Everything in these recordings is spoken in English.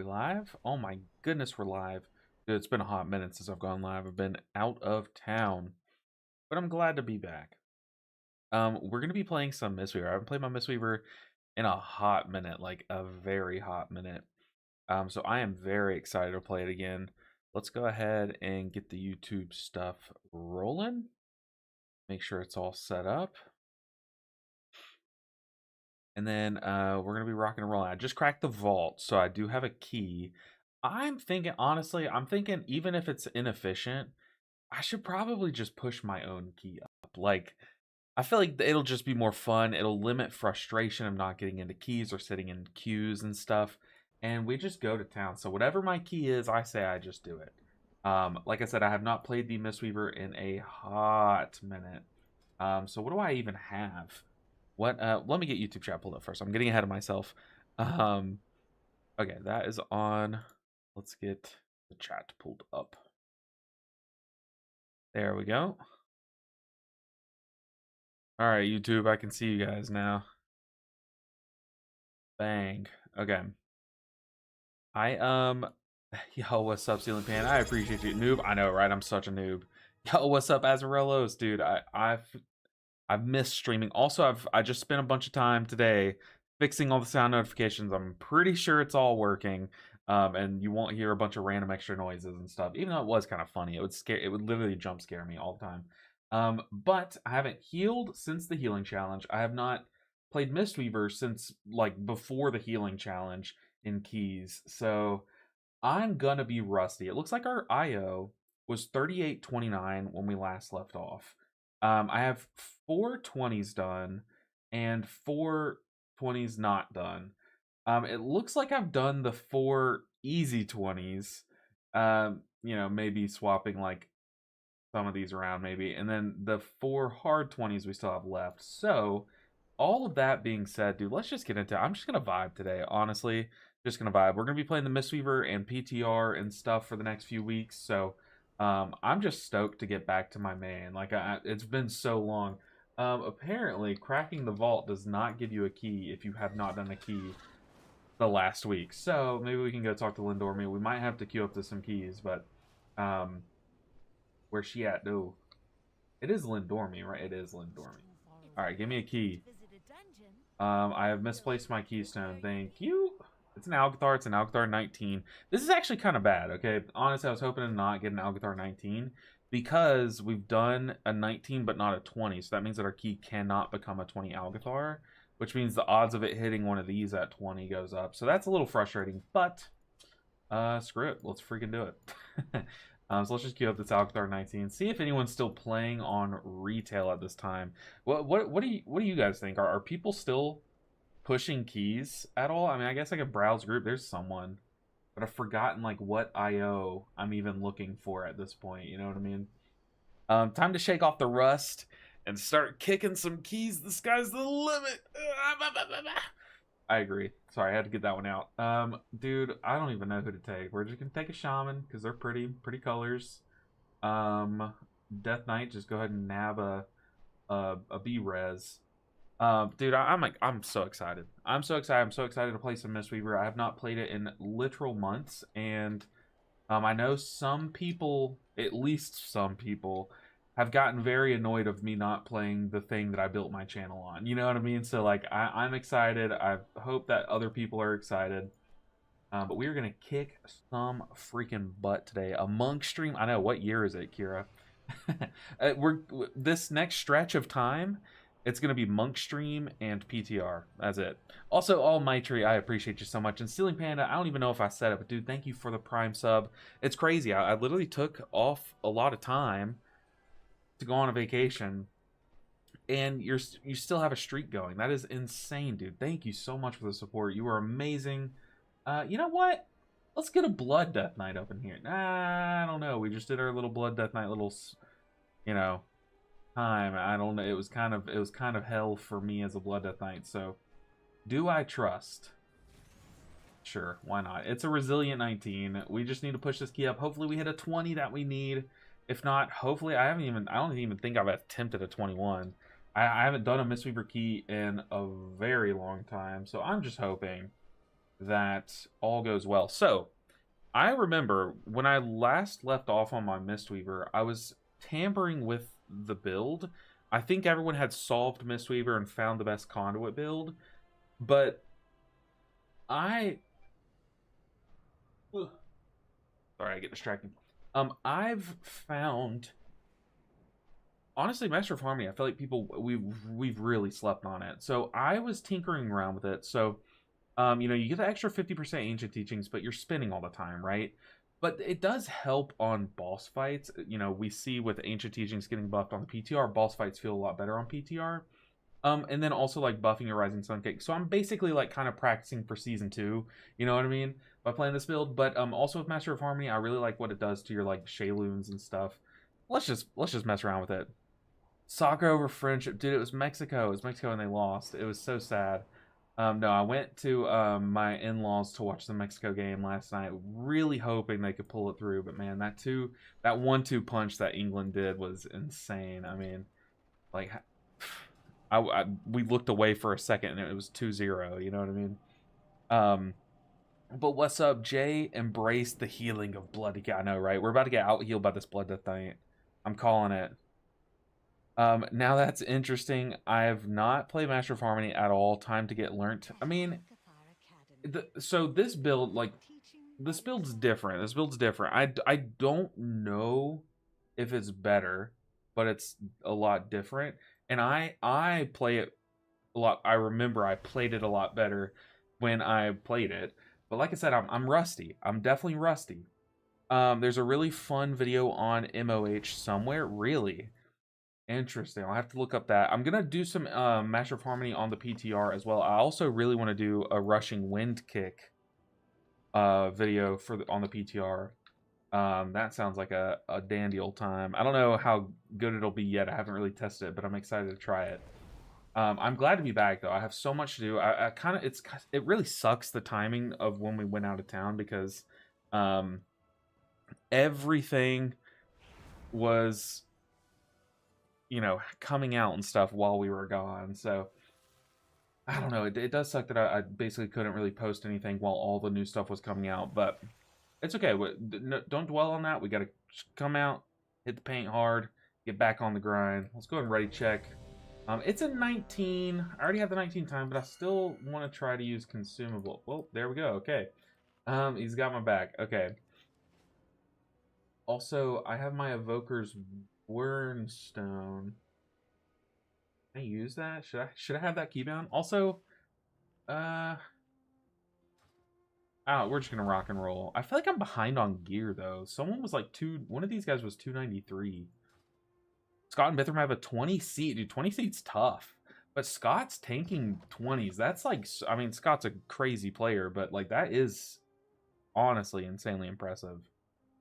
live? Oh my goodness, we're live. Dude, it's been a hot minute since I've gone live. I've been out of town, but I'm glad to be back. We're gonna be playing some Mistweaver. I haven't played my Mistweaver in a hot minute, like a very hot minute. So I am very excited to play it again. Let's go ahead and get the YouTube stuff rolling. Make sure it's all set up. And then we're gonna be rocking and rolling. I just cracked the vault, so I do have a key. I'm thinking, honestly, even if it's inefficient, I should probably just push my own key up. Like, I feel like it'll just be more fun. It'll limit frustration of not getting into keys or sitting in queues and stuff. And we just go to town. So whatever my key is, I say I just do it. Like I said, I have not played the Mistweaver in a hot minute. So what do I even have? Let me get YouTube chat pulled up first. I'm getting ahead of myself. Okay, that is on. Let's get the chat pulled up. There we go. All right, YouTube, I can see you guys now. Bang. Okay. Yo, what's up, Ceiling Pan? I appreciate you, noob. I know, right? I'm such a noob. Yo, what's up, Azarellos, dude? I've missed streaming. Also, I just spent a bunch of time today fixing all the sound notifications. I'm pretty sure it's all working. And you won't hear a bunch of random extra noises and stuff. Even though it was kind of funny, it would literally jump scare me all the time. But I haven't healed since the healing challenge. I have not played Mistweaver since like before the healing challenge in keys. So I'm gonna be rusty. It looks like our IO was 3829 when we last left off. I have 4 20s done and 4 20s not done. It looks like I've done the 4 easy 20s. You know, maybe swapping like some of these around maybe. And then the 4 hard 20s we still have left. So, all of that being said, dude, let's just get into it. I'm just going to vibe today, honestly. Just going to vibe. We're going to be playing the Mistweaver and PTR and stuff for the next few weeks. So, I'm just stoked to get back to my main. Like, it's been so long. Apparently, cracking the vault does not give you a key if you have not done a key the last week. So maybe we can go talk to Lindormy. We might have to queue up to some keys, but where's she at? No, it is Lindormy, right? It is Lindormy. All right, give me a key. I have misplaced my keystone. Thank you. It's an Algathar. It's an Algathar 19. This is actually kind of bad, okay? Honestly, I was hoping to not get an Algathar 19 because we've done a 19 but not a 20. So that means that our key cannot become a 20 Algathar, which means the odds of it hitting one of these at 20 goes up. So that's a little frustrating, but screw it. Let's freaking do it. So let's just queue up this Algathar 19. See if anyone's still playing on retail at this time. What do you guys think? Are people still pushing keys at all? I mean, I guess I could browse group. There's someone, but I've forgotten like what IO I'm even looking for at this point. You know what I mean? Time to shake off the rust and start kicking some keys. The sky's the limit. I agree. Sorry, I had to get that one out. Dude, I don't even know who to take. We're just gonna take a shaman because they're pretty colors. Death Knight, just go ahead and nab a B-res. Dude, I'm so excited. I'm so excited. I'm so excited to play some Mistweaver. I have not played it in literal months, and I know some people, at least some people, have gotten very annoyed of me not playing the thing that I built my channel on. You know what I mean? So, like, I'm excited. I hope that other people are excited. But we're going to kick some freaking butt today. A monk stream. I know. What year is it, Kira? This next stretch of time, it's going to be monk stream and PTR. That's it. Also, All Mitri, I appreciate you so much. And Ceiling Panda, I don't even know if I said it, but dude, thank you for the Prime sub. It's crazy. I literally took off a lot of time to go on a vacation, and you still have a streak going. That is insane, dude. Thank you so much for the support. You are amazing. You know what? Let's get a Blood Death Knight up in here. Nah, I don't know. We just did our little Blood Death Knight little, you know, time. I don't know. It was kind of hell for me as a Blood Death Knight. So, do I trust? Sure, why not? It's a resilient 19. We just need to push this key up. Hopefully, we hit a 20 that we need. If not, hopefully, I don't even think I've attempted a 21. I haven't done a Mistweaver key in a very long time, so I'm just hoping that all goes well. So, I remember when I last left off on my Mistweaver, I was tampering with the build. I think everyone had solved Mistweaver and found the best conduit build, but I... Sorry, I get distracted. I've found... Honestly, Master of Harmony, I feel like we've really slept on it. So I was tinkering around with it. So, you know, you get the extra 50% ancient teachings, but you're spinning all the time, right? But it does help on boss fights. You know, we see with ancient teachings getting buffed on the PTR, boss fights feel a lot better on PTR. And then also like buffing your Rising Sun Cake. So I'm basically like kind of practicing for season 2. You know what I mean? By playing this build. But also with Master of Harmony, I really like what it does to your like Shayloons and stuff. Let's just mess around with it. Soccer over friendship. Dude, it was Mexico. It was Mexico and they lost. It was so sad. No, I went to my in-laws to watch the Mexico game last night, really hoping they could pull it through. But man, that 1-2 punch that England did was insane. I mean, like, we looked away for a second and it was 2-0. You know what I mean? But what's up, Jay? Embrace the healing of bloody. I know, right? We're about to get out healed by this Blood Death Knight. I'm calling it. Now that's interesting. I have not played Master of Harmony at all. Time to get learnt. I mean, so this build, like, this build's different. This build's different. I don't know if it's better, but it's a lot different. And I play it a lot. I remember I played it a lot better when I played it. But like I said, I'm rusty. I'm definitely rusty. There's a really fun video on MOH somewhere. Really interesting. I'll have to look up that. I'm gonna do some Master of Harmony on the PTR as well. I also really want to do a rushing wind kick video on the PTR. That sounds like a dandy old time. I don't know how good it'll be yet. I haven't really tested it, but I'm excited to try it. I'm glad to be back though. I have so much to do. I kind of it really sucks the timing of when we went out of town because everything was, you know, coming out and stuff while we were gone. So I don't know. It does suck that I basically couldn't really post anything while all the new stuff was coming out, but it's okay. Don't dwell on that. We got to come out, hit the paint hard, get back on the grind. Let's go ahead and ready check. It's a 19. I already have the 19 time, but I still want to try to use consumable. Well, there we go. Okay. He's got my back. Okay. Also, I have my Evoker's Wernstone. Can I use that? Should I have that keybound? Also, oh, we're just gonna rock and roll. I feel like I'm behind on gear though. Someone was like one of these guys was 293. Scott and Bithram have a 20 seat. Dude, 20 seat's tough. But Scott's tanking 20s. That's like, I mean, Scott's a crazy player, but like that is honestly insanely impressive.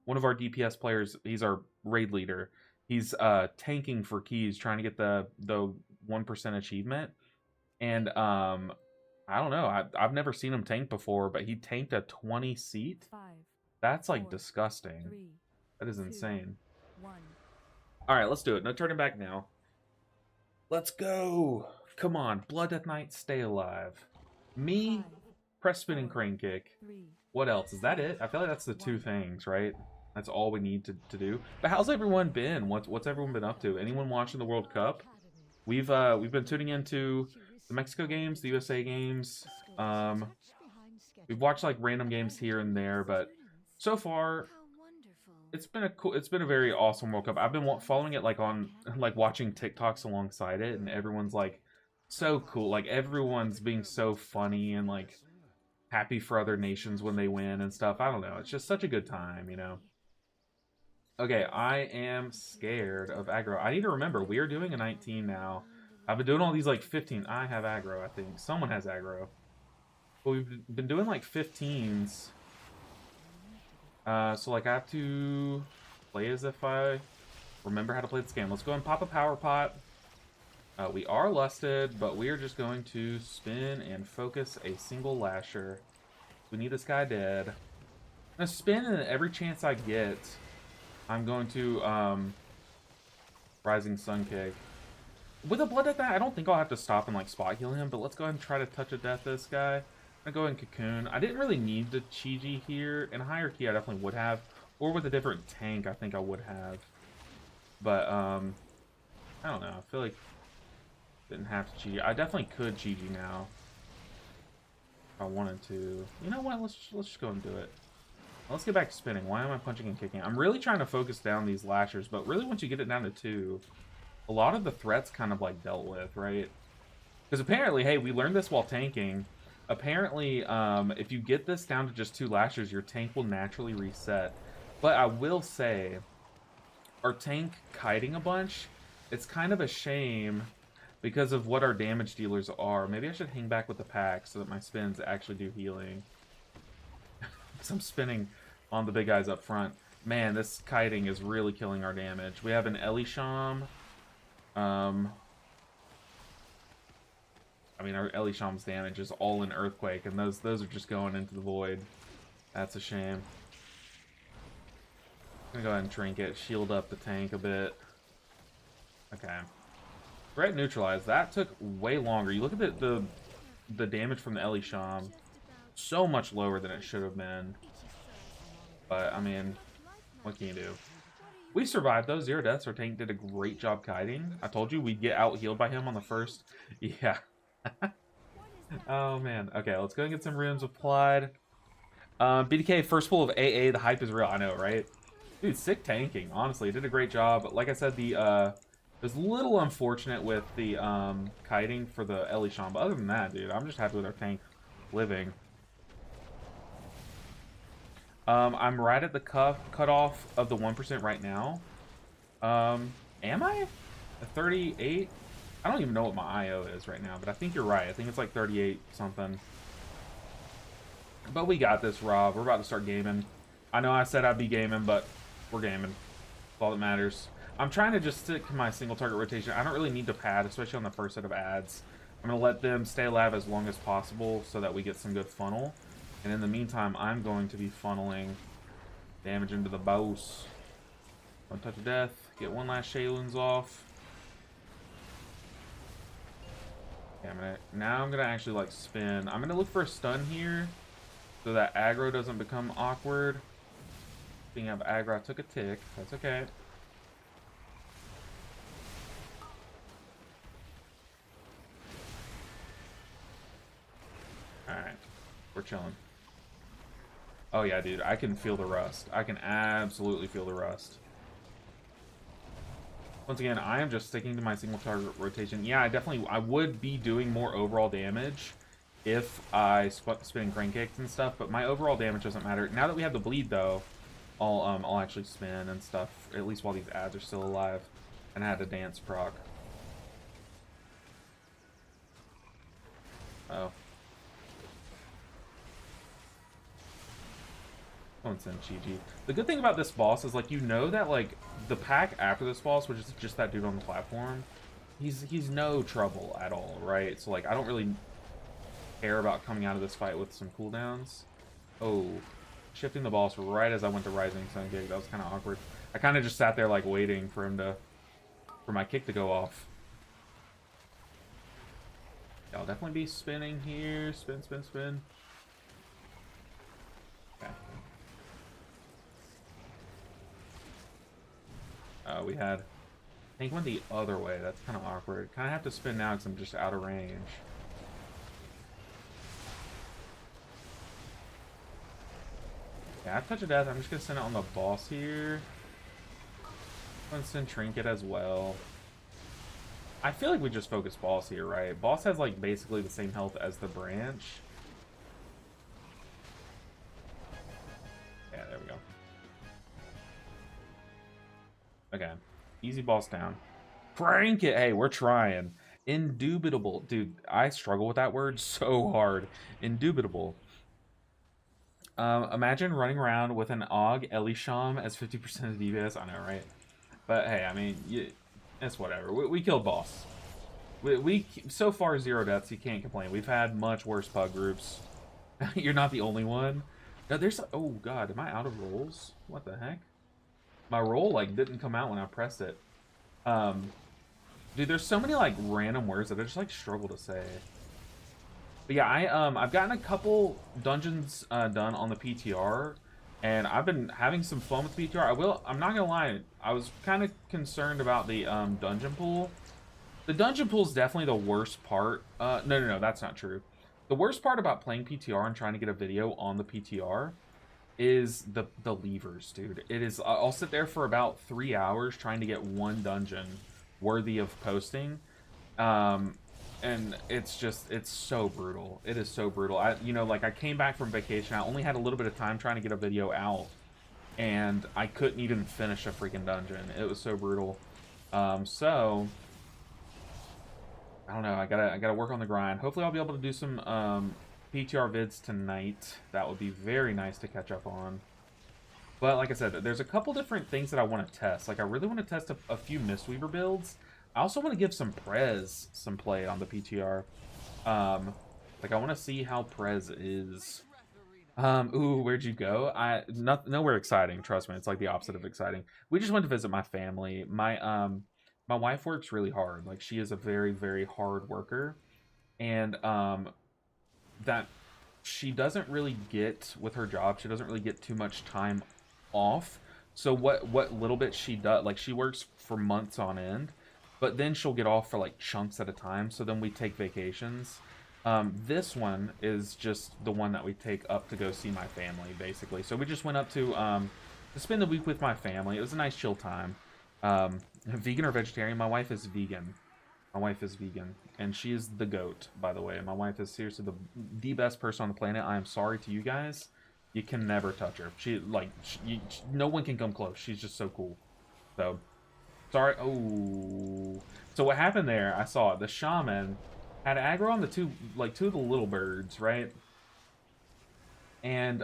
One of our DPS players, he's our raid leader. He's tanking for keys, trying to get the 1% achievement. And I don't know. I've never seen him tank before, but he tanked a 20 seat. That's like disgusting. That is insane. All right, let's do it. No turning back now. Let's go. Come on, Blood Death Knight, stay alive. Me, press spinning crane kick. What else? Is that it? I feel like that's the 2 things, right? That's all we need to do. But how's everyone been? What's everyone been up to? Anyone watching the World Cup? We've been tuning into the Mexico games, the USA games. We've watched like random games here and there, but so far it's been a very awesome World Cup. I've been following it like on watching TikToks alongside it, and everyone's like so cool. Like everyone's being so funny and like happy for other nations when they win and stuff. I don't know. It's just such a good time, you know. Okay, I am scared of aggro. I need to remember, we are doing a 19 now. I've been doing all these like 15. I have aggro, I think. Someone has aggro. But we've been doing like 15s. So like I have to play as if I remember how to play this game. Let's go and pop a power pot. We are lusted, but we are just going to spin and focus a single lasher. We need this guy dead. I'm gonna spin, and every chance I get, I'm going to Rising Sun Cake. With a Blood Death Knight, I don't think I'll have to stop and like spot heal him, but let's go ahead and try to touch a death this guy. I'm I'm gonna go in Cocoon. I didn't really need the Chi-Ji here. In higher key, I definitely would have. Or with a different tank, I think I would have. But, I don't know. I feel like didn't have to Chi-Ji. I definitely could Chi-Ji now. If I wanted to. You know what? Let's just go and do it. Let's get back to spinning. Why am I punching and kicking? I'm really trying to focus down these lashers, but really once you get it down to 2, a lot of the threats kind of like dealt with, right? Because apparently, hey, we learned this while tanking. Apparently, if you get this down to just 2 lashers, your tank will naturally reset. But I will say, our tank kiting a bunch, it's kind of a shame because of what our damage dealers are. Maybe I should hang back with the pack so that my spins actually do healing. Because I'm spinning on the big guys up front. Man, this kiting is really killing our damage. We have an Elisham. I mean, our Elisham's damage is all in Earthquake, and those are just going into the void. That's a shame. I'm gonna go ahead and Trinket, shield up the tank a bit. Okay. Threat neutralized. That took way longer. You look at the damage from the Elisham. So much lower than it should have been. But, I mean, what can you do? We survived those 0 deaths. Our tank did a great job kiting. I told you we'd get out healed by him on the first. Yeah. Oh, man. Okay, let's go and get some runes applied. BDK, first pull of AA. The hype is real. I know, right? Dude, sick tanking. Honestly, it did a great job. Like I said, it was a little unfortunate with the kiting for the Elisham. But other than that, dude, I'm just happy with our tank living. I'm right at the cutoff of the 1% right now. Am I? A 38? I don't even know what my IO is right now, but I think you're right. I think it's like 38 something. But we got this, Rob. We're about to start gaming. I know I said I'd be gaming, but we're gaming. That's all that matters. I'm trying to just stick to my single target rotation. I don't really need to pad, especially on the first set of ads. I'm going to let them stay alive as long as possible so that we get some good funnel. And in the meantime, I'm going to be funneling damage into the boss. One touch of death. Get one last Shaylun's off. Okay, now I'm gonna actually like spin. I'm gonna look for a stun here so that aggro doesn't become awkward. Being of aggro, I took a tick. That's okay. Alright. We're chilling. Oh yeah, dude, I can feel the rust. I can absolutely feel the rust. Once again, I am just sticking to my single target rotation. Yeah, I would be doing more overall damage if I spin crank kicks and stuff, but my overall damage doesn't matter. Now that we have the bleed, though, I'll actually spin and stuff, at least while these ads are still alive. And I had a dance proc. Oh. Don't send Chi-Ji. The good thing about this boss is, like, you know that, like, the pack after this boss, which is just that dude on the platform, he's no trouble at all, right? So, like, I don't really care about coming out of this fight with some cooldowns. Oh, shifting the boss right as I went to Rising Sun Kick. That was kind of awkward. I kind of just sat there, like, waiting for for my kick to go off. Yeah, I'll definitely be spinning here. Spin, spin, spin. Okay. We had... I think went the other way. That's kind of awkward. Kind of have to spin now because I'm just out of range. Yeah, touch of death. I'm just going to send it on the boss here. I'm going to send Trinket as well. I feel like we just focus boss here, right? Boss has, like, basically the same health as the branch. Yeah, there we go. Okay. Easy boss down. Crank it! Hey, we're trying. Indubitable. Dude, I struggle with that word so hard. Indubitable. Imagine running around with an AUG Elisham as 50% of DPS. I know, right? But hey, I mean, it's whatever. We killed boss. We so far 0 deaths. You can't complain. We've had much worse pug groups. You're not the only one. Now, there's... Oh, God. Am I out of rolls? What the heck? My roll, like, didn't come out when I pressed it. Dude, there's so many, like, random words that I just, like, struggle to say. But yeah, I've gotten a couple dungeons done on the PTR, and I've been having some fun with the PTR. I'm not gonna lie, I was kind of concerned about the dungeon pool. The dungeon pool is definitely the worst part. No, that's not true. The worst part about playing PTR and trying to get a video on the PTR is the levers, dude. It is. I'll sit there for about 3 hours trying to get one dungeon worthy of posting. And it's so brutal. It is so brutal. Like I came back from vacation. I only had a little bit of time trying to get a video out, and I couldn't even finish a freaking dungeon. It was so brutal. So I don't know. I gotta work on the grind. Hopefully, I'll be able to do some PTR vids tonight. That would be very nice to catch up on. But like I said, there's a couple different things that I want to test. Like I really want to test a few Mistweaver builds. I also want to give some Prez some play on the PTR. Like I want to see how Prez is. Ooh, where'd you go? Nowhere exciting. Trust me, it's like the opposite of exciting. We just went to visit my family. My wife works really hard. Like she is a very, very hard worker, and that she doesn't really get with her job. She doesn't really get too much time off. So what little bit she does, like she works for months on end. But then she'll get off for like chunks at a time. So then we take vacations. This one is just the one that we take up to go see my family, basically. So we just went up to spend the week with my family. It was a nice chill time. Vegan or vegetarian? My wife is vegan. My wife is vegan. And she is the GOAT, by the way. My wife is seriously the best person on the planet. I am sorry to you guys. You can never touch her. No one can come close. She's just so cool. So... Sorry. Oh. So what happened there, I saw it. The shaman had aggro on the two of the little birds, right? And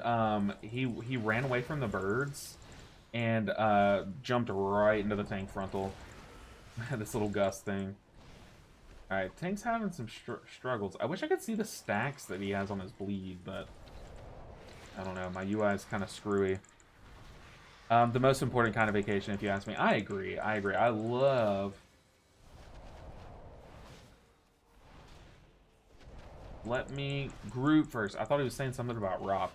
he ran away from the birds and jumped right into the tank frontal. This little gust thing. Alright, Tank's having some struggles. I wish I could see the stacks that he has on his bleed, but I don't know. My UI is kind of screwy. The most important kind of vacation, if you ask me. I agree. I love... Let me group first. I thought he was saying something about Rob.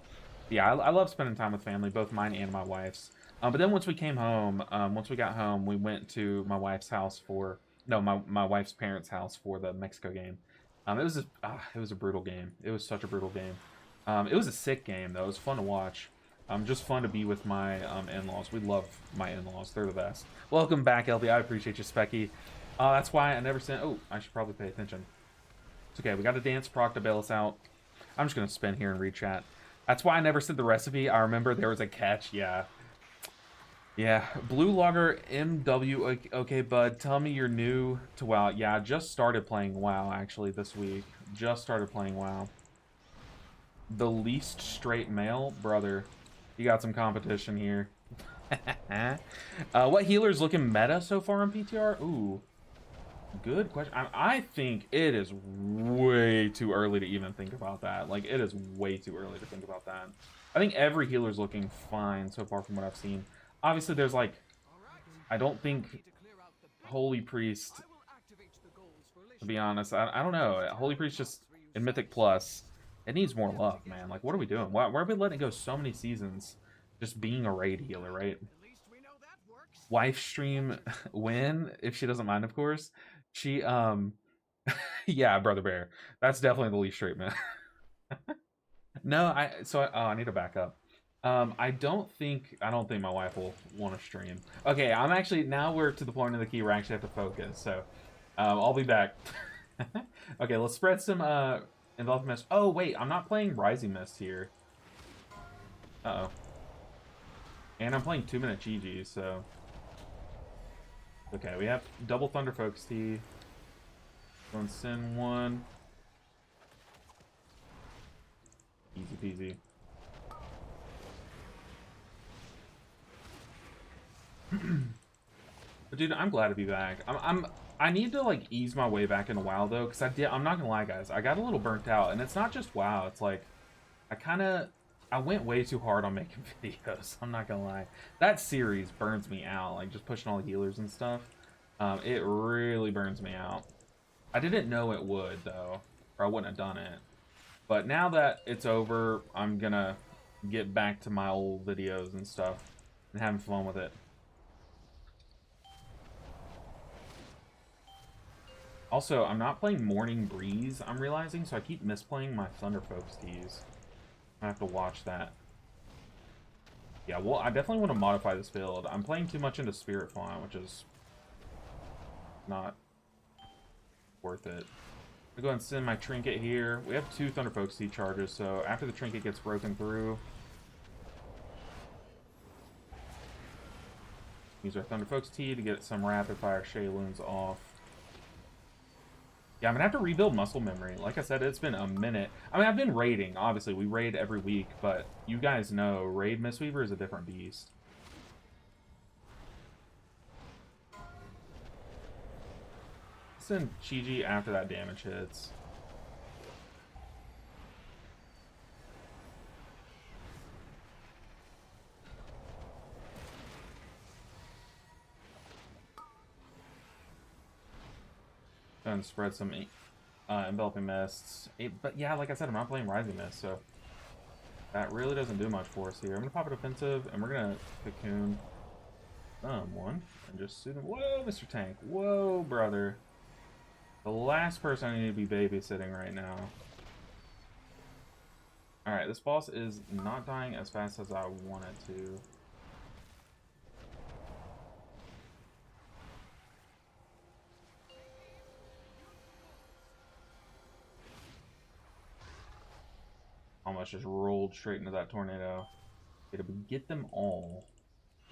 Yeah, I love spending time with family, both mine and my wife's. But then once we came home, once we got home, we went to my wife's house for... No, my wife's parents' house for the Mexico game. It was a brutal game. It was such a brutal game. It was a sick game, though. It was fun to watch. Just fun to be with my in-laws. We love my in-laws. They're the best. Welcome back, LB. I appreciate you, Specky. That's why I never sent... Oh, I should probably pay attention. It's okay. We got a dance proc to bail us out. I'm just going to spin here and read chat. That's why I never sent the recipe. I remember there was a catch. Yeah. Yeah. Blue Logger MW. Okay, bud. Tell me you're new to WoW. Yeah, I just started playing WoW, actually, this week. Just started playing WoW. The least straight male? Brother. You got some competition here. What healer's looking meta so far on PTR? Ooh, good question. I think it is way too early to even think about that. Like, it is way too early to think about that. I think every healer's looking fine so far from what I've seen. Obviously, there's like... I don't think Holy Priest... To be honest, I don't know. Holy Priest just... In Mythic Plus... It needs more love, man. Like, what are we doing? Why are we letting it go so many seasons just being a raid healer, right? Wife stream win, if she doesn't mind, of course. She, yeah, Brother Bear. That's definitely the least straight, man. No, I need to back up. I don't think my wife will want to stream. Okay, I'm actually, now we're to the point of the key where I actually have to focus, so I'll be back. Okay, let's spread some, Enveloping Mist. Oh, wait, I'm not playing Rising Mist here. Uh-oh. And I'm playing 2-minute GG, so... Okay, we have double Thunder Focus Tea. Going Sin 1. Easy peasy. But dude, I'm glad to be back. I need to like ease my way back into WoW though, because I'm not gonna lie, guys, I got a little burnt out, and it's not just WoW. It's like I went way too hard on making videos. I'm not gonna lie. That series burns me out, like just pushing all the healers and stuff. It really burns me out. I didn't know it would though, or I wouldn't have done it. But now that it's over, I'm gonna get back to my old videos and stuff and having fun with it. Also, I'm not playing Morning Breeze, I'm realizing, so I keep misplaying my Thunder Folks keys. I have to watch that. Yeah, well, I definitely want to modify this build. I'm playing too much into Spirit Font, which is not worth it. I'm going to send my Trinket here. We have 2 Thunder Folks Tea charges, so after the Trinket gets broken through, use our Thunder Folks Tea to get some rapid fire Shayloons off. Yeah, I'm gonna have to rebuild muscle memory. Like I said, it's been a minute. I mean, I've been raiding. Obviously, we raid every week, but you guys know raid Mistweaver is a different beast. Send Chi-Ji after that damage hits. And spread some enveloping mists. But yeah, like I said, I'm not playing Rising Mist, so that really doesn't do much for us here. I'm gonna pop a defensive, and we're gonna cocoon someone and just suit him. Whoa, Mr. Tank. Whoa, brother. The last person I need to be babysitting right now. Alright, this boss is not dying as fast as I want it to. Almost just rolled straight into that tornado. Did we get them all?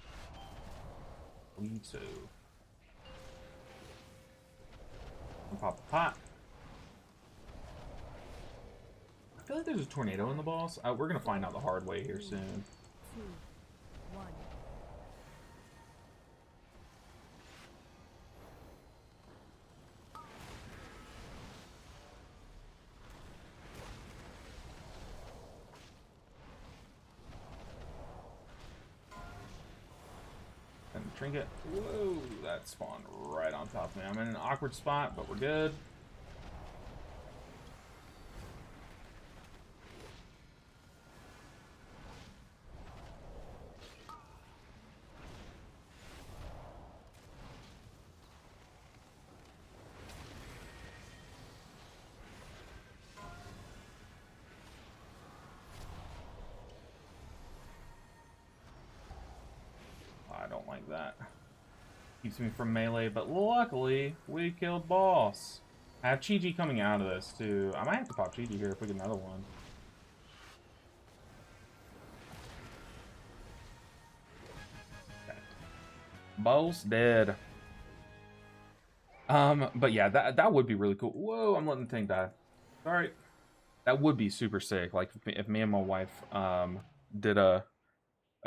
I believe so. Pop a pot. I feel like there's a tornado in the boss. We're gonna find out the hard way here soon. 2, 1. And trinket. Whoa, that spawned right on top of me. I'm in an awkward spot, but we're good. I don't like that. Keeps me from melee, but luckily, we killed boss. I have Chi-Ji coming out of this, too. I might have to pop Chi-Ji here if we get another one. Okay. Boss dead. But yeah, that would be really cool. Whoa, I'm letting the tank die. Sorry. That would be super sick. Like, if me and my wife, did a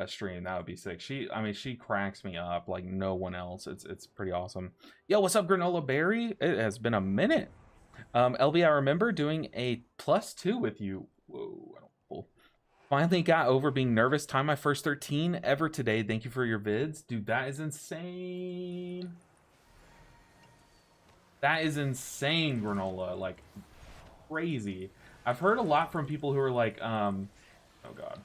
stream, that would be sick. I mean, she cracks me up like no one else. It's pretty awesome. Yo, what's up, Granola Berry? It has been a minute. LB, I remember doing a +2 with you. Whoa, I don't pull. Finally got over being nervous. Time my first 13 ever today. Thank you for your vids. Dude, that is insane. That is insane, Granola. Like, crazy. I've heard a lot from people who are like, oh god.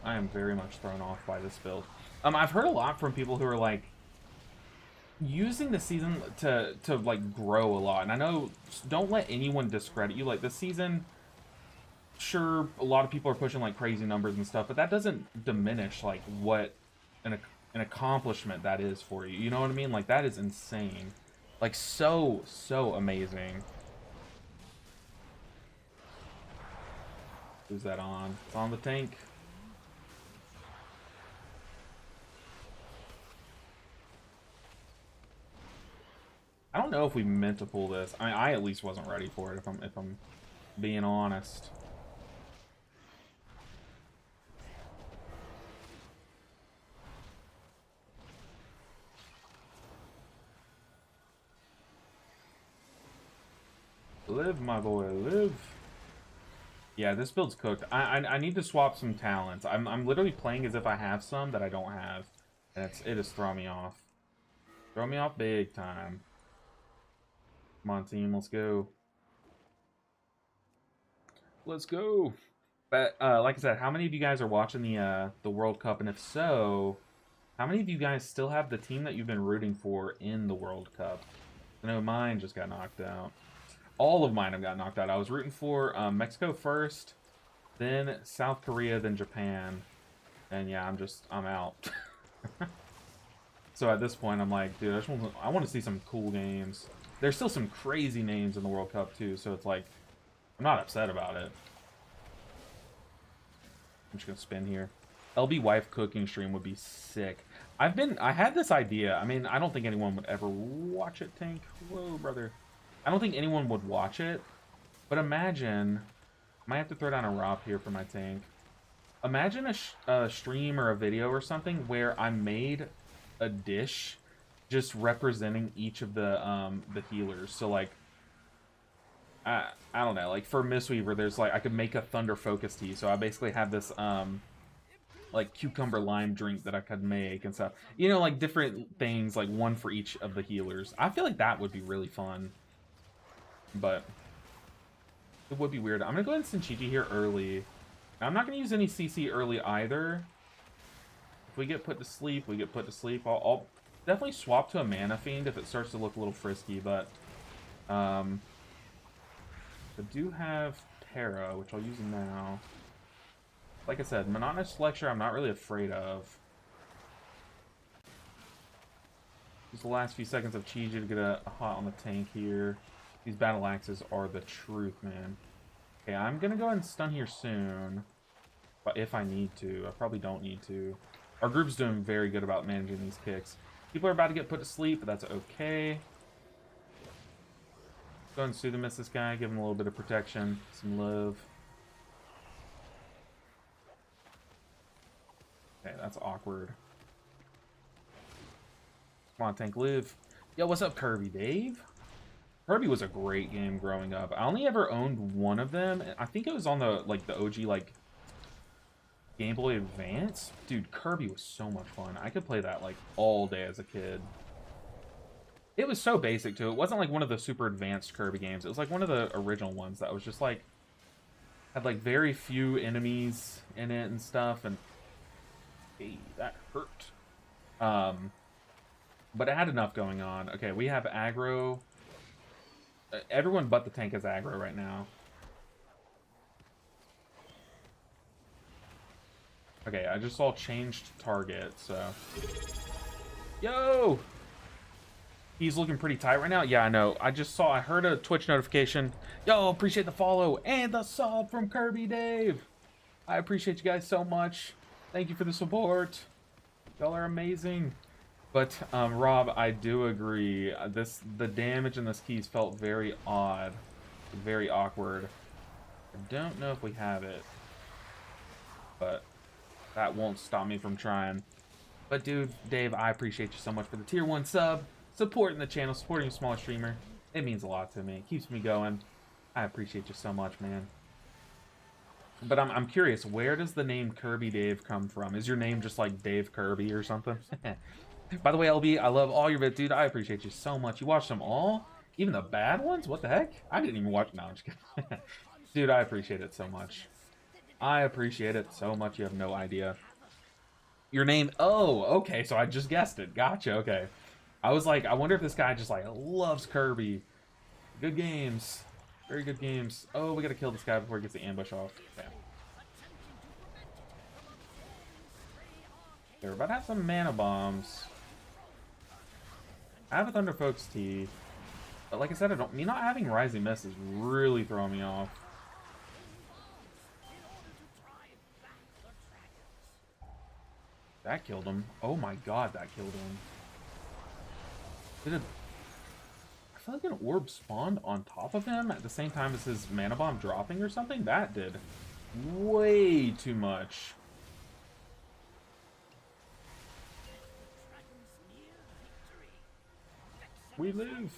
I am very much thrown off by this build. I've heard a lot from people who are like using the season to like grow a lot. And I know, don't let anyone discredit you. Like the season, sure, a lot of people are pushing like crazy numbers and stuff, but that doesn't diminish like what an accomplishment that is for you. You know what I mean? Like that is insane. Like so amazing. Who's that on? It's on the tank. I don't know if we meant to pull this. I mean, I at least wasn't ready for it, if I'm being honest. Live, my boy, live. Yeah, this build's cooked. I need to swap some talents. I'm literally playing as if I have some that I don't have, and it is throwing me off. Throw me off big time. Come on, team, let's go. Let's go. But like I said, how many of you guys are watching the World Cup? And if so, how many of you guys still have the team that you've been rooting for in the World Cup? I know mine just got knocked out. All of mine have got knocked out. I was rooting for Mexico first, then South Korea, then Japan. And yeah, I'm out. So at this point, I'm like, dude, I want to see some cool games. There's still some crazy names in the World Cup too, so it's like, I'm not upset about it. I'm just gonna spin here. LB wife cooking stream would be sick. I had this idea. I mean, I don't think anyone would ever watch it, Tank. Whoa, brother. I don't think anyone would watch it. But imagine, might have to throw down a ROP here for my tank. Imagine a stream or a video or something where I made a dish just representing each of the healers. So like, I don't know, like for Mistweaver, there's like, I could make a Thunder Focus tea. So I basically have this like cucumber lime drink that I could make and stuff. You know, like different things, like one for each of the healers. I feel like that would be really fun. But it would be weird. I'm gonna go ahead and send Chi-Chi here early. I'm not gonna use any CC early either. If we get put to sleep, we get put to sleep. I'll definitely swap to a Mana Fiend if it starts to look a little frisky, but I do have Terra, which I'll use now. Like I said, Monotonous Lecture I'm not really afraid of. Just the last few seconds of Chi-Chi to get a hot on the tank here. These battle axes are the truth, man. Okay, I'm gonna go ahead and stun here soon. But if I need to. I probably don't need to. Our group's doing very good about managing these kicks. People are about to get put to sleep, but that's okay. Go ahead and Soothe Miss this guy, give him a little bit of protection, some love. Okay, that's awkward. Come on, tank, live. Yo, what's up, Kirby Dave? Kirby was a great game growing up. I only ever owned one of them. I think it was on the the OG like Game Boy Advance. Dude, Kirby was so much fun. I could play that like all day as a kid. It was so basic too. It wasn't like one of the super advanced Kirby games. It was like one of the original ones that was just like had like very few enemies in it and stuff, and hey, that hurt. But it had enough going on. Okay, we have aggro. Everyone but the tank has aggro right now. Okay, I just saw changed target, so. Yo! He's looking pretty tight right now. Yeah, I know. I heard a Twitch notification. Yo, appreciate the follow and the sub from Kirby Dave. I appreciate you guys so much. Thank you for the support. Y'all are amazing. But, Rob, I do agree. The damage in this keys felt very odd. Very awkward. I don't know if we have it. But that won't stop me from trying. But, dude, Dave, I appreciate you so much for the tier 1 sub. Supporting the channel, supporting a smaller streamer. It means a lot to me. It keeps me going. I appreciate you so much, man. But I'm curious, where does the name Kirby Dave come from? Is your name just like Dave Kirby or something? By the way, LB, I love all your vids, dude. I appreciate you so much. You watched them all? Even the bad ones? What the heck? I didn't even watch. No, I'm just kidding. Dude, I appreciate it so much. I appreciate it so much. You have no idea. Your name? Oh, okay. So I just guessed it. Gotcha. Okay. I was like, I wonder if this guy just like loves Kirby. Good games. Very good games. Oh, we gotta kill this guy before he gets the ambush off. Okay. We're about to have some mana bombs. I have a Thunder Focus tea. But like I said, me not having Rising Mist is really throwing me off. That killed him. Oh my god, that killed him. I feel like an orb spawned on top of him at the same time as his mana bomb dropping or something? That did way too much. We live.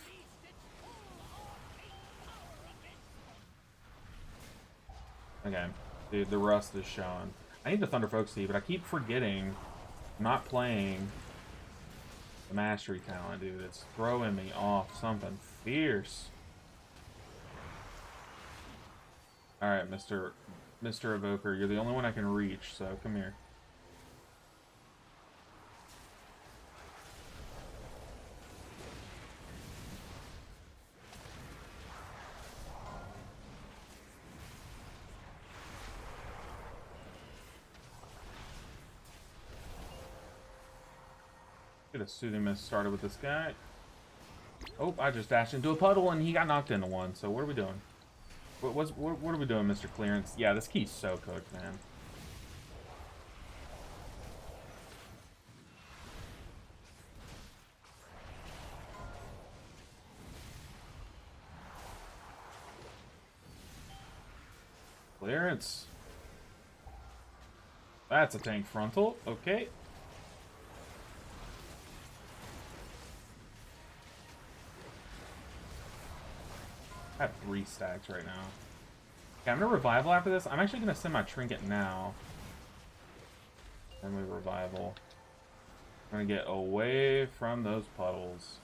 Okay, dude, the rust is showing. I need the Thunder Focus tea, but I keep forgetting I'm not playing the Mastery talent, dude. It's throwing me off something fierce. Alright, Mr. Evoker, you're the only one I can reach, so come here. Get a Soothing Mist started with this guy. Oh, I just dashed into a puddle and he got knocked into one, so what are we doing? What are we doing, Mr. Clearance? Yeah, this key's so cooked, man. Clearance. That's a tank frontal. Okay. I have 3 stacks right now. Okay, I'm gonna revival after this. I'm actually gonna send my trinket now. Then we revival. I'm gonna get away from those puddles.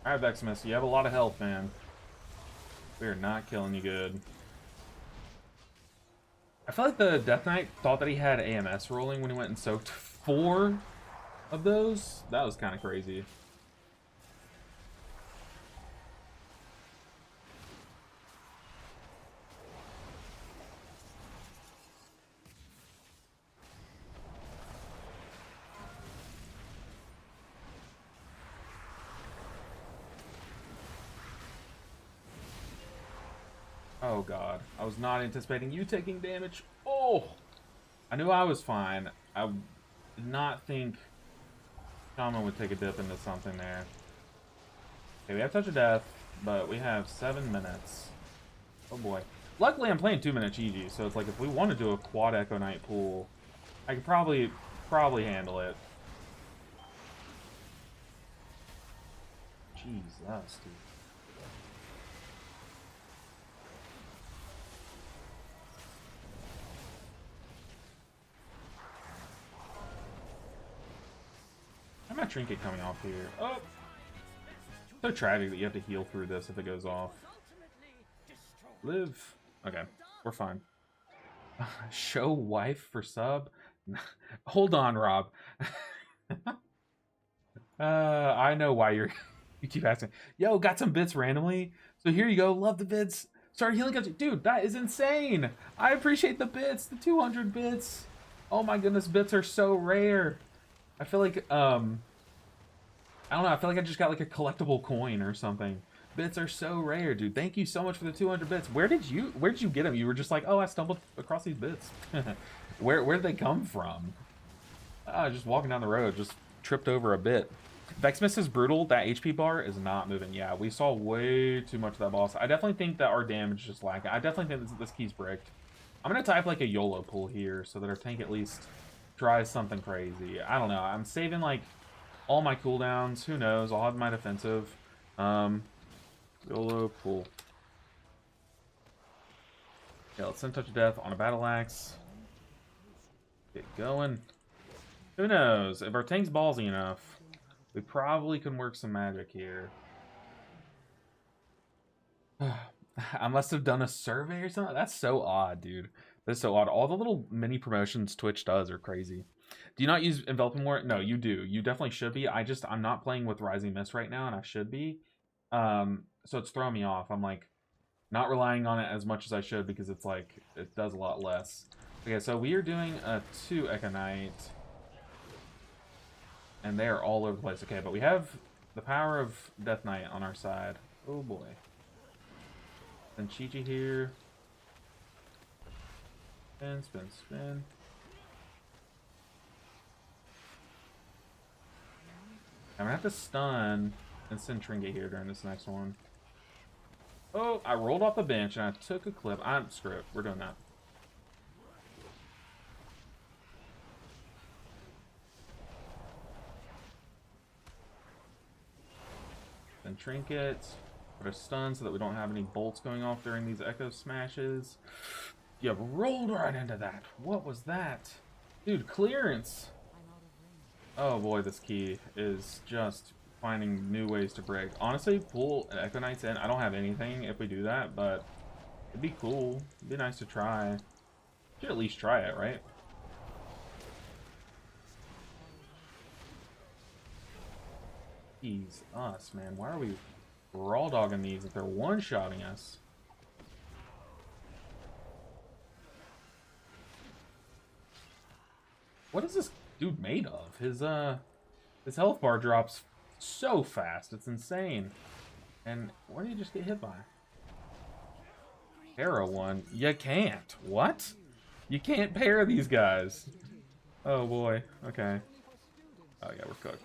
Alright, Veximus, you have a lot of health, man. We are not killing you good. I feel like the Death Knight thought that he had AMS rolling when he went and soaked 4 of those. That was kind of crazy. Oh god, I was not anticipating you taking damage. Oh! I knew I was fine. I did not think Shaman would take a dip into something there. Okay, we have Touch of Death, but we have 7 minutes. Oh boy. Luckily, I'm playing 2-minute GG, so it's like if we want to do a quad Echo Knight pool, I could probably handle it. Jesus, dude. I'm not trinket coming off here. Oh! So tragic that you have to heal through this if it goes off. Live. Okay, we're fine. Show wife for sub? Hold on, Rob. I know why you keep asking. Yo, got some bits randomly. So here you go. Love the bits. Start healing up. Dude, that is insane. I appreciate the bits. The 200 bits. Oh my goodness, bits are so rare. I feel like, I don't know. I feel like I just got like a collectible coin or something. Bits are so rare, dude. Thank you so much for the 200 bits. Where did you get them? You were just like, oh, I stumbled across these bits. Where did they come from? Just walking down the road, just tripped over a bit. Veximus is brutal. That HP bar is not moving. Yeah, we saw way too much of that boss. I definitely think that our damage is lacking. I definitely think this key's bricked. I'm going to type like a YOLO pull here so that our tank at least tries something crazy. I don't know. I'm saving like all my cooldowns. Who knows? I'll have my defensive. YOLO pull. Yeah, let's send Touch of Death on a Battle Axe. Get going. Who knows? If our tank's ballsy enough, we probably can work some magic here. I must have done a survey or something. That's so odd, dude. That's so odd. All the little mini promotions Twitch does are crazy. Do you not use Enveloping Ward? No, you do. You definitely should be. I'm not playing with Rising Mist right now, and I should be. So it's throwing me off. I'm like not relying on it as much as I should because it's like it does a lot less. Okay, so we are doing a 2 Echo Knight. And they are all over the place. Okay, but we have the power of Death Knight on our side. Oh boy. Then Chi-Chi here. Spin, spin, spin. I'm gonna have to stun and send Trinket here during this next one. Oh, I rolled off the bench and I took a clip. Screw it. We're doing that. Then Trinket. Put a stun so that we don't have any bolts going off during these Echo Smashes. You rolled right into that. What was that? Dude, clearance. Oh boy, this key is just finding new ways to break. Honestly, pull an Echo Knights in. I don't have anything if we do that, but it'd be cool. It'd be nice to try. Should at least try it, right? Jeez, us, man. Why are we raw dogging these if they're one-shotting us? What is this dude made of? His health bar drops so fast. It's insane. And what did he just get hit by? Para one. You can't. What? You can't pair these guys. Oh boy. Okay. Oh yeah, we're cooked.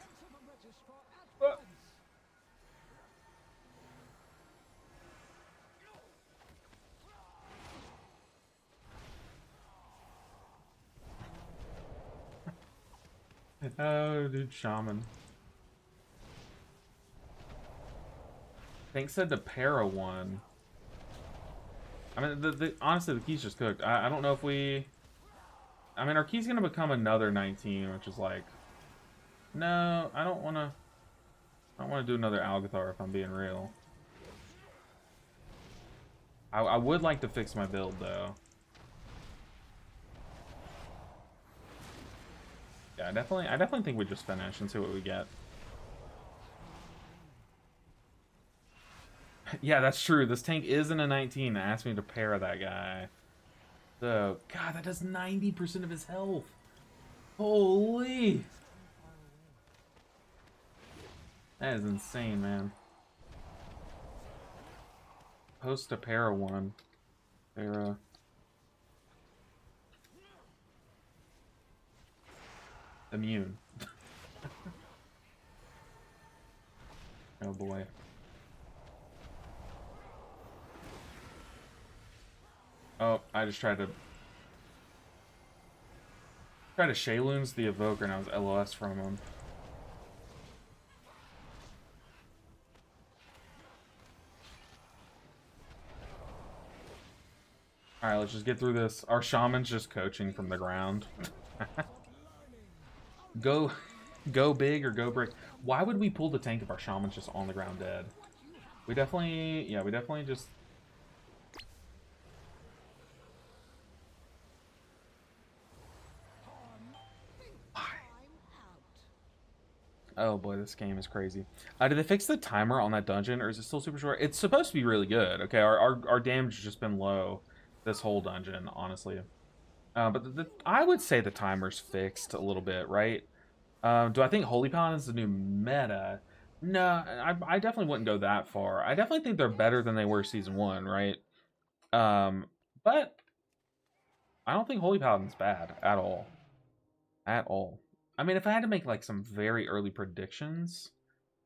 Oh, dude, shaman. Tank said to para one. I mean, honestly, the key's just cooked. I don't know if we... I mean, our key's going to become another 19, which is like... No, I don't want to do another Algathar if I'm being real. I would like to fix my build, though. Yeah, I definitely think we just finish and see what we get. Yeah, that's true. This tank isn't a 19. It asked me to pair that guy. So, God, that does 90% of his health. Holy! That is insane, man. Post to para one. Para. Immune. Oh boy. Oh, I just tried to Shayloons the Evoker and I was LOS from him. Alright, let's just get through this. Our shaman's just coaching from the ground. Go big or go brick. Why would we pull the tank if our shaman's just on the ground dead? We definitely just... Oh boy, this game is crazy. Did they fix the timer on that dungeon, or is it still super short? It's supposed to be really good. Okay, our damage has just been low this whole dungeon, honestly. But I would say the timer's fixed a little bit, right? Do I think Holy Paladin is the new meta? No, I definitely wouldn't go that far. I definitely think they're better than they were Season 1, right? But I don't think Holy Paladin's bad at all. At all. I mean, if I had to make like some very early predictions...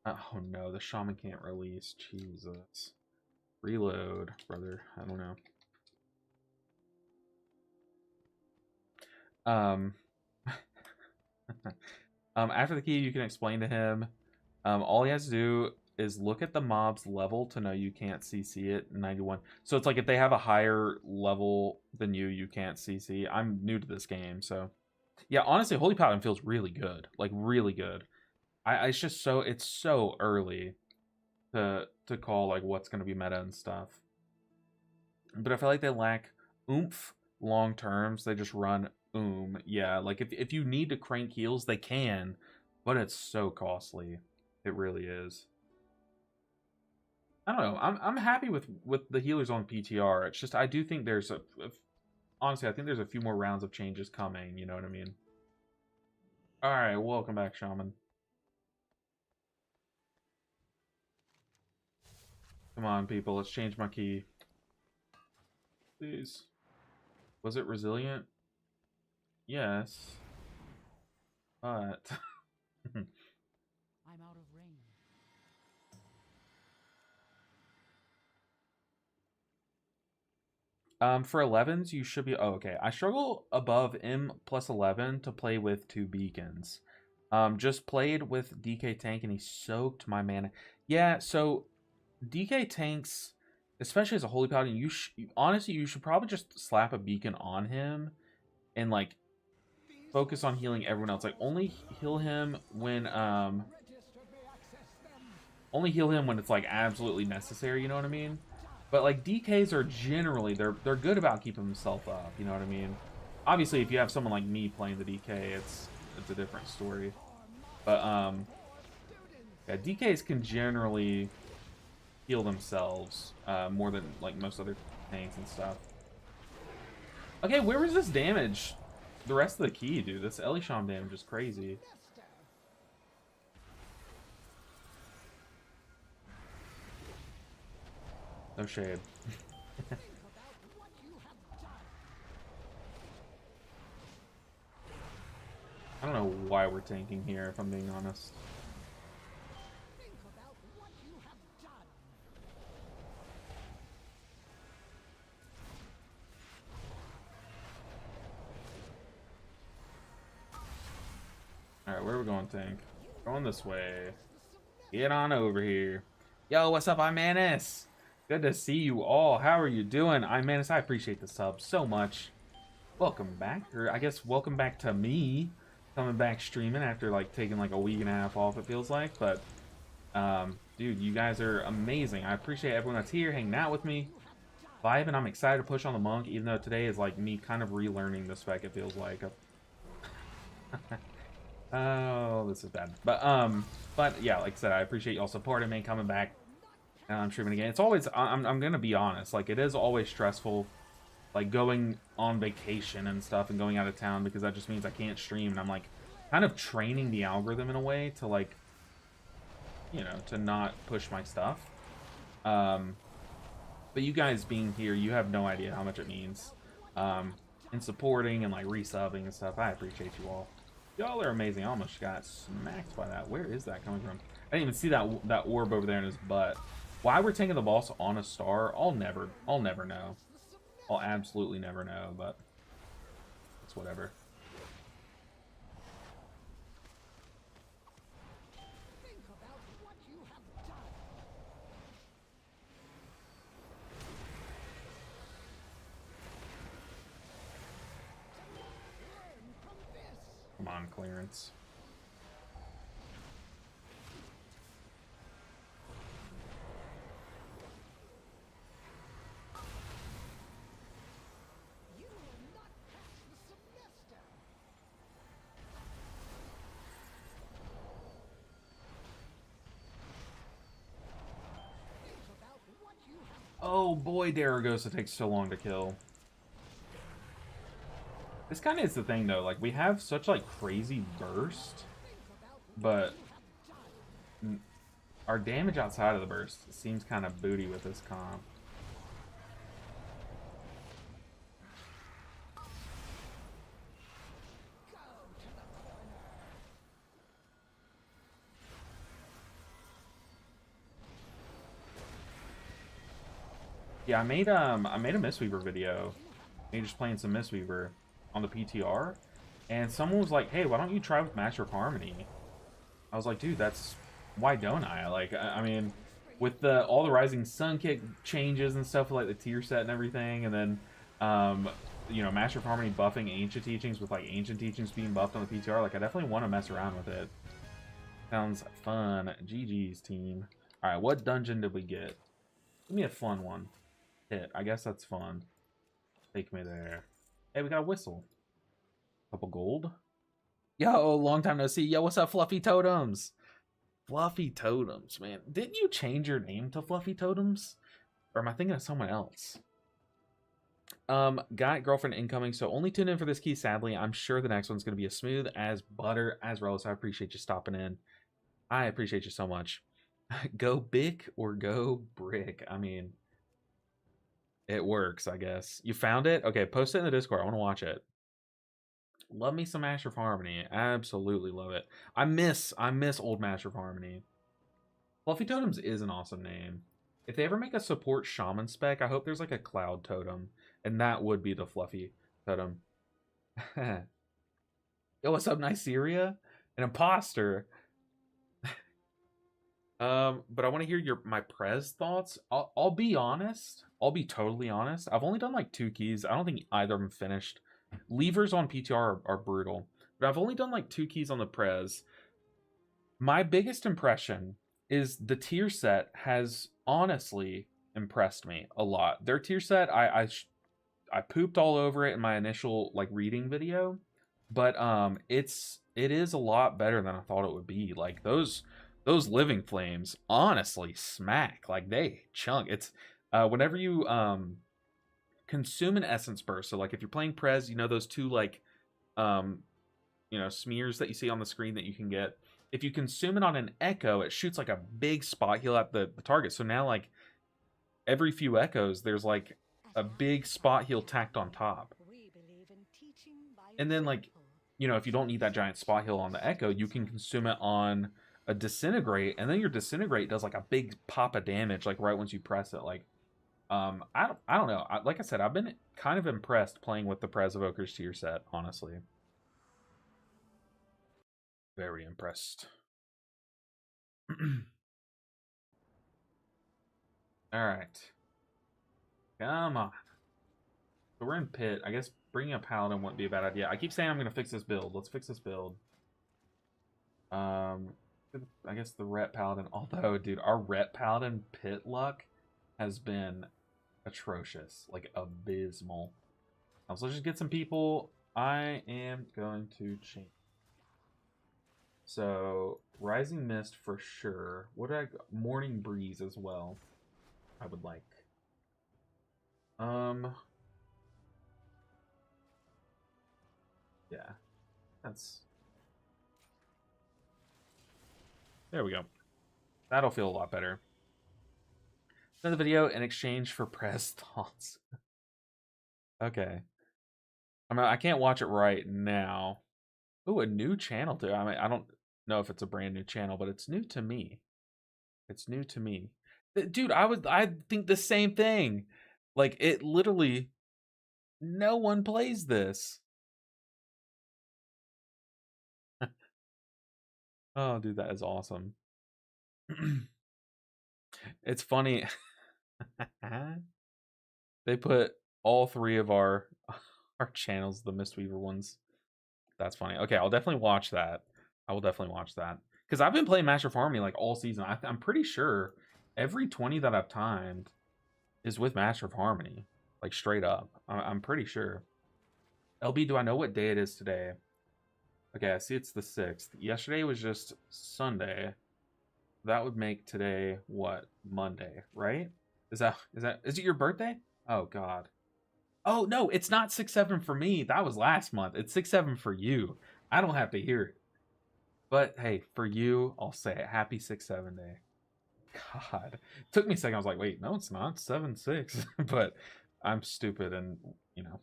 Oh no, the shaman can't release. Jesus. Reload, brother. I don't know. After the key, you can explain to him. All he has to do is look at the mob's level to know you can't CC it. 91. So it's like if they have a higher level than you, you can't CC. I'm new to this game, so yeah. Honestly, Holy Paladin feels really good, like really good. It's just it's so early to call like what's going to be meta and stuff. But I feel like they lack oomph long terms. They just run yeah, like if you need to crank heals, they can, but it's so costly. It really is. I don't know. I'm happy with the healers on PTR. It's just I do think there's honestly, I think there's a few more rounds of changes coming, you know what I mean? Alright, welcome back, Shaman. Come on, people, let's change my key. Please. Was it resilient? Yes. But... I'm out of range. For 11s, you should be... Oh, okay. I struggle above M plus 11 to play with 2 beacons. Just played with DK Tank, and he soaked my mana. Yeah, so DK Tanks, especially as a Holy Paladin, honestly, you should probably just slap a beacon on him and, like, focus on healing everyone else. Like, only heal him when, only heal him when it's like absolutely necessary, you know what I mean? But like DKs are generally they're good about keeping themselves up, you know what I mean? Obviously if you have someone like me playing the DK, it's a different story. But yeah, DKs can generally heal themselves more than like most other tanks and stuff. Okay, where was this damage? The rest of the key, dude. This Elisham damage is crazy. No shade. I don't know why we're tanking here, if I'm being honest. Alright, where are we going, tank? Going this way. Get on over here. Yo, what's up, Imanis? Good to see you all. How are you doing? Imanis, I appreciate the sub so much. Welcome back. Or I guess welcome back to me. Coming back streaming after like taking like a week and a half off, it feels like. But, dude, you guys are amazing. I appreciate everyone that's here hanging out with me. Vibing, I'm excited to push on the monk, even though today is like me kind of relearning the spec, it feels like. Oh, this is bad. But yeah, like I said, I appreciate y'all supporting me, coming back, and I'm streaming again. It's always, I'm gonna be honest, like it is always stressful, like going on vacation and stuff and going out of town, because that just means I can't stream, and I'm like kind of training the algorithm in a way to like, you know, to not push my stuff. But you guys being here, you have no idea how much it means. And supporting and like resubbing and stuff. I appreciate you all. Y'all are amazing. I almost got smacked by that. Where is that coming from? I didn't even see that orb over there in his butt. Why we're taking the boss on a star, I'll never know. I'll absolutely never know, but it's whatever. Come on, clearance. Oh boy, Daragosa takes so long to kill. This kind of is the thing though, like we have such like crazy burst, but our damage outside of the burst seems kind of booty with this comp. Yeah, I made a Mistweaver video. Me just playing some Mistweaver on the PTR, and someone was like, "Hey, why don't you try with Master of Harmony?" I was like, "Dude, that's why don't I?" Like, I mean, with all the Rising Sun kick changes and stuff, like the tier set and everything, and then you know, Master of Harmony buffing Ancient Teachings with like Ancient Teachings being buffed on the PTR. Like, I definitely want to mess around with it. Sounds fun. GG's team. All right, what dungeon did we get? Give me a fun one. Hit. I guess that's fun. Take me there. Hey, we got a whistle. Couple gold. Yo, long time no see. Yo, what's up, Fluffy Totems? Fluffy Totems, man. Didn't you change your name to Fluffy Totems? Or am I thinking of someone else? Got girlfriend incoming, so only tune in for this key, sadly. I'm sure the next one's going to be as smooth as butter as relish. I appreciate you stopping in. I appreciate you so much. Go Bic or go Brick. I mean, it works, I guess. You found it? Okay, post it in the Discord. I want to watch it. Love me some Master of Harmony. Absolutely love it. I miss old Master of Harmony. Fluffy Totems is an awesome name. If they ever make a support Shaman spec, I hope there's like a Cloud Totem. And that would be the Fluffy Totem. Yo, what's up, Nigeria? An imposter. But I want to hear my Prez thoughts. I'll be honest. I'll be totally honest. I've only done like 2 keys. I don't think either of them finished. Levers on PTR are brutal. But I've only done like 2 keys on the Prez. My biggest impression is the tier set has honestly impressed me a lot. Their tier set, I pooped all over it in my initial like reading video, but it is a lot better than I thought it would be. Like those living flames honestly smack. Like they chunk. It's whenever you consume an essence burst. So like if you're playing Prez, you know those two like um smears that you see on the screen that you can get. If you consume it on an echo, it shoots like a big spot heal at the target. So now like every few echoes, there's like a big spot heal tacked on top. And then like, if you don't need that giant spot heal on the echo, you can consume it on a disintegrate, and then your disintegrate does like a big pop of damage like right once you press it. Like I don't know. Like I said, I've been kind of impressed playing with the Prez Evokers tier set, honestly. Very impressed. Alright. Come on. So we're in pit. I guess bringing a paladin wouldn't be a bad idea. I keep saying I'm going to fix this build. Let's fix this build. I guess the ret paladin. Although, dude, our ret paladin pit luck has been atrocious. Like, abysmal. So let's just get some people. I am going to change. So, Rising Mist for sure. What did I go? Morning Breeze as well. I would like. Yeah. There we go. That'll feel a lot better. Send the video in exchange for press thoughts. Okay. I can't watch it right now. Ooh, a new channel too. I don't know if it's a brand new channel, but it's new to me. It's new to me. Dude, I think the same thing. Like, it literally, no one plays this. Oh, dude, that is awesome. It's funny. They put all three of our channels, the Mistweaver ones. That's funny. Okay, I'll definitely watch that. I will definitely watch that. Because I've been playing Master of Harmony like all season. I'm pretty sure every 20 that I've timed is with Master of Harmony. Like, straight up. I'm pretty sure. LB, do I know what day it is today? Okay, I see it's the 6th. Yesterday was just Sunday. That would make today, what? Monday, right? Is it your birthday? Oh, God. Oh, no, it's not 6-7 for me. That was last month. It's 6-7 for you. I don't have to hear it. But, hey, for you, I'll say it. Happy 6-7 day. God. It took me a second. I was like, wait, no, it's not. 7-6. But I'm stupid and,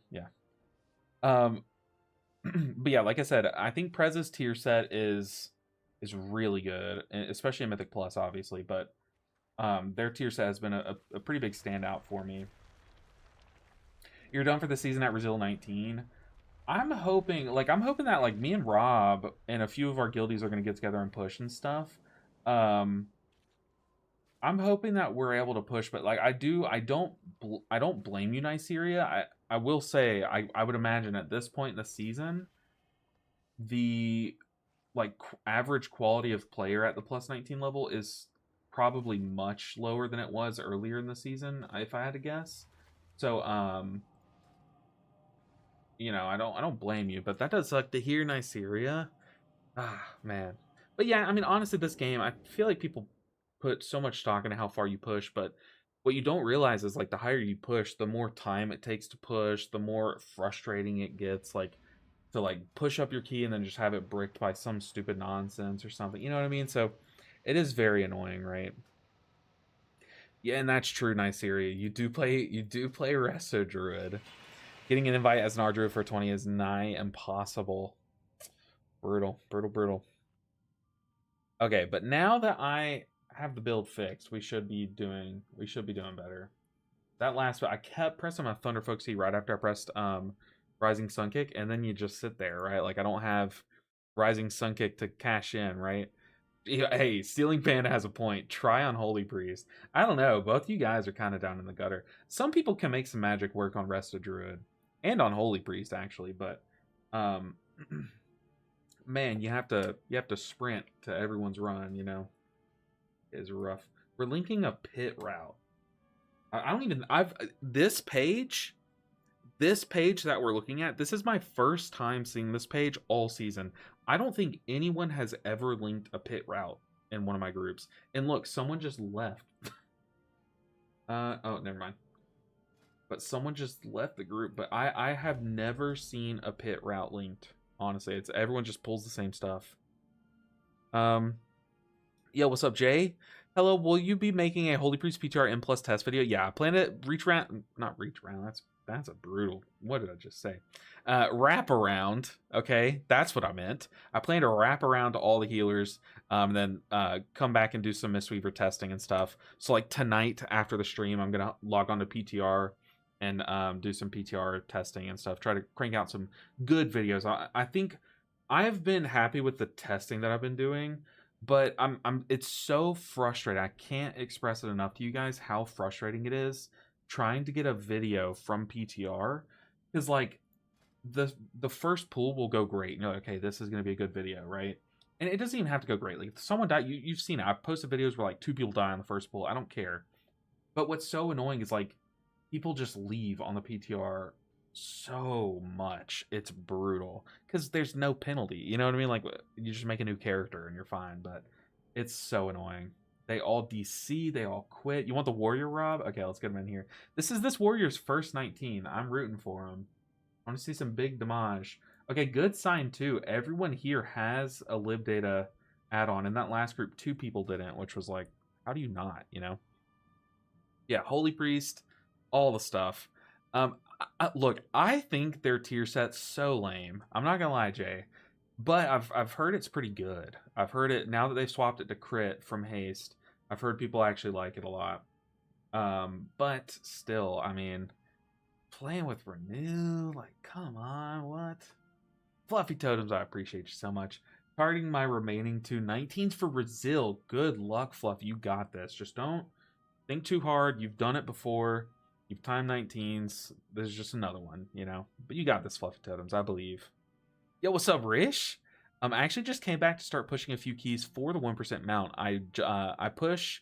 yeah. But yeah, like I said, I think Prez's tier set is really good, especially in Mythic Plus, obviously. But their tier set has been a pretty big standout for me. You're done for the season at Brazil 19. I'm hoping that like me and Rob and a few of our guildies are gonna get together and push and stuff. I'm hoping that we're able to push, but like I don't blame you, Nigeria. I will say I would imagine at this point in the season, the like average quality of player at the plus 19 level is probably much lower than it was earlier in the season, if I had to guess. So I don't blame you, but that does suck to hear, Nigeria. Ah, man. But yeah, I mean, honestly, this game, I feel like people put so much stock into how far you push, but what you don't realize is like the higher you push, the more time it takes to push, the more frustrating it gets, like to like push up your key and then just have it bricked by some stupid nonsense or something. You know what I mean? So it is very annoying, right? Yeah, and that's true, Nigeria. You do play Resto Druid. Getting an invite as an R Druid for 20 is nigh impossible. Brutal, brutal, brutal. Okay, but now that I have the build fixed, we should be doing better. That last bit, I kept pressing my Thunder Folk Key right after I pressed Rising Sun Kick, and then you just sit there, right? Like I don't have Rising Sun Kick to cash in, right? Hey, Stealing Panda has a point. Try on Holy Priest. I don't know. Both you guys are kind of down in the gutter. Some people can make some magic work on Resto Druid and on Holy Priest actually, but man, you have to sprint to everyone's run, is rough. We're linking a pit route. I don't even. This page that we're looking at. This is my first time seeing this page all season. I don't think anyone has ever linked a pit route in one of my groups. And look, someone just left. Oh, never mind. But someone just left the group. But I have never seen a pit route linked. Honestly, it's everyone just pulls the same stuff. Yeah, what's up, Jay? Hello, will you be making a Holy Priest PTR M plus test video? Yeah, I plan to not reach around. That's a brutal. What did I just say? Wrap around. Okay, that's what I meant. I plan to wrap around all the healers, then come back and do some Mistweaver testing and stuff. So like tonight after the stream, I'm gonna log on to PTR and do some PTR testing and stuff. Try to crank out some good videos. I think I've been happy with the testing that I've been doing. But it's so frustrating. I can't express it enough to you guys how frustrating it is trying to get a video from PTR. Because like the first pull will go great. You know, okay, this is gonna be a good video, right? And it doesn't even have to go great. Like if someone died, you've seen it. I've posted videos where like 2 people die on the first pull. I don't care. But what's so annoying is like people just leave on the PTR so much. It's brutal because there's no penalty, you know what I mean? Like you just make a new character and you're fine, but it's so annoying. They all DC, they all quit. You want the warrior, Rob? Okay, let's get him in here. This is this warrior's first 19. I'm rooting for him. I want to see some big damage. Okay, good sign too. Everyone here has a live data add-on. In that last group 2 people didn't, which was like, how do you not, you know? Yeah, holy priest, all the stuff. Look, I think their tier set's so lame. I'm not gonna lie, Jay, but I've heard it's pretty good. I've heard it now that they've swapped it to crit from haste. I've heard people actually like it a lot. But still, I mean, playing with renew, like, come on, what? Fluffy totems, I appreciate you so much. Targeting my remaining 2 19s for Brazil. Good luck, Fluffy. You got this. Just don't think too hard. You've done it before. You've timed 19s. There's just another one, you know. But you got this, Fluffy Totems, I believe. Yo, what's up, Rish? I actually just came back to start pushing a few keys for the 1% mount. I pushed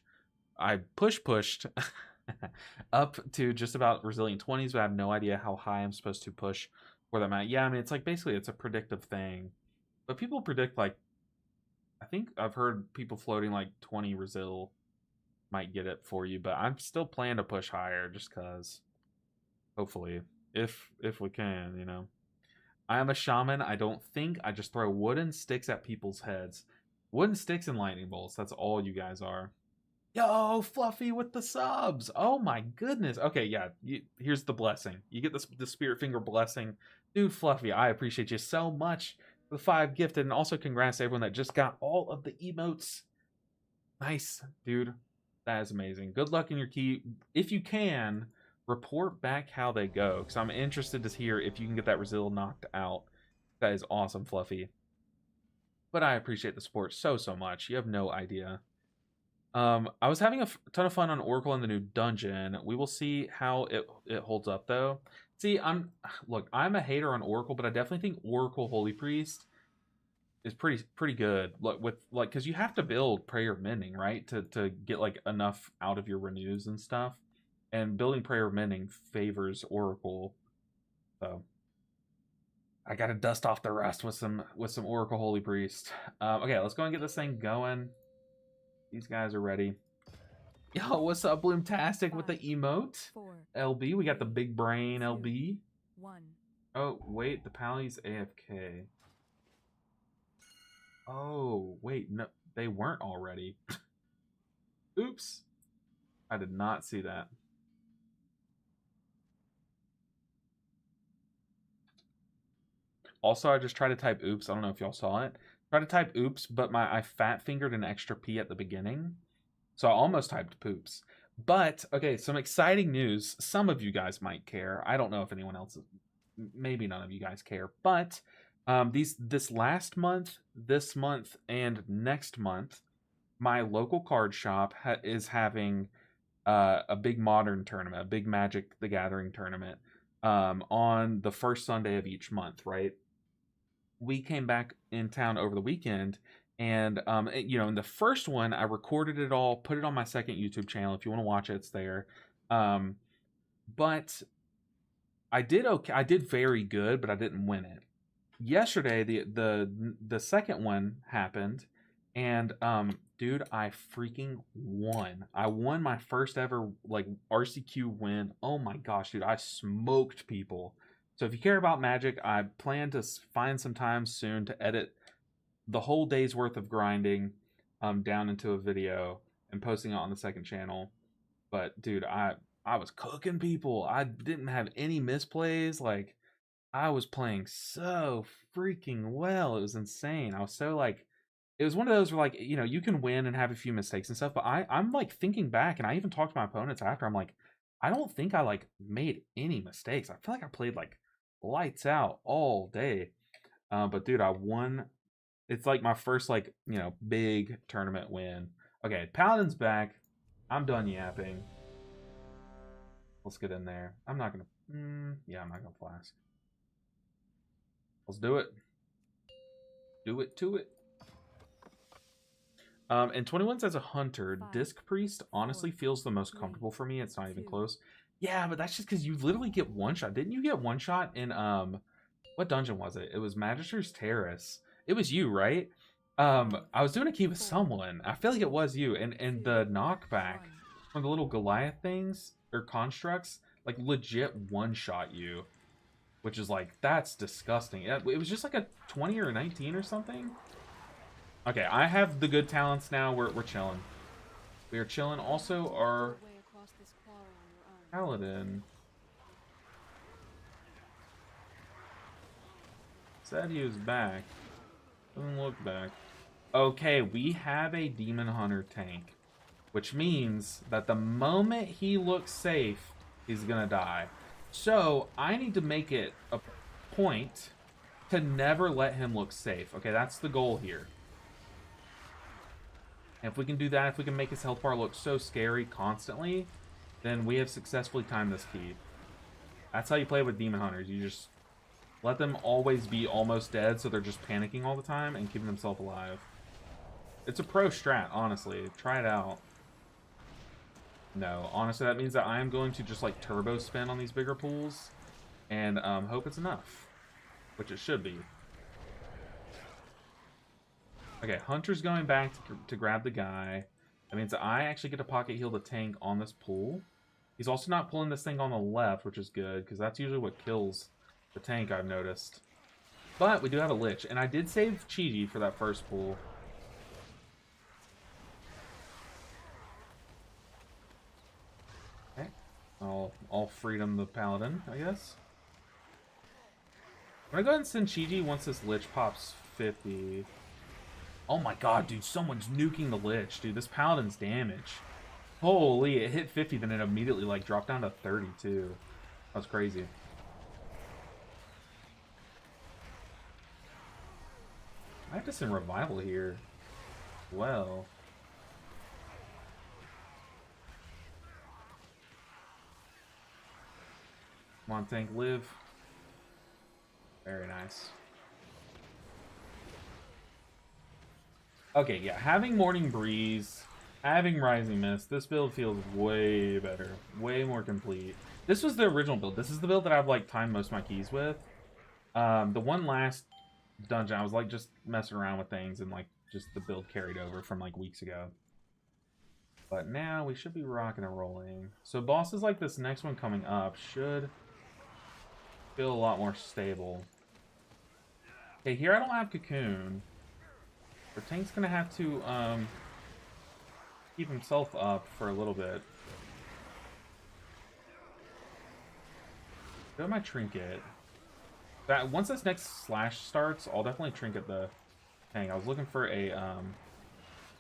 up to just about Resilient 20s, but I have no idea how high I'm supposed to push for that mount. Yeah, I mean, it's like basically it's a predictive thing. But people predict like, I think I've heard people floating like 20 Resil might get it for you, but I'm still planning to push higher just because hopefully if we can, you know. I am a shaman. I don't think. I just throw wooden sticks at people's heads. Wooden sticks and lightning bolts. That's all you guys are. Yo, Fluffy with the subs. Oh my goodness. Okay, yeah. Here's the blessing. You get the spirit finger blessing. Dude, Fluffy, I appreciate you so much for the 5 gifted. And also congrats to everyone that just got all of the emotes. Nice, dude. That is amazing. Good luck in your key. If you can, report back how they go, because I'm interested to hear if you can get that Resil knocked out. That is awesome, Fluffy. But I appreciate the support so much. You have no idea. I was having a ton of fun on Oracle in the new dungeon. We will see how it holds up, though. See, I'm a hater on Oracle, but I definitely think Oracle Holy Priest is pretty good. Because you have to build Prayer of Mending, right, to get like enough out of your renews and stuff. And building Prayer of Mending favors Oracle. So I gotta dust off the rust with some Oracle Holy Priest. Okay, let's go and get this thing going. These guys are ready. Yo, what's up, Bloomtastic with the emote? 4, LB, we got the big brain LB. 1. Oh, wait, the Pally's AFK. Oh, wait, no, they weren't already. Oops. I did not see that. Also, I just tried to type oops. I don't know if y'all saw it. Try to type oops, but I fat fingered an extra P at the beginning. So I almost typed poops. But, okay, some exciting news. Some of you guys might care. I don't know if anyone else, maybe none of you guys care. But this last month, this month, and next month, my local card shop is having a big Modern tournament, a big Magic the Gathering tournament on the first Sunday of each month, right? We came back in town over the weekend, And you know, in the first one, I recorded it all, put it on my second YouTube channel. If you want to watch it, it's there. But I did okay. I did very good, but I didn't win it. Yesterday, the second one happened, and dude, I freaking won. I won my first ever like RCQ win. Oh my gosh, dude, I smoked people. So if you care about Magic, I plan to find some time soon to edit the whole day's worth of grinding down into a video and posting it on the second channel. But dude, I was cooking people. I didn't have any misplays. Like I was playing so freaking well. It was insane. I was so like it was one of those where like, you know, you can win and have a few mistakes and stuff, but I'm like thinking back and I even talked to my opponents after. I'm like, I don't think I like made any mistakes. I feel like I played like lights out all day. But dude, I won. It's like my first like, you know, big tournament win. Okay, Paladin's back. I'm done yapping. Let's get in there. I'm not gonna. Yeah, I'm not gonna flask. Let's do it. Do it to it. And 21 says a hunter. Disc Priest honestly feels the most comfortable for me. It's not even close. Yeah, but that's just because you literally get one shot. Didn't you get one shot in what dungeon was it? It was Magister's Terrace. It was you, right? I was doing a key with someone. I feel like it was you. And the knockback from the little Goliath things or constructs, like legit one shot you. Which is like, that's disgusting. It was just like a 20 or a 19 or something. Okay, I have the good talents now. We're chilling. We are chilling. Also, our Paladin said he was back. Doesn't look back. Okay, we have a Demon Hunter tank. Which means that the moment he looks safe, he's gonna die. So, I need to make it a point to never let him look safe. Okay, that's the goal here. And if we can do that, if we can make his health bar look so scary constantly, then we have successfully timed this key. That's how you play with Demon Hunters. You just let them always be almost dead, so they're just panicking all the time and keeping themselves alive. It's a pro strat, honestly. Try it out. No, honestly, that means that I am going to just like turbo spin on these bigger pools and hope it's enough, which it should be. Okay, Hunter's going back to grab the guy. That means that I actually get to pocket heal the tank on this pool. He's also not pulling this thing on the left, which is good, because that's usually what kills the tank, I've noticed. But we do have a Lich, and I did save Chi-Ji for that first pool. Okay, I'll freedom the Paladin, I guess. I'm gonna go ahead and send Chi-Ji once this Lich pops 50. Oh my god, dude, someone's nuking the Lich. Dude, this Paladin's damage. Holy, it hit 50, then it immediately, like, dropped down to 32. That was crazy. I have to send Revival here. Well. Come on, tank, live. Very nice. Okay, yeah, having Morning Breeze, having Rising Mist, this build feels way better, way more complete. This was the original build. This is the build that I've like timed most of my keys with. The one last dungeon, I was like just messing around with things and like just the build carried over from like weeks ago. But now we should be rocking and rolling. So bosses like this next one coming up should feel a lot more stable. Okay, here I don't have Cocoon. The tank's gonna have to keep himself up for a little bit. Go to my trinket. That once this next slash starts, I'll definitely trinket the tank. I was looking for a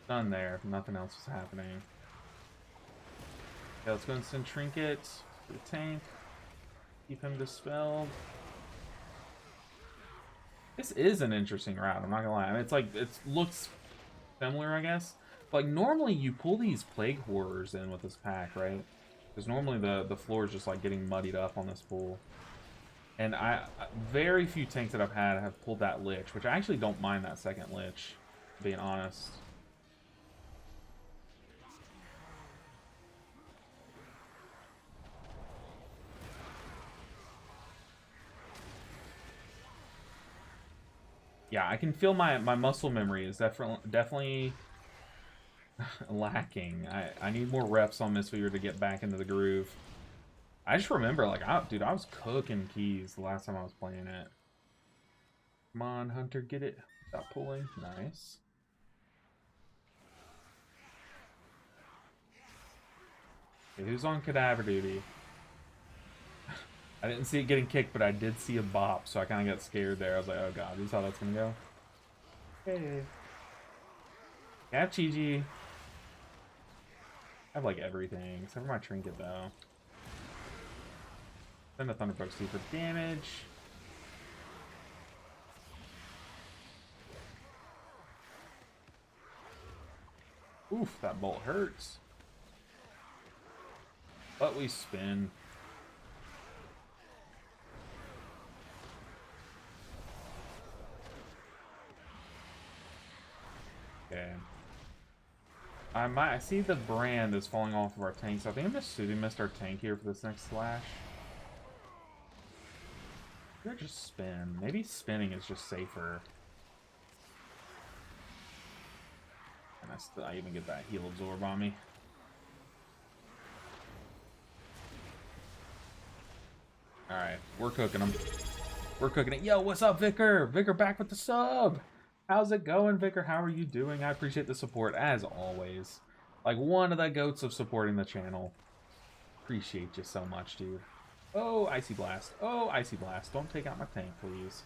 stun there if nothing else was happening. Okay, let's go and send trinket to the tank. Keep him dispelled. This is an interesting route, I'm not gonna lie. I mean, it's like, it looks similar, I guess. But like, normally you pull these Plague Horrors in with this pack, right? Because normally the floor is just like getting muddied up on this pool. And very few tanks that I've had have pulled that Lich, which I actually don't mind that second Lich. being honest. Yeah, I can feel my muscle memory is definitely lacking. I need more reps on Mistweaver to get back into the groove. I just remember, like, dude, I was cooking keys the last time I was playing it. Come on, Hunter, get it. Stop pulling. Nice. Okay, who's on cadaver duty? I didn't see it getting kicked, but I did see a bop, so I kind of got scared there. I was like, oh god, this is how that's gonna go. Hey. I have Chi-Chi. I have, like, everything, except for my trinket, though. Send the Thunderbolts too for damage. Oof, that bolt hurts. But we spin. Okay. I see the brand is falling off of our tank, so I think I'm just Soothing Mist our tank here for this next slash. Or just spin. Maybe spinning is just safer. And I even get that heal absorb on me. Alright, we're cooking them. We're cooking it. Yo, what's up, Vicar? Vicar back with the sub. How's it going, Vicar? How are you doing? I appreciate the support, as always. Like, one of the goats of supporting the channel. Appreciate you so much, dude. Oh, Icy Blast. Oh, Icy Blast. Don't take out my tank, please.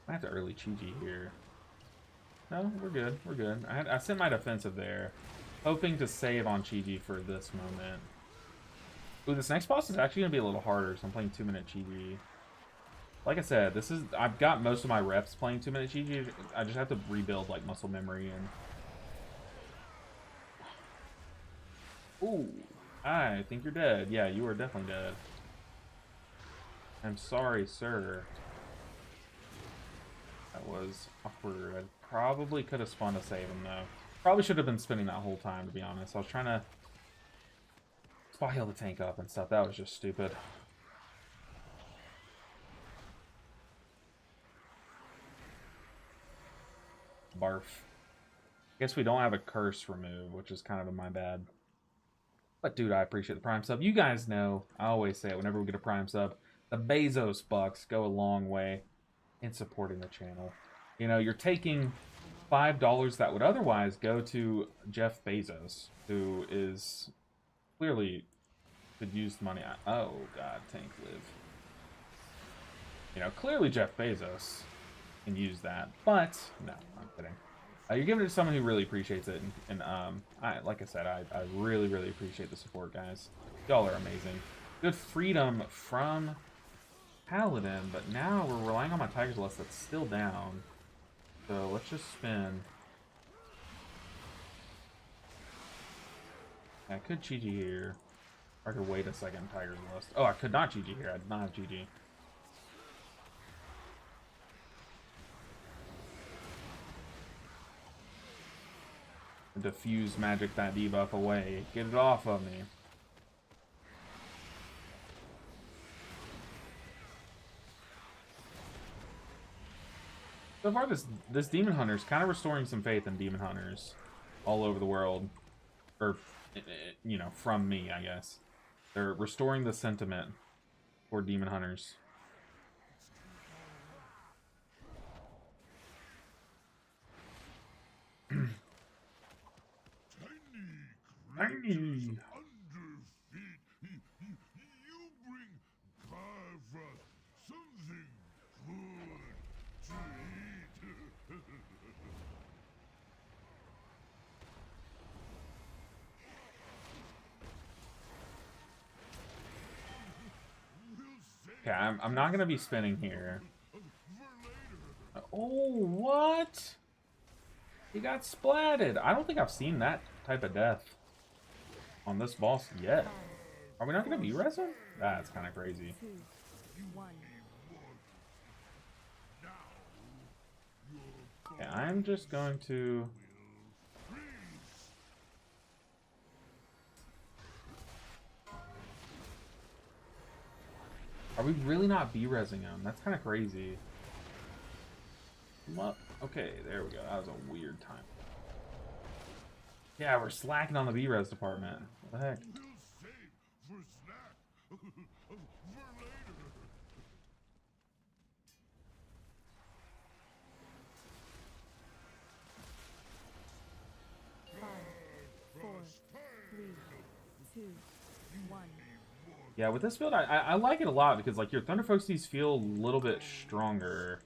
I have to early Chi-Chi here. No, we're good. We're good. I sent my defensive there, hoping to save on Chi-Chi for this moment. Ooh, this next boss is actually going to be a little harder, so I'm playing 2-minute Chi-Chi. Like I said, I've got most of my reps playing 2-minute Chi-Chi. I just have to rebuild, like, muscle memory and... Ooh, I think you're dead. Yeah, you are definitely dead. I'm sorry, sir. That was awkward. I probably could have spun to save him, though. Probably should have been spinning that whole time, to be honest. I was trying to spot heal the tank up and stuff. That was just stupid. Barf. Guess we don't have a curse remove, which is kind of my bad. But dude, I appreciate the Prime sub. You guys know, I always say it whenever we get a Prime sub, the Bezos bucks go a long way in supporting the channel. You know, you're taking $5 that would otherwise go to Jeff Bezos, who is clearly could use the money. Oh god, tank live. You know, clearly Jeff Bezos can use that, but no, I'm kidding. You're giving it to someone who really appreciates it, and like I said, I really, really appreciate the support, guys. Y'all are amazing. Good freedom from Paladin, but now we're relying on my Tiger's Lust that's still down. So let's just spin. I could Chi-Chi here. Or I could wait a second, Tiger's Lust. Oh, I could not Chi-Chi here. I did not have Chi-Chi. Diffuse magic that debuff away. Get it off of me. So far, this Demon Hunter's kind of restoring some faith in Demon Hunters all over the world. Or, you know, from me, I guess. They're restoring the sentiment for Demon Hunters. Tiny. Okay, I'm not gonna be spinning here. Oh, what? He got splatted. I don't think I've seen that type of death on this boss yet. Are we not gonna be res him? That's kind of crazy. Okay, I'm just going to... Are we really not B-resing him? That's kind of crazy. What? Okay, there we go. That was a weird time. Yeah, we're slacking on the B-res department. What the heck? Yeah, with this build, I like it a lot because like your Thunder Foxies feel a little bit stronger.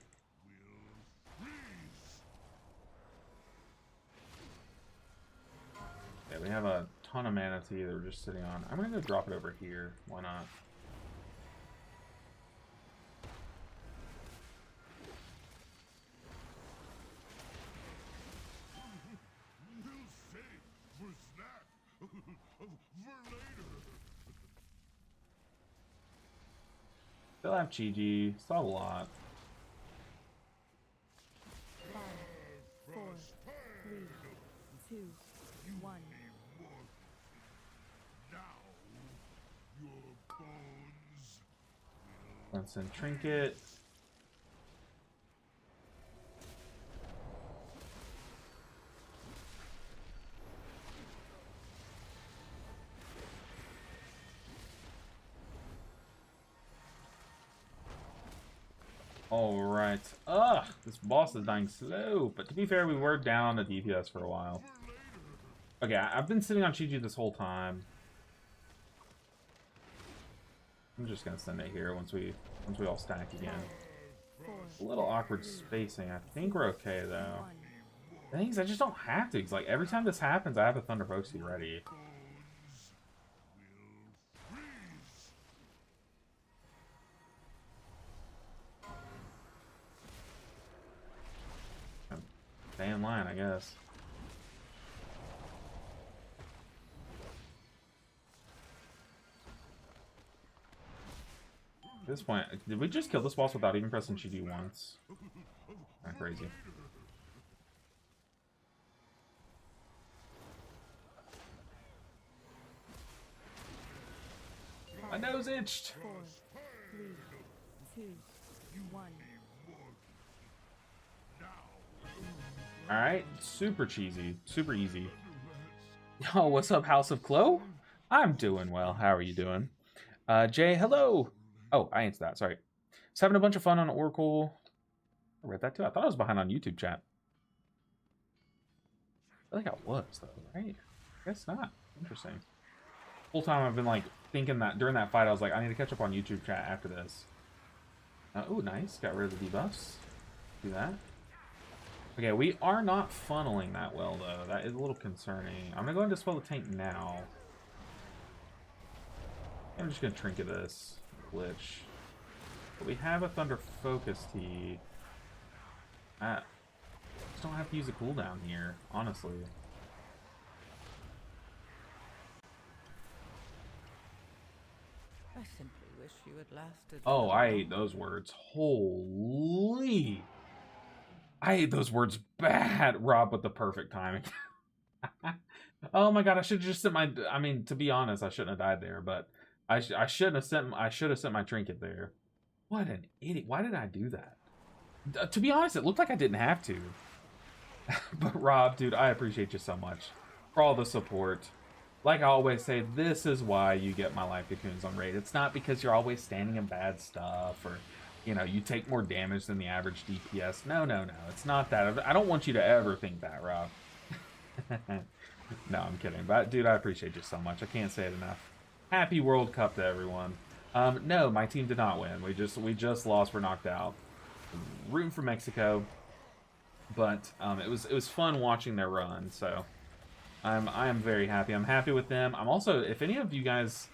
Yeah, we have a ton of mana tea that we're just sitting on. I'm gonna go drop it over here. Why not? Still have Chi-Ji. Still have a lot. 5, 4, 3, 2, 1. Let's send Trinket. Alright. Ugh! This boss is dying slow. But to be fair, we were down a DPS for a while. Okay, I've been sitting on Chi-Ji this whole time. I'm just gonna send it here once we all stack again. A little awkward spacing. I think we're okay though. The thing is, I just don't have to. Cause like every time this happens, I have a Thunder Foxy ready. Stay in line, I guess. At this point, did we just kill this boss without even pressing Chi-Ji once? Kinda crazy. My nose itched! 4, 3, 2, 1. Alright, super cheesy, super easy. Yo, what's up, House of Chloe? I'm doing well. How are you doing? Jay, hello! Oh, I answered that, sorry. Just having a bunch of fun on Oracle. I read that too. I thought I was behind on YouTube chat. I think I was, though, right? I guess not. Interesting. The whole time I've been, like, thinking that during that fight, I was like, I need to catch up on YouTube chat after this. Oh, nice. Got rid of the debuffs. Do that. Okay, we are not funneling that well, though. That is a little concerning. I'm going to go ahead and dispel the tank now. I'm just going to trinket this glitch. But we have a Thunder Focus Tea. I just don't have to use a cooldown here, honestly. I simply wish you had lasted. Oh, I hate those words. Holy... I hate those words bad. Rob with the perfect timing. Oh my god, I should have just sent my... I mean, to be honest, I shouldn't have died there, but I should have sent my trinket there. What an idiot. Why did I do that? To be honest, it looked like I didn't have to. But Rob, dude, I appreciate you so much for all the support. Like I always say, this is why you get my life cocoons on raid. It's not because you're always standing in bad stuff or... You know, you take more damage than the average DPS. No, no, no. It's not that. I don't want you to ever think that, Rob. No, I'm kidding. But, dude, I appreciate you so much. I can't say it enough. Happy World Cup to everyone. No, my team did not win. We just lost. We're knocked out. Rooting for Mexico. But it was fun watching their run. So I am very happy. I'm happy with them. I'm also, if any of you guys...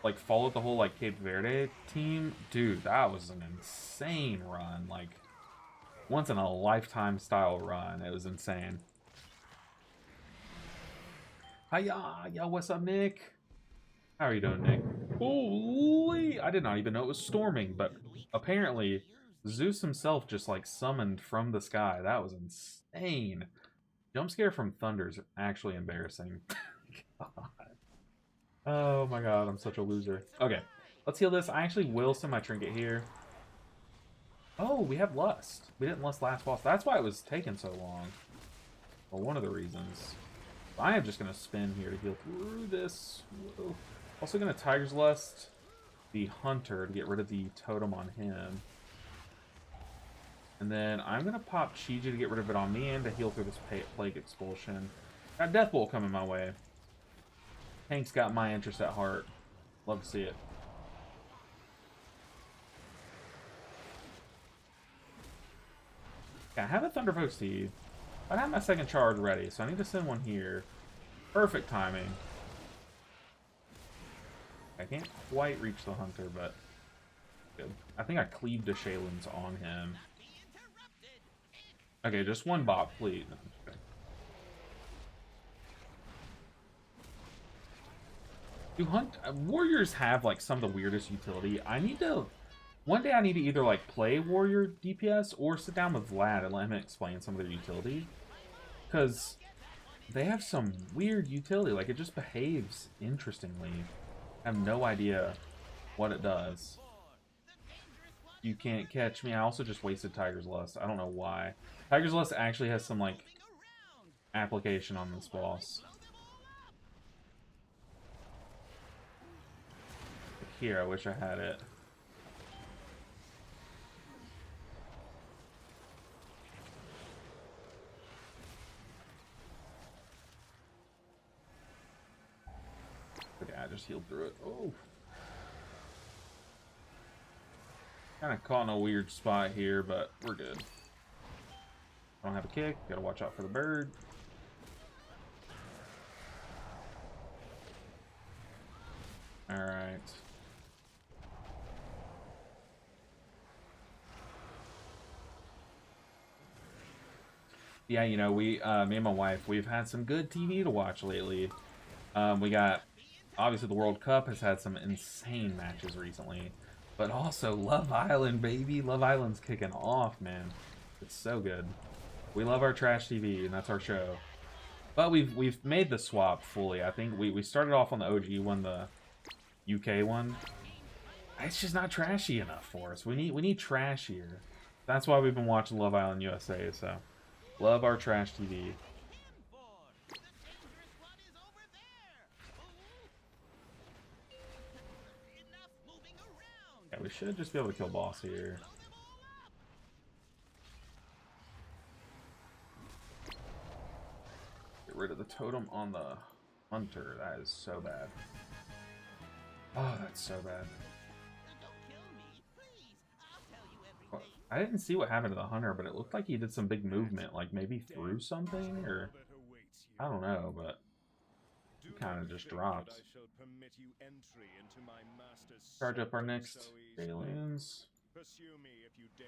like followed the whole like Cape Verde team, dude, that was an insane run, like once in a lifetime style run. It was insane. Hiya, yo, what's up, Nick? How are you doing, Nick? Holy, I did not even know it was storming, but apparently Zeus himself just like summoned from the sky. That was insane. Jump scare from thunder is actually embarrassing. God. Oh my god, I'm such a loser. Okay, let's heal this. I actually will send my trinket here. Oh, we have lust. We didn't lust last boss. That's why it was taking so long. Well, one of the reasons. I am just going to spin here to heal through this. Whoa. Also going to Tiger's Lust the Hunter to get rid of the totem on him. And then I'm going to pop Chiji to get rid of it on me and to heal through this Plague Expulsion. Got Death Bolt coming my way. Hank's got my interest at heart. Love to see it. Okay, I have a Thunderpoke Steve. I have my second charge ready, so I need to send one here. Perfect timing. I can't quite reach the Hunter, but good. I think I cleaved the Shaylins on him. Okay, just one bot, please. Okay. Do warriors have like some of the weirdest utility? I need to. One day I need to either like play warrior DPS or sit down with Vlad and let him explain some of their utility. Because they have some weird utility. Like it just behaves interestingly. I have no idea what it does. You can't catch me. I also just wasted Tiger's Lust. I don't know why. Tiger's Lust actually has some like application on this boss. Here, I wish I had it. Okay, I just healed through it. Oh. Kind of caught in a weird spot here, but we're good. I don't have a kick. Gotta watch out for the bird. Alright. Yeah, you know, me and my wife, we've had some good TV to watch lately. We got, obviously the World Cup has had some insane matches recently. But also, Love Island, baby. Love Island's kicking off, man. It's so good. We love our trash TV, and that's our show. But we've made the swap fully. I think we started off on the OG one, the UK one. It's just not trashy enough for us. We need trashier. That's why we've been watching Love Island USA, so. Love our trash TV. Yeah, we should just be able to kill boss here. Get rid of the totem on the Hunter. That is so bad. Oh, that's so bad. I didn't see what happened to the Hunter, but it looked like he did some big movement, like maybe through something, or I don't know, but he kind of just dropped. Charge up our next aliens. Pursue me if you dare.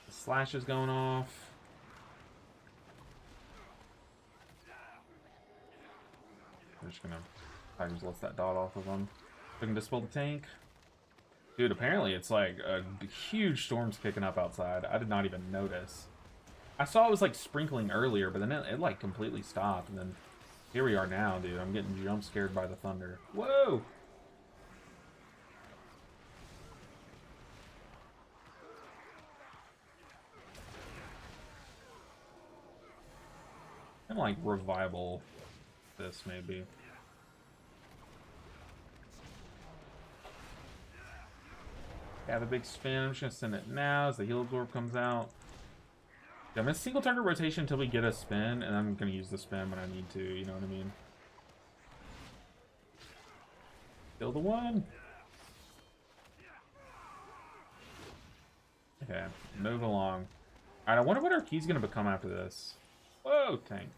The slash is going off. I'm just gonna Tigers let that dot off of them. We can dispel the tank. Dude, apparently it's like a huge storm's kicking up outside. I did not even notice. I saw it was like sprinkling earlier, but then it like completely stopped. And then here we are now, dude. I'm getting jump scared by the thunder. Whoa! And like revival this maybe. Have a big spin. I'm just gonna send it now as the heal absorb comes out. Yeah, I'm gonna single target rotation until we get a spin, and I'm gonna use the spin when I need to, you know what I mean? Kill the one. Okay, move along. Alright, I wonder what our key's gonna become after this. Whoa, tank.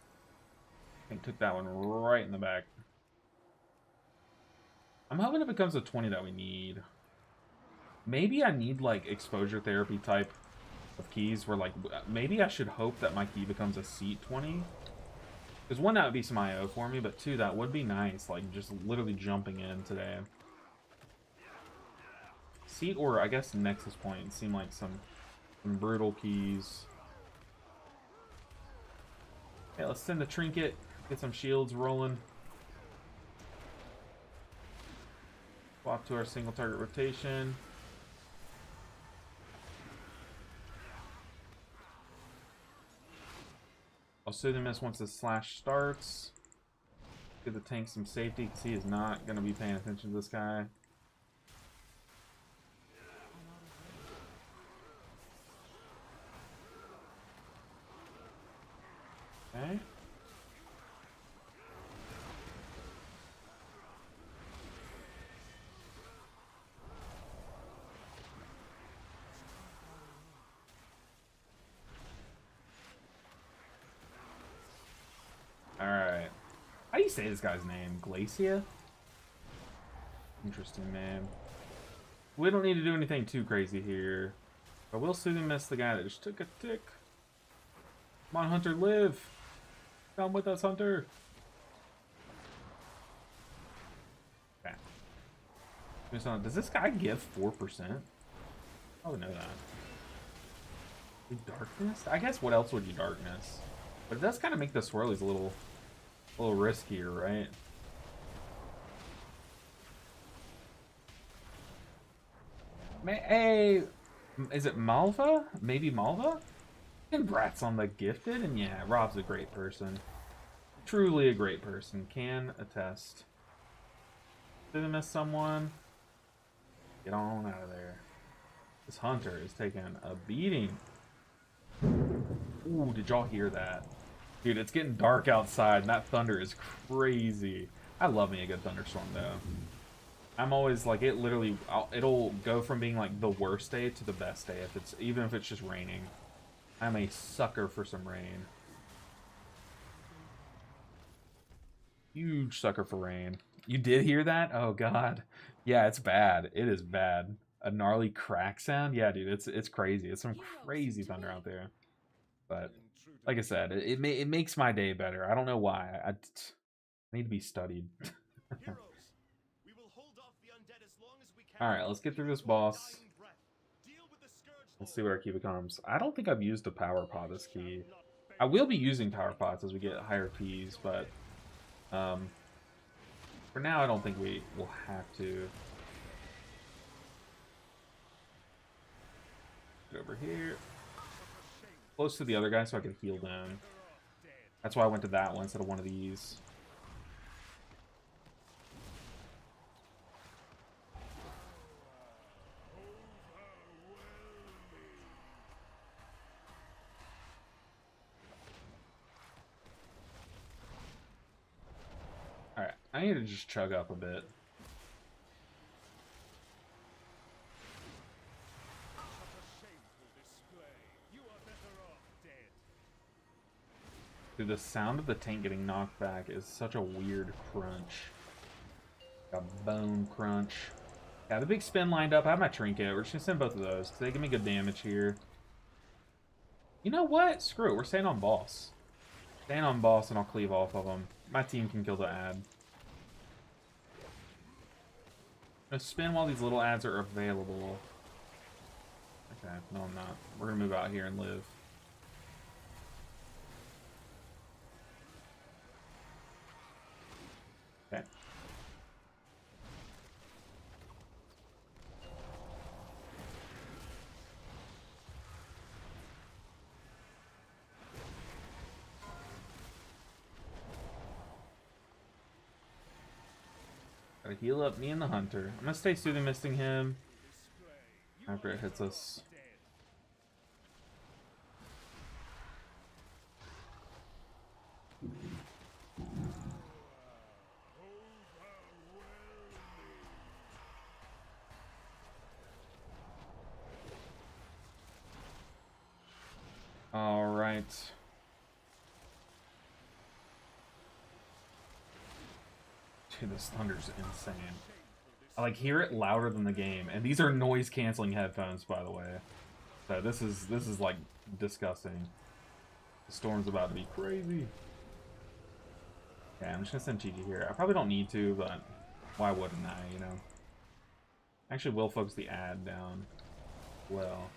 Tank took that one right in the back. I'm hoping it becomes a 20 that we need. Maybe I need like exposure therapy type of keys where like maybe I should hope that my key becomes a seat 20. Because one, that would be some IO for me, but two, that would be nice. Like, just literally jumping in today. Seat or, I guess, Nexus Point seem like some brutal keys. Okay, let's send the Trinket. Get some shields rolling. Swap to our single target rotation. I'll Soothing Mist once the slash starts. Give the tank some safety because he is not going to be paying attention to this guy. Okay. Alright. How do you say this guy's name? Glacia? Interesting name. We don't need to do anything too crazy here. But we'll Soothing Mist the guy that just took a tick. Come on, Hunter, live! Come with us, Hunter! Okay. Does this guy give 4%? I would know that. Darkness? I guess what else would you darkness? But it does kind of make the swirlies a little riskier, right? Hey, is it Malva? Maybe Malva? Congrats on the gifted, and yeah, Rob's a great person. Truly a great person. Can attest. Did I miss someone? Get on out of there. This Hunter is taking a beating. Ooh, did y'all hear that? Dude, it's getting dark outside, and that thunder is crazy. I love me a good thunderstorm, though. I'm always like, it'll go from being like the worst day to the best day, even if it's just raining. I'm a sucker for some rain. Huge sucker for rain. You did hear that? Oh god. Yeah, it's bad. It is bad. A gnarly crack sound? Yeah, dude, it's crazy. It's some crazy thunder out there. But like I said, it makes my day better. I don't know why. I need to be studied. Alright, let's get through this boss. Let's see what our key becomes. I don't think I've used the power pot this key. I will be using power pots as we get higher keys, but for now I don't think we will have to. Get over here. Close to the other guy so I can heal them. That's why I went to that one instead of one of these. Alright, I need to just chug up a bit. Dude, the sound of the tank getting knocked back is such a weird crunch. A bone crunch. Got the big spin lined up. I have my trinket. We're just gonna send both of those because they give me good damage here. You know what? Screw it. We're staying on boss. Staying on boss and I'll cleave off of them. My team can kill the ad. I'm gonna spin while these little ads are available. Okay, no I'm not. We're gonna move out here and live. Okay. Gotta heal up me and the Hunter. I'm gonna stay Soothing Misting him after it hits us. All right. Dude, this thunder's insane. I like hear it louder than the game, and these are noise canceling headphones, by the way. So this is like disgusting. The storm's about to be crazy. Yeah, I'm just gonna send TG here. I probably don't need to, but why wouldn't I, you know? Actually, will focus the ad down. Well.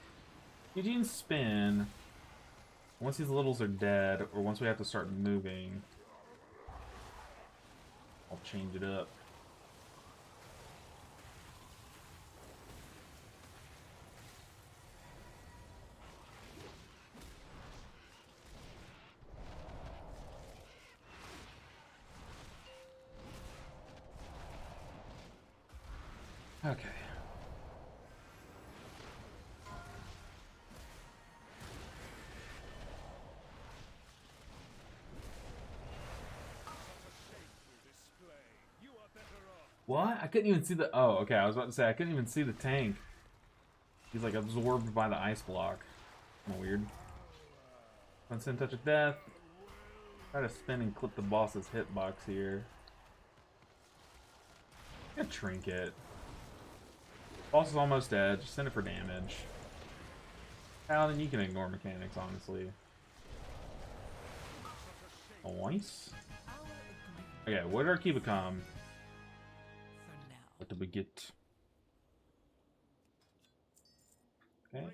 Eugene's spin. Once these littles are dead, or once we have to start moving, I'll change it up. Okay. What? I couldn't even see the... Oh, okay. I was about to say, I couldn't even see the tank. He's like absorbed by the ice block. Kinda weird. Unsend Touch of Death. Try to spin and clip the boss's hitbox here. A trinket. Boss is almost dead. Just send it for damage. Paladin, you can ignore mechanics, honestly. Nice. Okay, what did our key become? What did we get? Okay.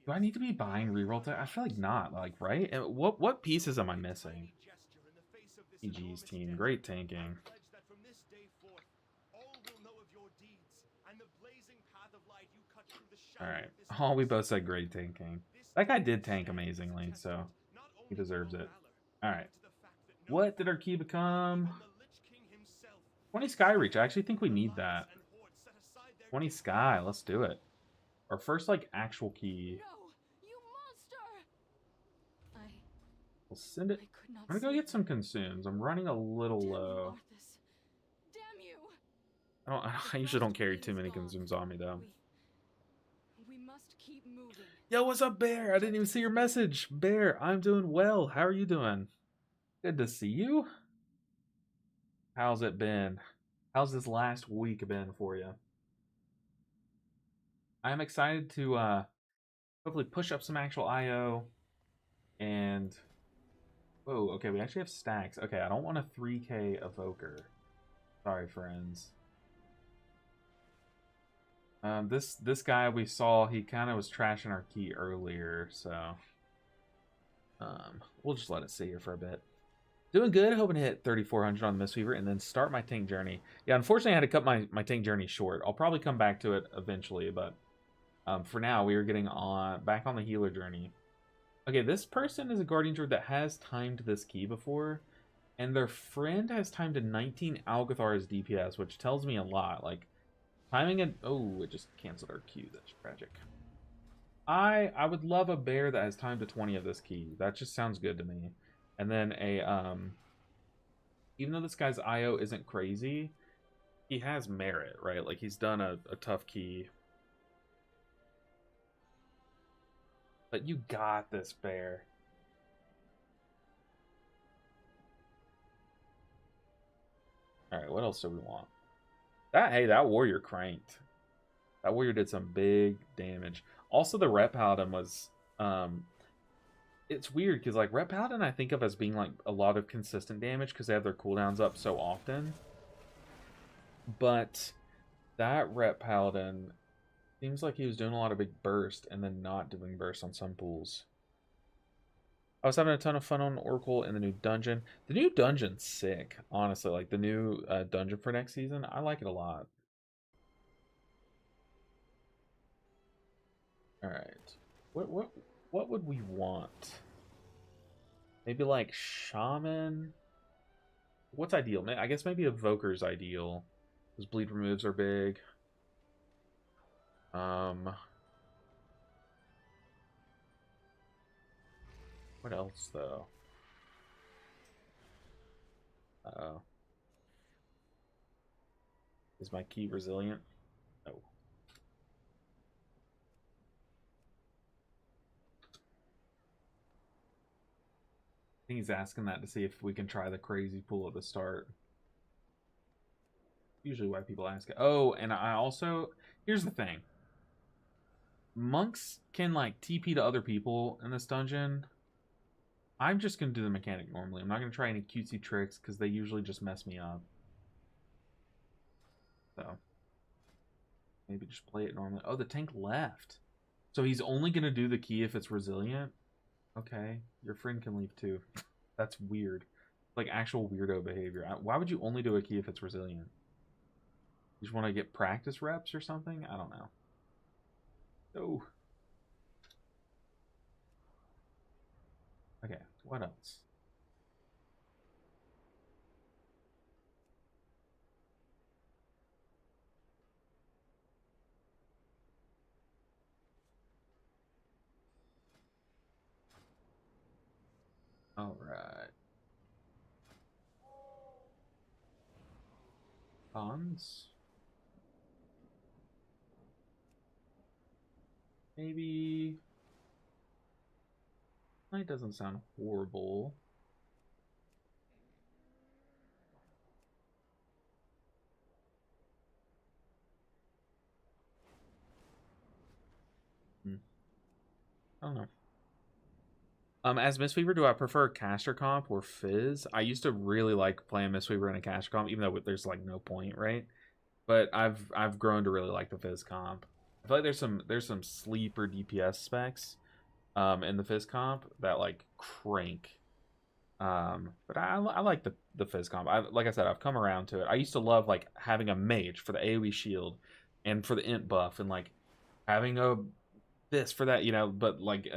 Do I need to be buying reroll tech? I feel like not, like, right? What pieces am I missing? EG's team, great tanking. Alright. Oh, we both said great tanking. That guy did tank amazingly, so he deserves it. Alright. What did our key become? 20 Sky Reach. I actually think we need that. 20 Sky. Let's do it. Our first, like, actual key. No, you monster! We'll send it. I'm gonna go get some consumes. I'm running a little low. Damn you! I usually don't carry too many consumes on me, though. We must keep moving. Yo, what's up, Bear? I didn't even see your message. Bear, I'm doing well. How are you doing? Good to see you. How's it been? How's this last week been for you? I'm excited to hopefully push up some actual IO. And... Whoa, okay, we actually have stacks. Okay, I don't want a 3k evoker. Sorry, friends. This guy we saw, he kind of was trashing our key earlier, so... we'll just let it sit here for a bit. Doing good, hoping to hit 3,400 on the Mistweaver and then start my tank journey. Yeah, unfortunately I had to cut my tank journey short. I'll probably come back to it eventually, but for now we are getting back on the healer journey. Okay, this person is a Guardian Druid that has timed this key before, and their friend has timed a 19 Algathar as DPS, which tells me a lot. Like, timing it... Oh, it just canceled our Q. That's tragic. I would love a bear that has timed a 20 of this key. That just sounds good to me. And then even though this guy's IO isn't crazy, he has merit, right? Like, he's done a tough key. But you got this, bear. Alright, what else do we want? Hey, that warrior cranked. That warrior did some big damage. Also, the Ret Paladin was... it's weird, because, like, Ret Paladin I think of as being, like, a lot of consistent damage, because they have their cooldowns up so often. But that Ret Paladin seems like he was doing a lot of big burst, and then not doing burst on some pools. I was having a ton of fun on Oracle in the new dungeon. The new dungeon's sick, honestly. Like, the new dungeon for next season, I like it a lot. Alright. What would we want? Maybe like Shaman? What's ideal? I guess maybe Evoker's ideal. Those bleed removes are big. What else though? Uh-oh. Is my key resilient? No. I think he's asking that to see if we can try the crazy pool at the start. Usually why people ask it. Oh, and I also... Here's the thing. Monks can, like, TP to other people in this dungeon. I'm just going to do the mechanic normally. I'm not going to try any cutesy tricks because they usually just mess me up. So, maybe just play it normally. Oh, the tank left. So he's only going to do the key if it's resilient? Okay, your friend can leave too. That's weird. Like actual weirdo behavior. Why would you only do a key if it's resilient? You just want to get practice reps or something? I don't know. Oh. Okay, what else? All right. Bonds. Maybe. It doesn't sound horrible. I don't know. As Mistweaver, do I prefer caster comp or Fizz? I used to really like playing Mistweaver in a caster comp, even though there's like no point, right? But I've grown to really like the Fizz comp. I feel like there's some sleeper DPS specs in the Fizz comp that like crank. But I like the Fizz comp. Like I said, I've come around to it. I used to love like having a mage for the AoE shield and for the int buff and like having a this for that, you know, but like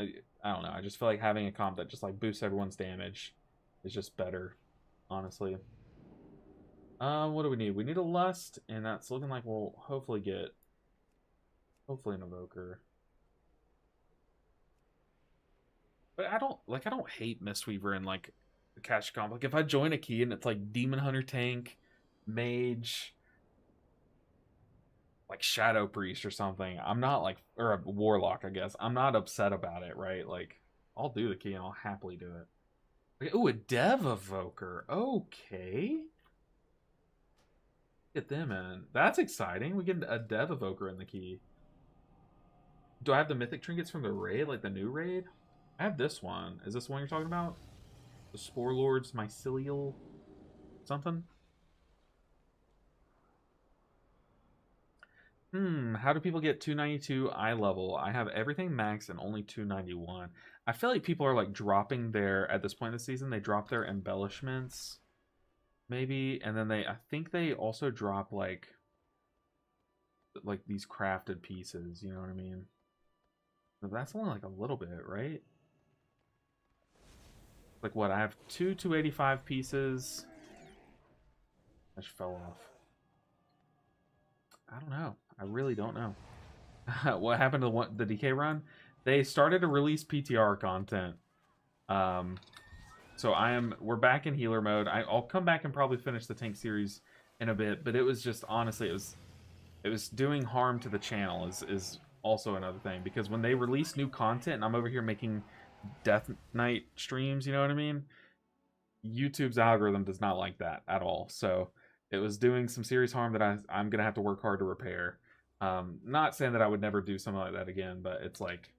I don't know. I just feel like having a comp that just like boosts everyone's damage is just better, honestly. What do we need? We need a lust, and that's looking like we'll hopefully get an evoker. But I don't hate Mistweaver and like the cash comp. Like if I join a key and it's like Demon Hunter tank, mage, like Shadow Priest or something, I'm not like, or a Warlock, I guess. I'm not upset about it, right? Like I'll do the key and I'll happily do it. Okay, ooh, a Dev Evoker. Okay. Get them in. That's exciting. We get a Dev Evoker in the key. Do I have the mythic trinkets from the raid, like the new raid? I have this one. Is this the one you're talking about? The Spore Lord's Mycelial something? How do people get 292 eye level? I have everything maxed and only 291. I feel like people are like dropping their, at this point in the season, they drop their embellishments, maybe, and then I think they also drop like these crafted pieces, you know what I mean? But that's only like a little bit, right? Like what? I have two 285 pieces. I just fell off. I don't know. I really don't know. What happened to the DK run? They started to release PTR content. So we're back in healer mode. I'll come back and probably finish the tank series in a bit, but it was just honestly it was doing harm to the channel is also another thing, because when they release new content and I'm over here making Death Knight streams, you know what I mean? YouTube's algorithm does not like that at all. So it was doing some serious harm that I'm gonna have to work hard to repair. Not saying that I would never do something like that again, but it's like,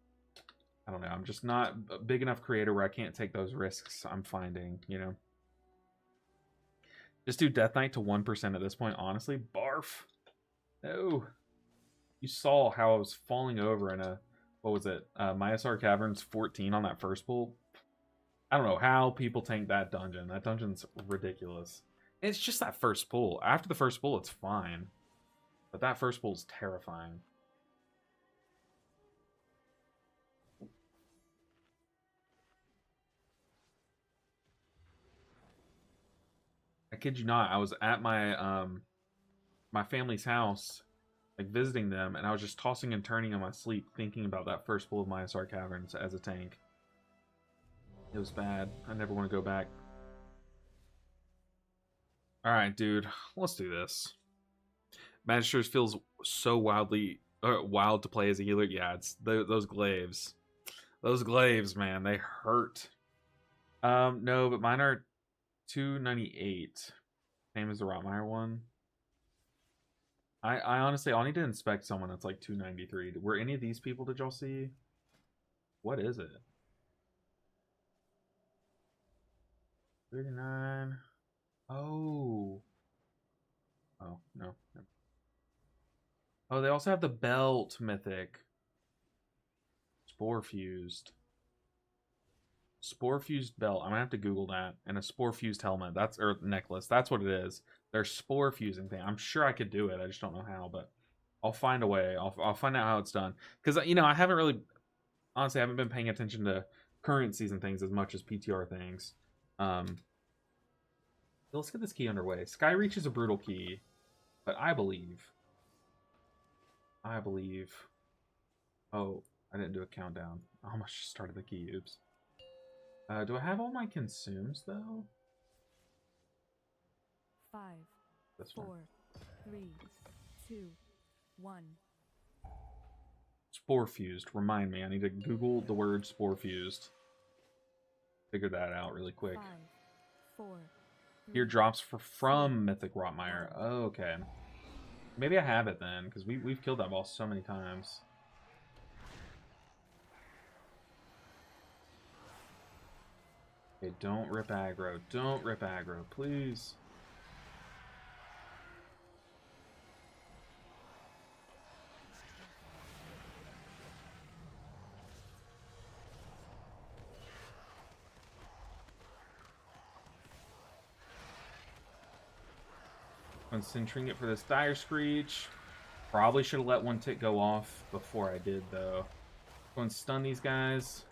I don't know. I'm just not a big enough creator where I can't take those risks. I'm finding, you know. Just do Death Knight to 1% at this point. Honestly, barf. No. You saw how I was falling over in a, what was it? Myasar Caverns 14 on that first pull. I don't know how people tank that dungeon. That dungeon's ridiculous. It's just that first pull. After the first pull, it's fine. But that first pull's terrifying. I kid you not. I was at my family's house, like visiting them, and I was just tossing and turning in my sleep, thinking about that first pull of Myasar Caverns as a tank. It was bad. I never want to go back. Alright, dude. Let's do this. Magisters feels so wild to play as a healer. Yeah, it's those glaives. Those glaives, man, they hurt. No, but mine are 298. Same as the Rotmeyer one. I honestly, I'll need to inspect someone that's like 293. Were any of these people, did y'all see? What is it? 39. Oh. Oh, no. Oh, they also have the belt mythic. Spore fused. Spore fused belt. I'm gonna have to Google that. And a spore fused helmet. Or necklace. That's what it is. They're spore fusing thing. I'm sure I could do it. I just don't know how, but I'll find a way. I'll find out how it's done. Because I haven't really, honestly, I haven't been paying attention to current season things as much as PTR things. Let's get this key underway. Skyreach is a brutal key, but I believe. Oh, I didn't do a countdown. I almost just started the key. Oops. Do I have all my consumes though? 5, This 4, one. 3, 2, 1. Spore fused. Remind me. I need to Google the word spore fused. Figure that out really quick. 5, 4. Here drops from Mythic Rotmire. Oh, okay. Maybe I have it then, because we've killed that boss so many times. Okay, don't rip aggro. Don't rip aggro, please. I'm centering it for this Dire Screech. Probably should have let one tick go off before I did, though. Go and stun these guys.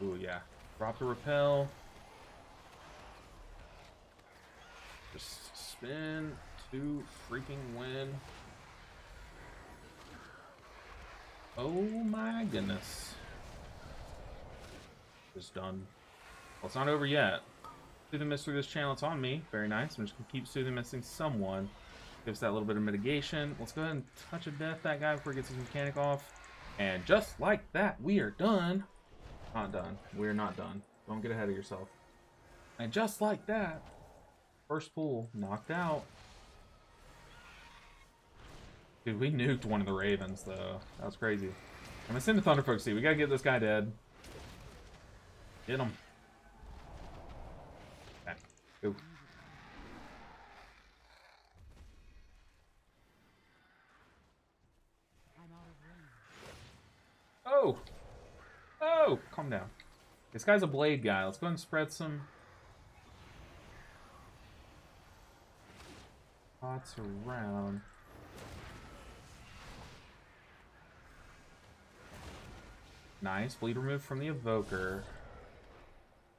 Ooh, yeah. Drop the repel. Just spin to freaking win. Oh my goodness. Just done. Well, it's not over yet. Soothing Mist through this channel, it's on me. Very nice. I'm just going to keep Soothing Misting someone. Gives that little bit of mitigation. Let's go ahead and touch of death that guy before he gets his mechanic off. And just like that, we are done. Not done. We're not done. Don't get ahead of yourself. And just like that, first pull knocked out. Dude, we nuked one of the Ravens, though. That was crazy. I'm going to send a Thunderfolk Seed. We got to get this guy dead. Get him. Okay. Go. Oh! Oh! Calm down. This guy's a blade guy. Let's go ahead and spread some pots around. Nice. Bleed removed from the Evoker.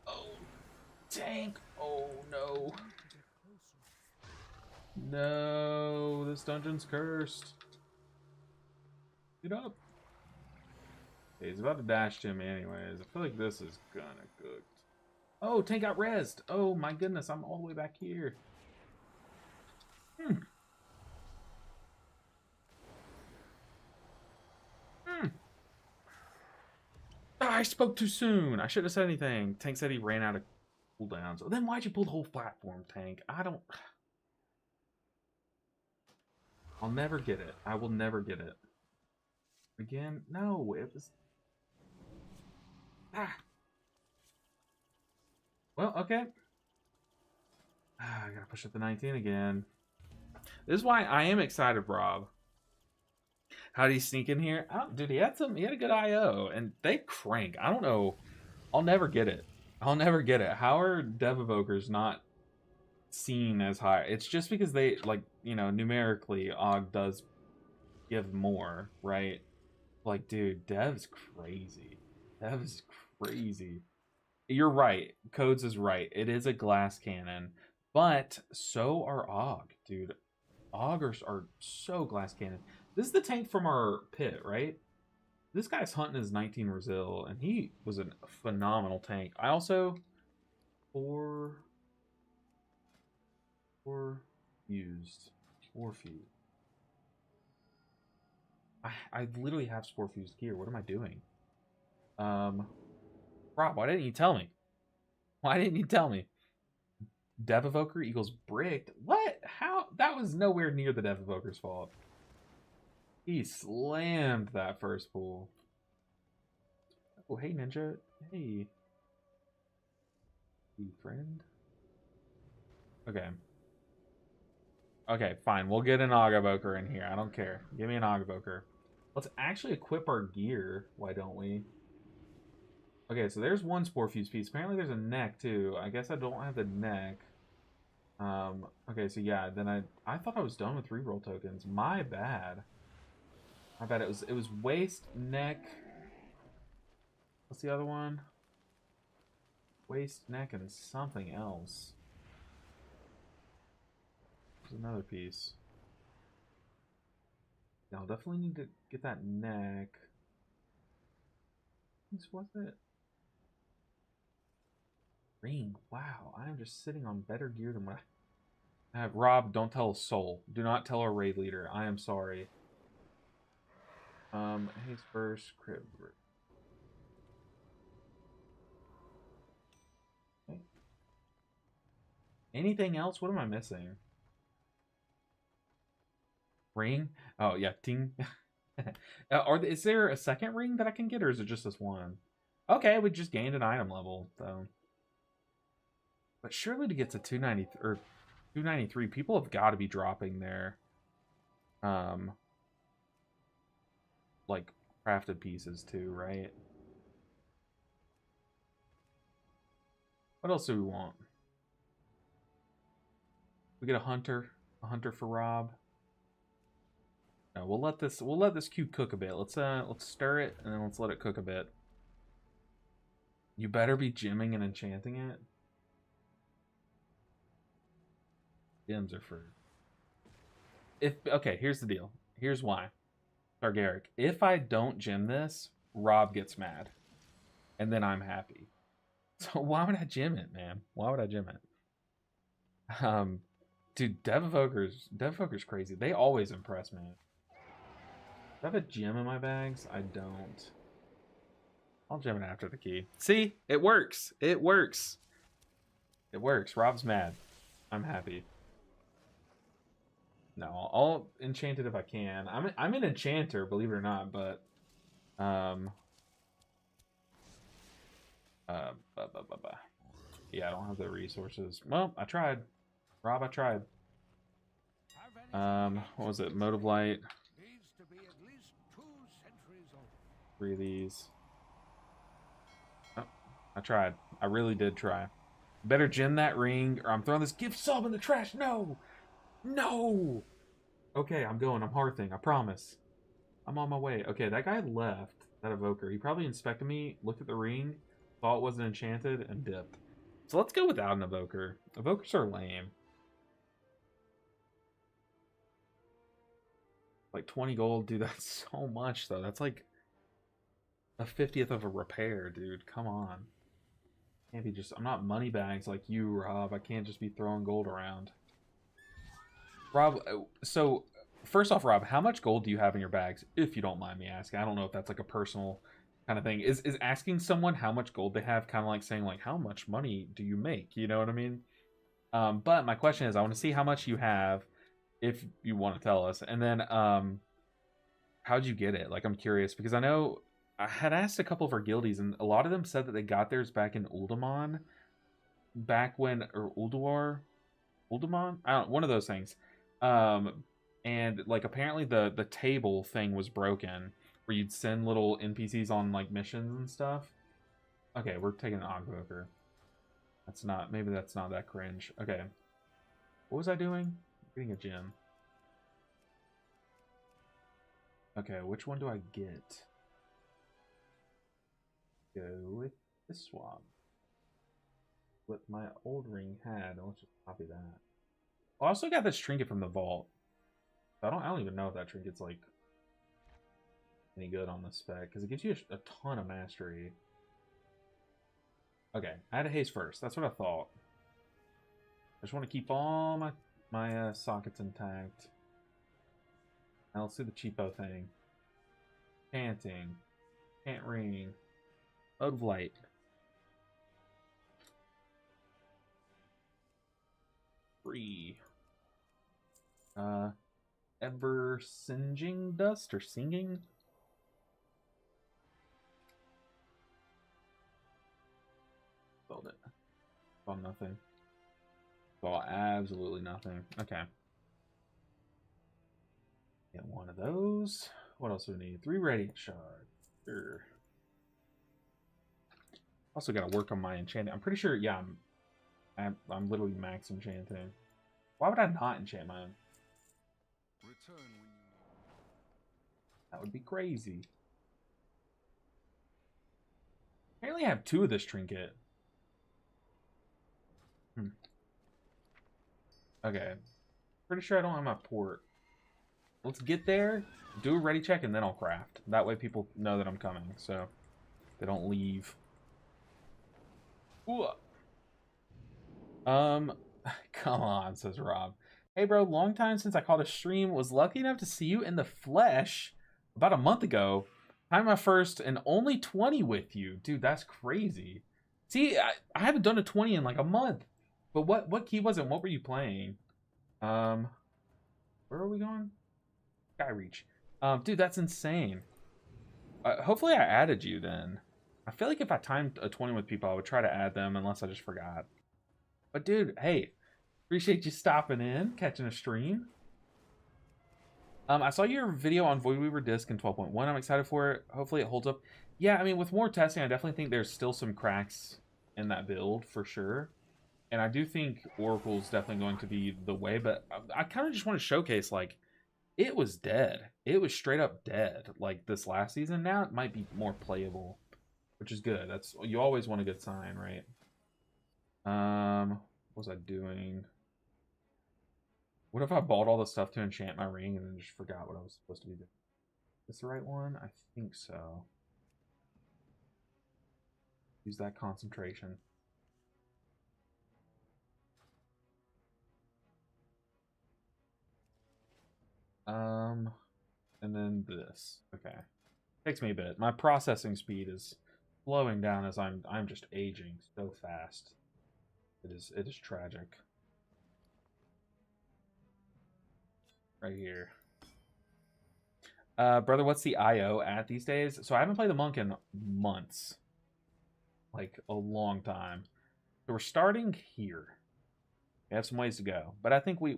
Oh. Tank! Oh, no. No. This dungeon's cursed. Get up. Okay, he's about to dash to me anyways. I feel like this is gonna cooked. Oh, tank got rezzed. Oh my goodness, I'm all the way back here. Ah, I spoke too soon. I shouldn't have said anything. Tank said he ran out of cooldowns. Then why'd you pull the whole platform, Tank? I'll never get it. I will never get it. Again? No, it was... Ah. Well, okay. I gotta push up to 19 again. This is why I am excited, Rob. How did he sneak in here? Dude, he had a good IO, and they crank. I don't know. I'll never get it. I'll never get it. How are Dev Evokers not seen as high? It's just because they, like, numerically, Og does give more, right? Like, dude, Dev's crazy. Dev's crazy. You're right. Codes is right. It is a glass cannon, but so are Og, dude. Augers are so glass cannon. This is the tank from our pit, right? This guy's hunting his 19 Brazil, and he was a phenomenal tank. I also four fused. I literally have spore fused gear. What am I doing? Rob, why didn't you tell me? Why didn't you tell me? Dev Evoker equals bricked? What? How? That was nowhere near the Dev Evoker's fault. He slammed that first pull. Oh, hey, Ninja. Hey. Hey, friend. Okay. Okay, fine. We'll get an Ogboker in here. I don't care. Give me an Ogboker. Let's actually equip our gear. Why don't we? Okay, so there's one Spore Fuse piece. Apparently there's a neck, too. I guess I don't have the neck. Okay, so yeah, then I thought I was done with reroll tokens. My bad. My bad. It was waist, neck. What's the other one? Waist, neck, and something else. There's another piece. Yeah, I'll definitely need to get that neck. What was it? Ring. Wow, I am just sitting on better gear than what I have. Rob, don't tell a soul. Do not tell our raid leader. I am sorry. Haste first, crib. Okay. Anything else? What am I missing? Ring? Oh, yeah, ting. Is there a second ring that I can get, or is it just this one? Okay, we just gained an item level, though. But surely to get to 290 or 293, people have got to be dropping their, like, crafted pieces, too, right? What else do we want? We get a hunter for Rob. No, we'll let this queue cook a bit. Let's stir it and then let's let it cook a bit. You better be gymming and enchanting it. Gems are for. Okay, here's the deal. Here's why. Targarrick, if I don't gym this, Rob gets mad, and then I'm happy. So why would I gym it, man? Why would I gym it? Dude, Devoker's crazy. They always impress me. Do I have a gem in my bags? I don't. I'll gem it after the key. See? It works. It works. It works. Rob's mad. I'm happy. No, I'll enchant it if I can. I'm an enchanter, believe it or not, but yeah, I don't have the resources. Well, I tried. Rob, I tried. What was it? Motive light. 3 of these. Oh, I tried. I really did try. Better gem that ring, or I'm throwing this gift sub in the trash. No! No! Okay, I'm going. I'm hearthing. I promise. I'm on my way. Okay, that guy left. That evoker. He probably inspected me, looked at the ring, thought it wasn't enchanted, and dipped. So let's go without an evoker. Evokers are lame. Like 20 gold, dude, that's so much, though. That's like a 50th of a repair, dude. Come on. Can't be just... I'm not money bags like you, Rob. I can't just be throwing gold around. Rob, so... First off, Rob, how much gold do you have in your bags, if you don't mind me asking? I don't know if that's like a personal kind of thing. Is asking someone how much gold they have kind of like saying, like, how much money do you make? You know what I mean? But my question is, I want to see how much you have, if you want to tell us. And then, how'd you get it? Like, I'm curious, because I know I had asked a couple of our guildies, and a lot of them said that they got theirs back in Uldaman, back when, or Uldaman? I don't, one of those things. And like apparently the table thing was broken, where you'd send little NPCs on like missions and stuff. Okay, we're taking an Ogboker. That's not, maybe that's not that cringe. Okay, what was I doing? Getting a gem. Okay, which one do I get? Go with this swap. What my old ring had. Let's just copy that. Oh, I also got this trinket from the vault. I don't even know if that trinket's like any good on the spec, because it gives you a ton of mastery. Okay, I had a haste first. That's what I thought. I just want to keep all my sockets intact. Now let's do the cheapo thing. Chanting. Chant ring. Mode of light. Free. Ever singeing dust or singing? Oh, nothing. Oh, absolutely nothing. Okay. Get one of those. What else do we need? 3 radiant shards. Sure. Also got to work on my enchanting. I'm pretty sure, yeah, I'm literally max enchanting. Why would I not enchant my own? That would be crazy. Apparently I have 2 of this trinket. Okay. Pretty sure I don't have my port. Let's get there, do a ready check, and then I'll craft. That way people know that I'm coming, so they don't leave. Ooh. Come on, says Rob. Hey, bro, long time since I caught a stream. Was lucky enough to see you in the flesh about a month ago. I'm my first and only 20 with you. Dude, that's crazy. See, I haven't done a 20 in like a month. But what key was it? What were you playing? Where are we going? Skyreach. Dude, that's insane. Hopefully I added you then. I feel like if I timed a 20 with people, I would try to add them unless I just forgot. But dude, hey, appreciate you stopping in, catching a stream. I saw your video on Voidweaver Disc in 12.1. I'm excited for it. Hopefully it holds up. Yeah, I mean, with more testing, I definitely think there's still some cracks in that build for sure. And I do think Oracle's definitely going to be the way, but I kind of just want to showcase, like, it was dead. It was straight up dead, like, this last season. Now it might be more playable, which is good. That's, you always want a good sign, right? What was I doing? What if I bought all the stuff to enchant my ring and then just forgot what I was supposed to be doing? Is this the right one? I think so. Use that concentration. And then this. Okay. Takes me a bit. My processing speed is slowing down as I'm just aging so fast. It is tragic. Right here. Brother, what's the IO at these days? So I haven't played the monk in months. Like a long time. So we're starting here. We have some ways to go, but I think we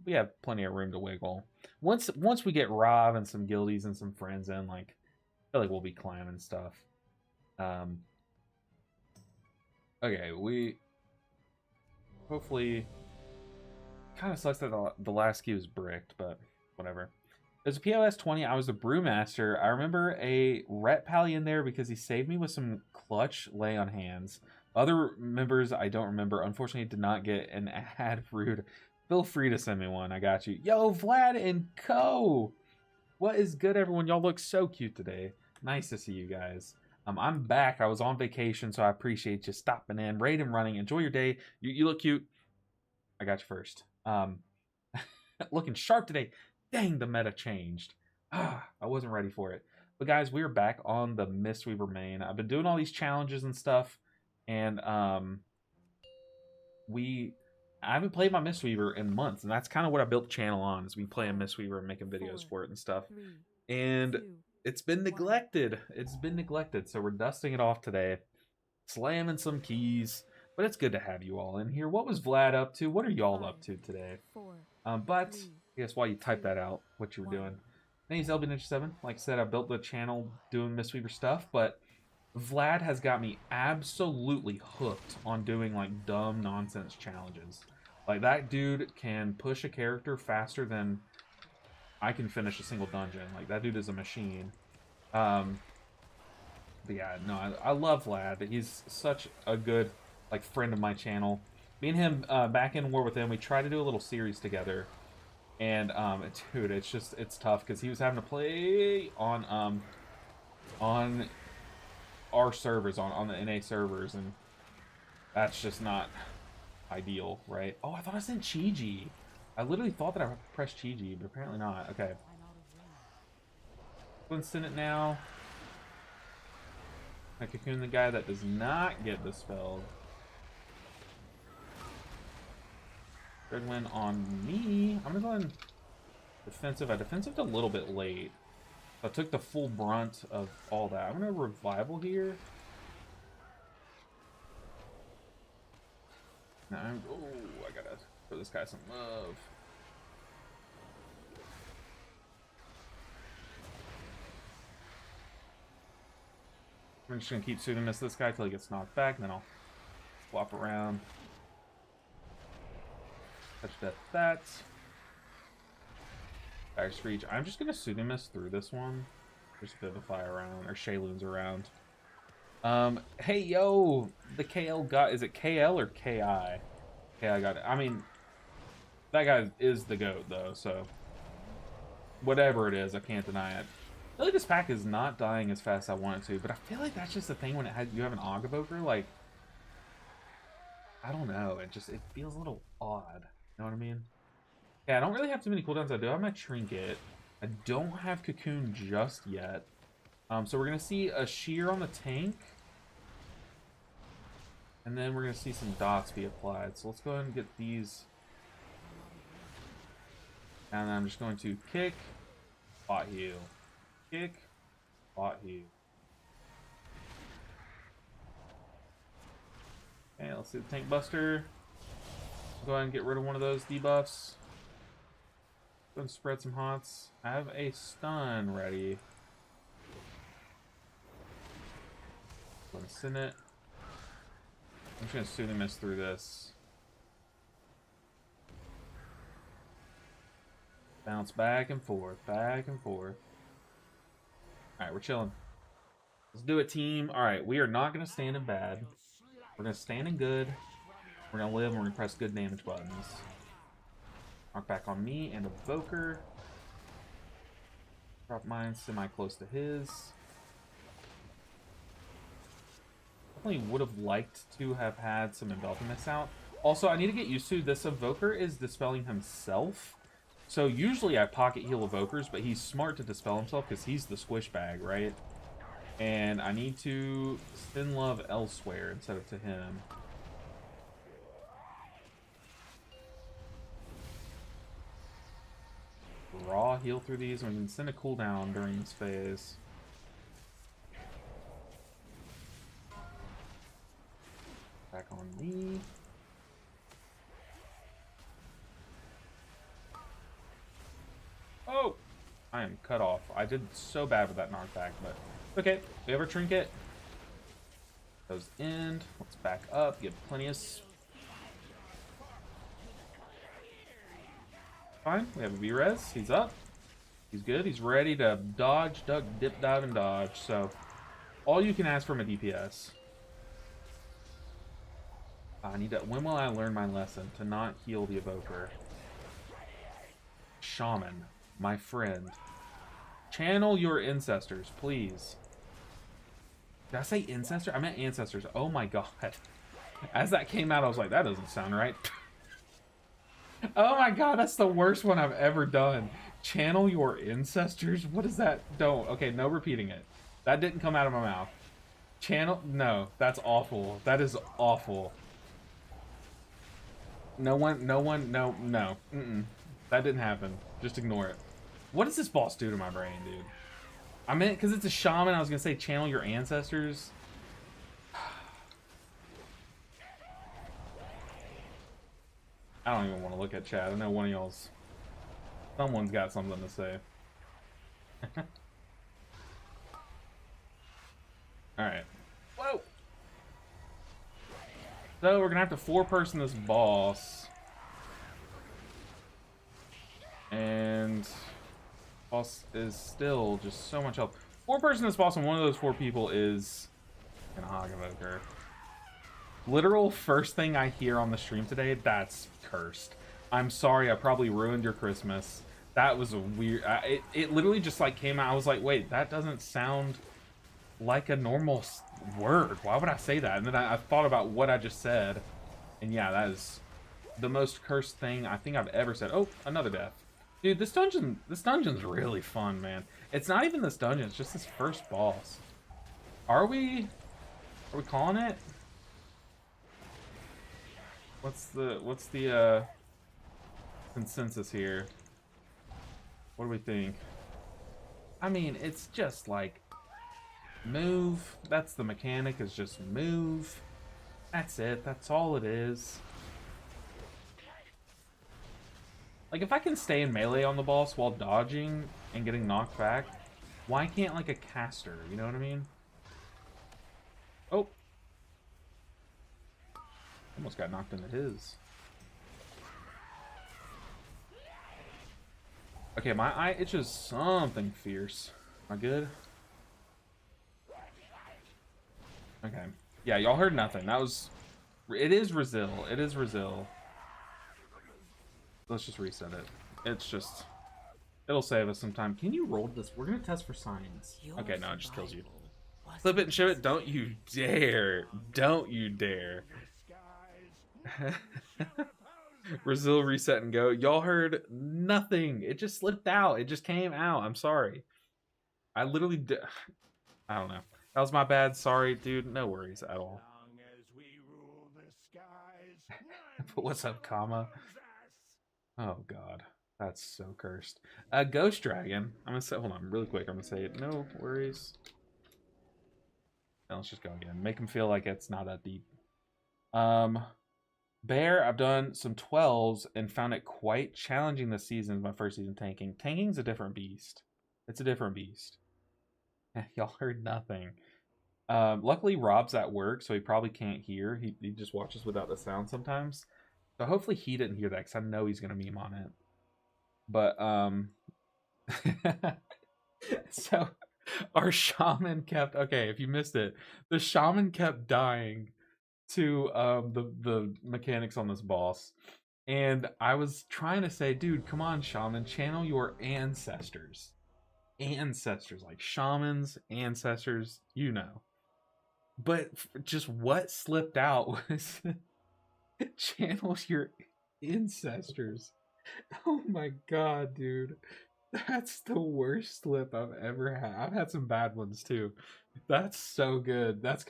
have plenty of room to wiggle. Once we get Rob and some guildies and some friends in, like, I feel like we'll be climbing stuff. Okay, we hopefully kind of sucks that the last key was bricked, but whatever. There's a POS 20. I was the brewmaster. I remember a Ret Pally in there because he saved me with some clutch lay on hands. Other members I don't remember. Unfortunately, did not get an ad. Rude. Feel free to send me one. I got you. Yo, Vlad and Co. What is good, everyone? Y'all look so cute today. Nice to see you guys. I'm back. I was on vacation, so I appreciate you stopping in. Raid and running. Enjoy your day. You look cute. I got you first. Looking sharp today. Dang, the meta changed. I wasn't ready for it. But guys, we're back on the Mistweaver main. I've been doing all these challenges and stuff. And I haven't played my Mistweaver in months, and that's kind of what I built the channel on, is me playing Mistweaver and making videos for it and stuff. And it's been neglected. It's been neglected, so we're dusting it off today, slamming some keys. But it's good to have you all in here. What was Vlad up to? What are y'all up to today? But I guess while you type that out, what you were doing. My name's LB97. Like I said, I built the channel doing Mistweaver stuff, but Vlad has got me absolutely hooked on doing, like, dumb nonsense challenges. Like, that dude can push a character faster than I can finish a single dungeon. Like, that dude is a machine. But yeah, no, I love Vlad. He's such a good, like, friend of my channel. Me and him, back in War with him, we tried to do a little series together. And, dude, it's tough, because he was having to play on our servers, on the NA servers, and that's just not ideal, right? Oh, I thought I sent Chi-Ji. I literally thought that I pressed Chi-Ji, but apparently not. Okay. Let's send it now. I cocoon the guy that does not get dispelled. Third win on me. I'm gonna go in defensive. I defensived a little bit late. I took the full brunt of all that. I'm going to revival here. Oh, I gotta throw this guy some love. I'm just gonna keep shooting this guy till he gets knocked back, and then I'll swap around. Touch death that. Fire Screech. I'm just gonna Pseudomiss through this one. Just Vivify around, or Shayloon's around. Hey yo! The KL got, is it KL or KI? KI got it. I mean, that guy is the GOAT though, so whatever it is, I can't deny it. I feel like this pack is not dying as fast as I want it to, but I feel like that's just the thing when you have an Og Evoker, like, I don't know, it feels a little odd. You know what I mean? Yeah, I don't really have too many cooldowns. I do have my Trinket. I don't have Cocoon just yet. So we're going to see a Shear on the tank. And then we're going to see some dots be applied. So let's go ahead and get these. And then I'm just going to kick, bot heal. Kick, bot heal. Okay, let's see the Tank Buster. Go ahead and get rid of one of those debuffs. Go and spread some hots. I have a stun ready. Go and send it. I'm just gonna Pseudomiss through this. Bounce back and forth, back and forth. Alright, we're chilling. Let's do it, team. Alright, we are not gonna stand in bad. We're gonna stand in good. We're gonna live and we're gonna press good damage buttons. Knock back on me and Evoker. Drop mine semi-close to his. Definitely would have liked to have had some Envelopingness out. Also, I need to get used to this Evoker is dispelling himself. So usually I pocket heal Evokers, but he's smart to dispel himself because he's the squish bag, right? And I need to send love elsewhere instead of to him. Raw heal through these, and we can send a cooldown during this phase. Back on me. Oh! I am cut off. I did so bad with that knockback, but okay. We have our Trinket. Goes in. Let's back up. Get plenty of. Fine. We have a V-Res. He's up. He's good. He's ready to dodge, duck, dip, dive, and dodge. So, all you can ask from a DPS. I need to. When will I learn my lesson to not heal the Evoker? Shaman, my friend. Channel your ancestors, please. Did I say ancestor? I meant ancestors. Oh my god. As that came out, I was like, that doesn't sound right. Oh my god, that's the worst one I've ever done. Channel your ancestors? What is that? Don't. Okay, no repeating it. That didn't come out of my mouth. Channel? No, that's awful. That is awful. No. Mm-mm. That didn't happen. Just ignore it. What does this boss do to my brain, dude? I meant, because it's a shaman, I was going to say channel your ancestors. I don't even want to look at chat. I know one of y'all's... Someone's got something to say. Alright. Whoa! So, we're going to have to four-person this boss. And... boss is still just so much help. Four-person this boss, and one of those four people is... an Og Evoker. Literal first thing I hear on the stream today, that's cursed. I'm sorry, I probably ruined your Christmas. That was a weird... it literally just like came out. I was like, wait, that doesn't sound like a normal word. Why would I say that? And then I thought about what I just said. And yeah, that is the most cursed thing I think I've ever said. Oh, another death. Dude, this dungeon's really fun, man. It's not even this dungeon, it's just this first boss. Are we calling it? What's the consensus here? What do we think? I mean, it's just like move. That's the mechanic, is just move. That's it. That's all it is. Like, if I can stay in melee on the boss while dodging and getting knocked back, why can't, like, a caster? You know what I mean? Oh. Almost got knocked into his. Okay, my eye itches something fierce. Am I good? Okay. Yeah, y'all heard nothing. That was... It is Brazil. It is Brazil. Let's just reset it. It's just... It'll save us some time. Can you roll this? We're gonna test for signs. Okay, no, it just kills you. Flip it and shove it. Don't you dare. Don't you dare. Brazil reset and go. Y'all heard nothing. It just slipped out. It just came out. I'm sorry. I literally did. I don't know. That was my bad. Sorry, dude. No worries at all. But what's up, comma? Oh, God. That's so cursed. Ghost Dragon. I'm gonna say, hold on, really quick. I'm gonna say it. No worries. Now let's just go again. Make him feel like it's not that deep. Bear, I've done some 12s and found it quite challenging this season. My first season tanking. Tanking's a different beast. It's a different beast. Y'all heard nothing. Luckily, Rob's at work, so he probably can't hear. He just watches without the sound sometimes. So hopefully he didn't hear that, because I know he's going to meme on it. But, so our shaman kept, okay, if you missed it, the shaman kept dying to the mechanics on this boss. And I was trying to say, dude, come on, shaman, channel your ancestors. Ancestors, like shamans, ancestors, you know. But just what slipped out was channel your ancestors. Oh my god, dude. That's the worst slip I've ever had. I've had some bad ones too. That's so good. That's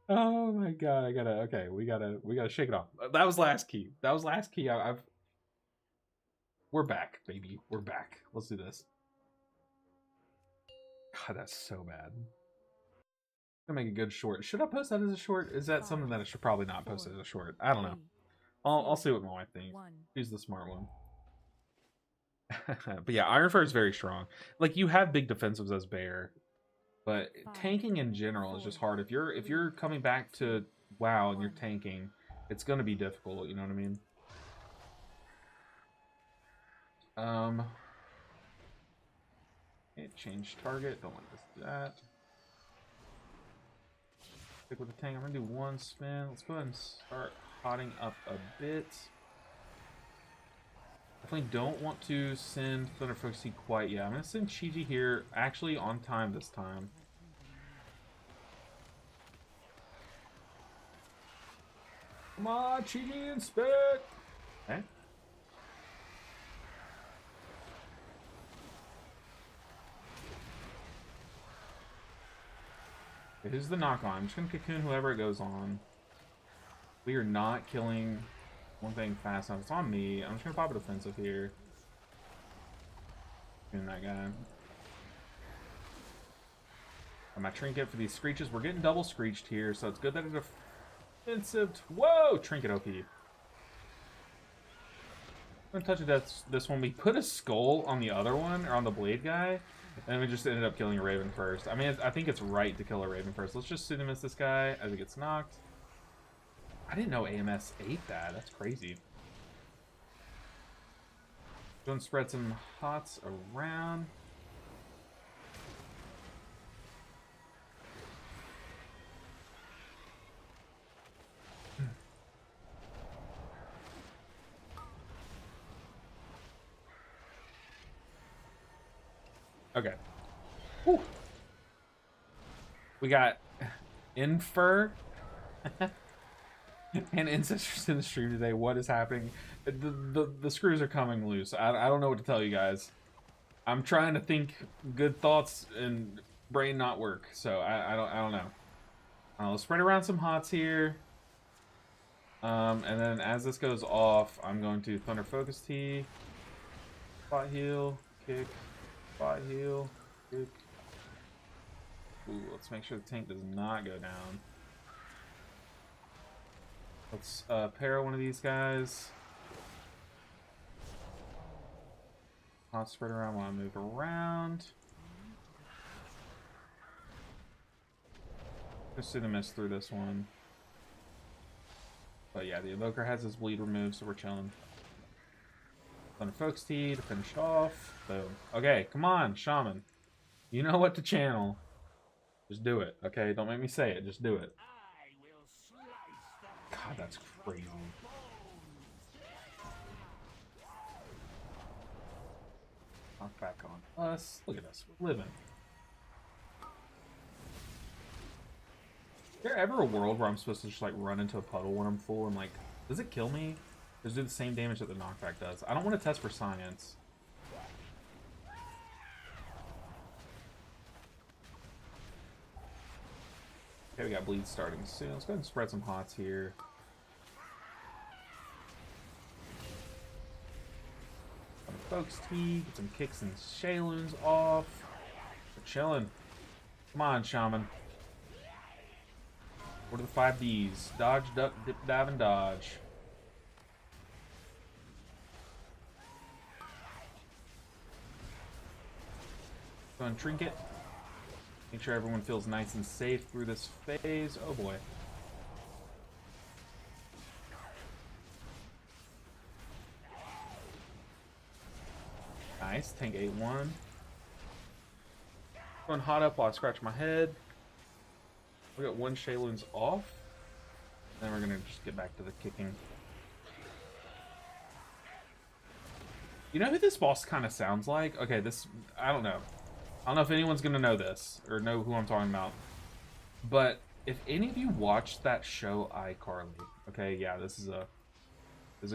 oh my god, we gotta shake it off. That was last key. That was last key. We're back, baby. We're back. Let's do this. God, that's so bad. Gonna make a good short. Should I post that as a short? Is that something that I should probably not post as a short? I don't know. I'll see what my wife thinks. She's the smart one. But yeah, Ironfur is very strong. Like, you have big defensives as Bear, but tanking in general is just hard. If you're coming back to WoW and you're tanking, it's gonna be difficult. You know what I mean? Okay, change target. Don't want this to do that. Stick with the tank. I'm gonna do one spin. Let's go ahead and start hotting up a bit. Definitely don't want to send Thunder Foxy quite yet. I'm gonna send Chiji here, actually on time this time. Come on, Chiji, inspect! Okay. Here's the knock on. I'm just gonna cocoon whoever it goes on. We are not killing one thing fast enough. It's on me. I'm just gonna pop a defensive here. Doing that guy. And my trinket for these screeches. We're getting double screeched here, so it's good that it's defensive. Whoa! Trinket OP. I'm gonna touch it. This one. We put a skull on the other one, or on the blade guy. And we just ended up killing a Raven first. I mean, I think it's right to kill a Raven first. Let's just miss this guy as he gets knocked. I didn't know AMS ate that. That's crazy. Go and spread some hots around. Okay. Whew. We got Infer and Ancestors in the stream today. What is happening? The screws are coming loose. I don't know what to tell you guys. I'm trying to think good thoughts and brain not work. So I don't know. Let's spread around some hots here. And then as this goes off, I'm going to Thunder Focus Tea, spot heal, kick, spot heal, kick. Ooh, let's make sure the tank does not go down. Let's pair one of these guys. I'll spread around while I move around. Just see the mist through this one. But yeah, the Evoker has his bleed removed, so we're chilling. Thunder Folks Tea to finish it off. Boom. Okay, come on, Shaman. You know what to channel. Just do it, okay? Don't make me say it. Just do it. God, that's crazy. Knock back on us. Look at us. We're living. Is there ever a world where I'm supposed to just like run into a puddle when I'm full and like, does it kill me? Does it do the same damage that the knockback does? I don't want to test for science. Okay, we got bleed starting soon. Let's go ahead and spread some hots here. Some folks tea, get some kicks and shaloons off. We're chilling. Come on, Shaman. What are the 5 Ds? Dodge, duck, dip, dive, and dodge. Go and trinket. Make sure everyone feels nice and safe through this phase. Oh boy. Nice. Tank 8-1. Going hot up while I scratch my head. We got 1 Shaloon's off. Then we're gonna just get back to the kicking. You know who this boss kind of sounds like? Okay, this, I don't know. I don't know if anyone's gonna know this or know who I'm talking about. But if any of you watched that show iCarly, okay, yeah, this is a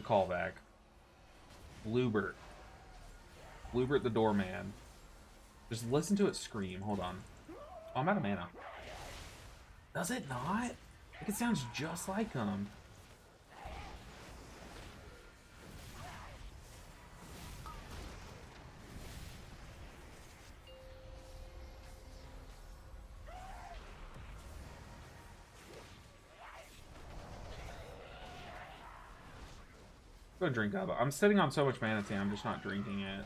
callback. Bluebert. Bluebert the doorman. Just listen to it scream. Hold on. Oh, I'm out of mana. Does it not? Like, it sounds just like him. Go drink up. I'm sitting on so much mana tea, I'm just not drinking it.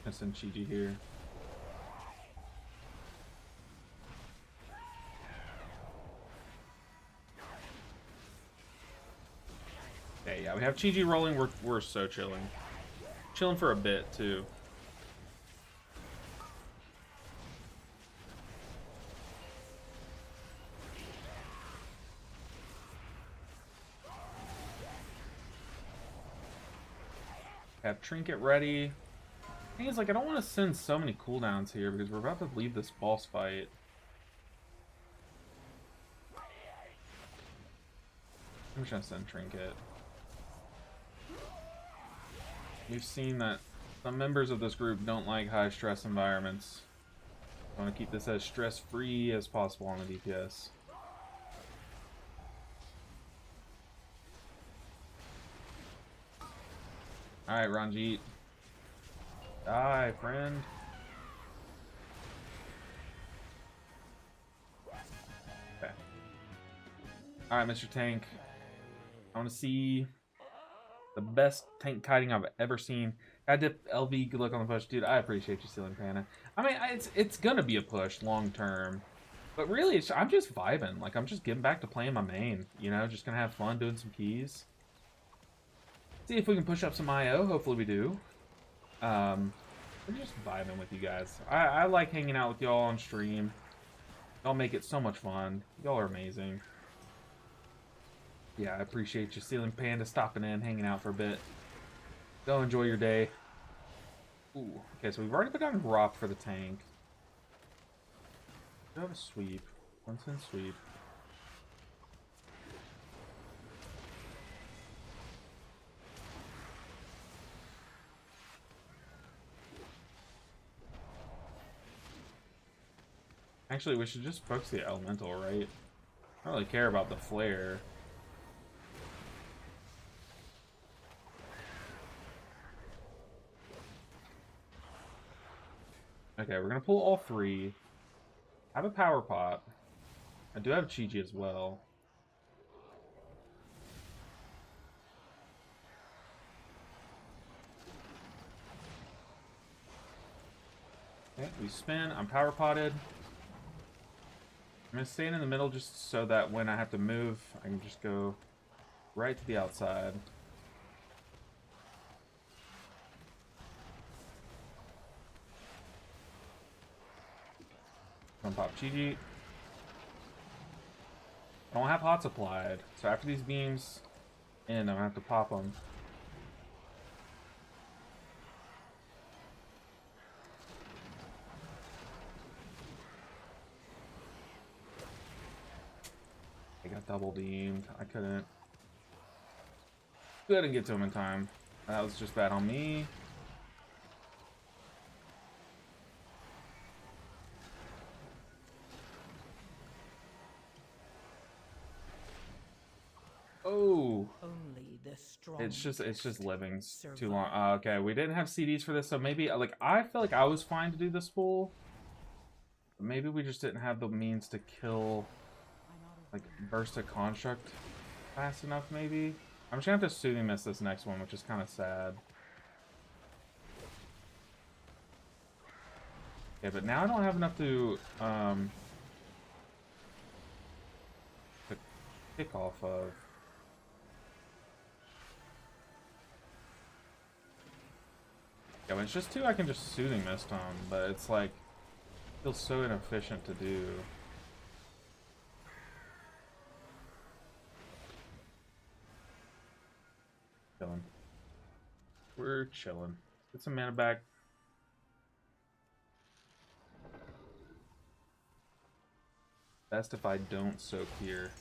Gonna send Chiji here. Okay, yeah, we have Chiji rolling. We're so chilling. Chilling for a bit too. Have Trinket ready. Thing is, like, I don't want to send so many cooldowns here because we're about to leave this boss fight. I'm just gonna send Trinket. We've seen that some members of this group don't like high stress environments. I want to keep this as stress free as possible on the DPS. Alright, Ranjit. Die, friend. Okay. Alright, Mr. Tank. I want to see the best tank kiting I've ever seen. I dip LV, good luck on the push. Dude, I appreciate you stealing Panda. I mean, it's gonna be a push long term. But really, I'm just vibing. Like, I'm just getting back to playing my main. You know, just gonna have fun doing some keys. See if we can push up some IO. Hopefully we do. We're just vibing with you guys. I like hanging out with y'all on stream. Y'all make it so much fun. Y'all are amazing. Yeah, I appreciate you stealing Panda, stopping in, hanging out for a bit. Go enjoy your day. Ooh, okay, so we've already put down Rop for the tank. We have a sweep. One cent sweep. Actually, we should just focus the elemental, right? I don't really care about the flare. Okay, we're gonna pull all 3. I have a power pot. I do have Chi-Ji as well. Okay, we spin. I'm power potted. I'm gonna stand in the middle just so that when I have to move, I can just go right to the outside. Come pop GG. I don't have hot supplied, so after these beams in, I'm gonna have to pop them. I got double beamed. I couldn't get to him in time. That was just bad on me. Oh, Only the strong. it's just living's too long. Okay, we didn't have CDs for this, so maybe like I feel like I was fine to do this full. Maybe we just didn't have the means to kill like burst a construct fast enough. Maybe I'm just gonna have to soothing miss this next one, which is kind of sad. Okay, but now I don't have enough to kick off of. Yeah, when it's just two, I can just soothing mist on, but it's like feels so inefficient to do. Chilling. We're chilling. Get some mana back. Best if I don't soak here.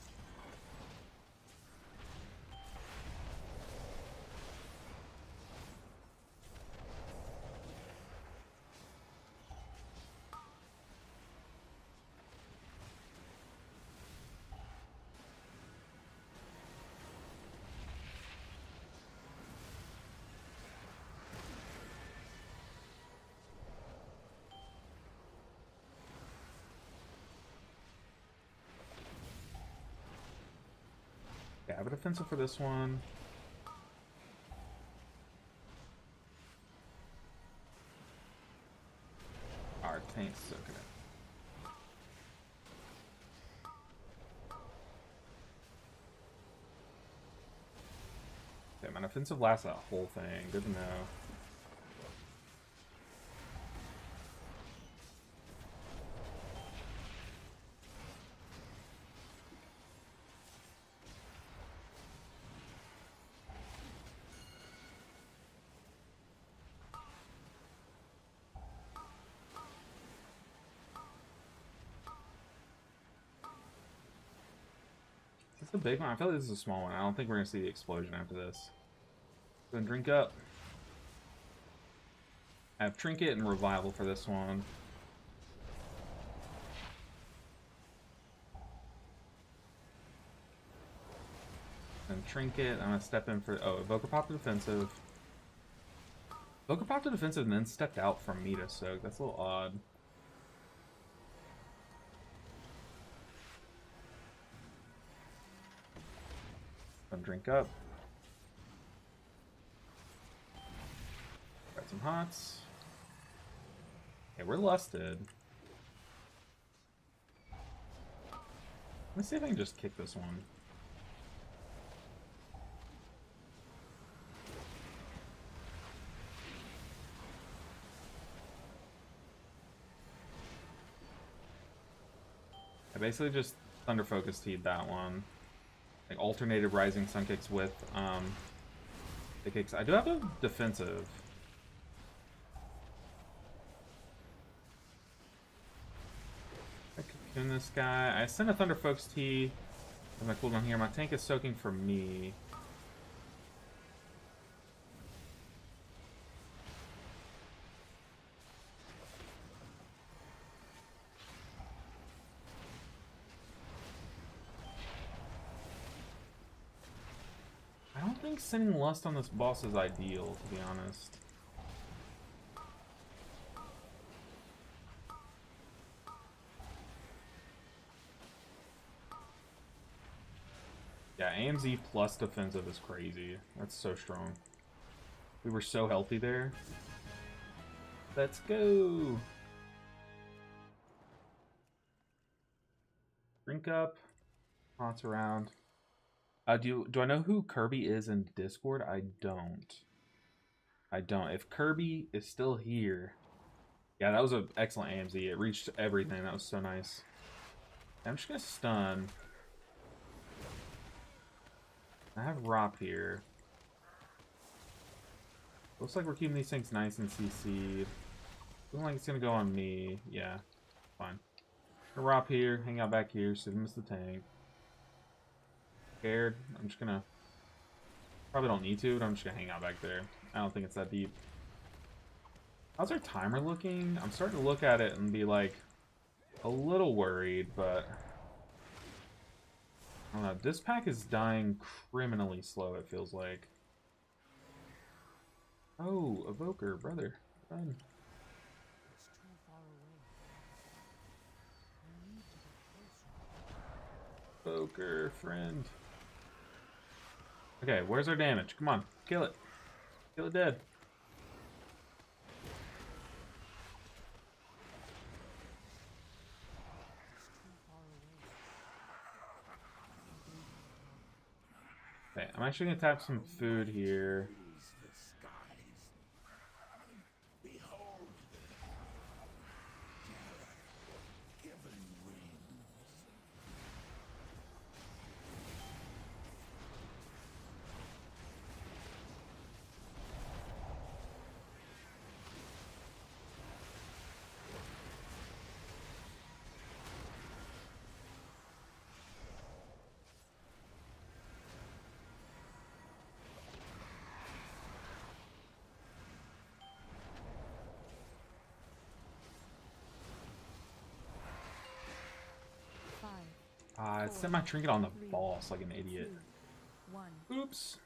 Yeah, I have a defensive for this one. Our tank's soaking it. Okay, my offensive lasts that whole thing. Good to know. Is this a big one? I feel like this is a small one. I don't think we're gonna see the explosion after this. Go and drink up. I have Trinket and Revival for this one. And Trinket, I'm gonna step in for Evoker popped the defensive. Evoker popped the defensive and then stepped out from me to soak. That's a little odd. Drink up. Got some hots. Okay, we're lusted. Let's see if I can just kick this one. I basically just Thunder Focus teed that one. Like alternated Rising Sun Kicks with the kicks. I do have a defensive. I cocoon this guy. I send a Thunder Focus Tea with my cooldown here. My tank is soaking for me. I don't think sending Lust on this boss is ideal, to be honest. Yeah, AMZ plus defensive is crazy. That's so strong. We were so healthy there. Let's go! Drink up. Lots around. Do I know who Kirby is in Discord? I don't. I don't. If Kirby is still here... Yeah, that was an excellent AMZ. It reached everything. That was so nice. I'm just going to stun. I have Rop here. Looks like we're keeping these things nice and CC'd. Looking like it's going to go on me. Yeah, fine. Rop here. Hang out back here so we miss the tank. Scared. I'm just going to... Probably don't need to, but I'm just going to hang out back there. I don't think it's that deep. How's our timer looking? I'm starting to look at it and be like a little worried, but I don't know. This pack is dying criminally slow, it feels like. Oh, Evoker, brother. Run. Evoker, friend. Okay, where's our damage? Come on, kill it. Kill it dead. Okay, I'm actually gonna tap some food here. I set my trinket on the boss like an idiot. 2, 1. Oops.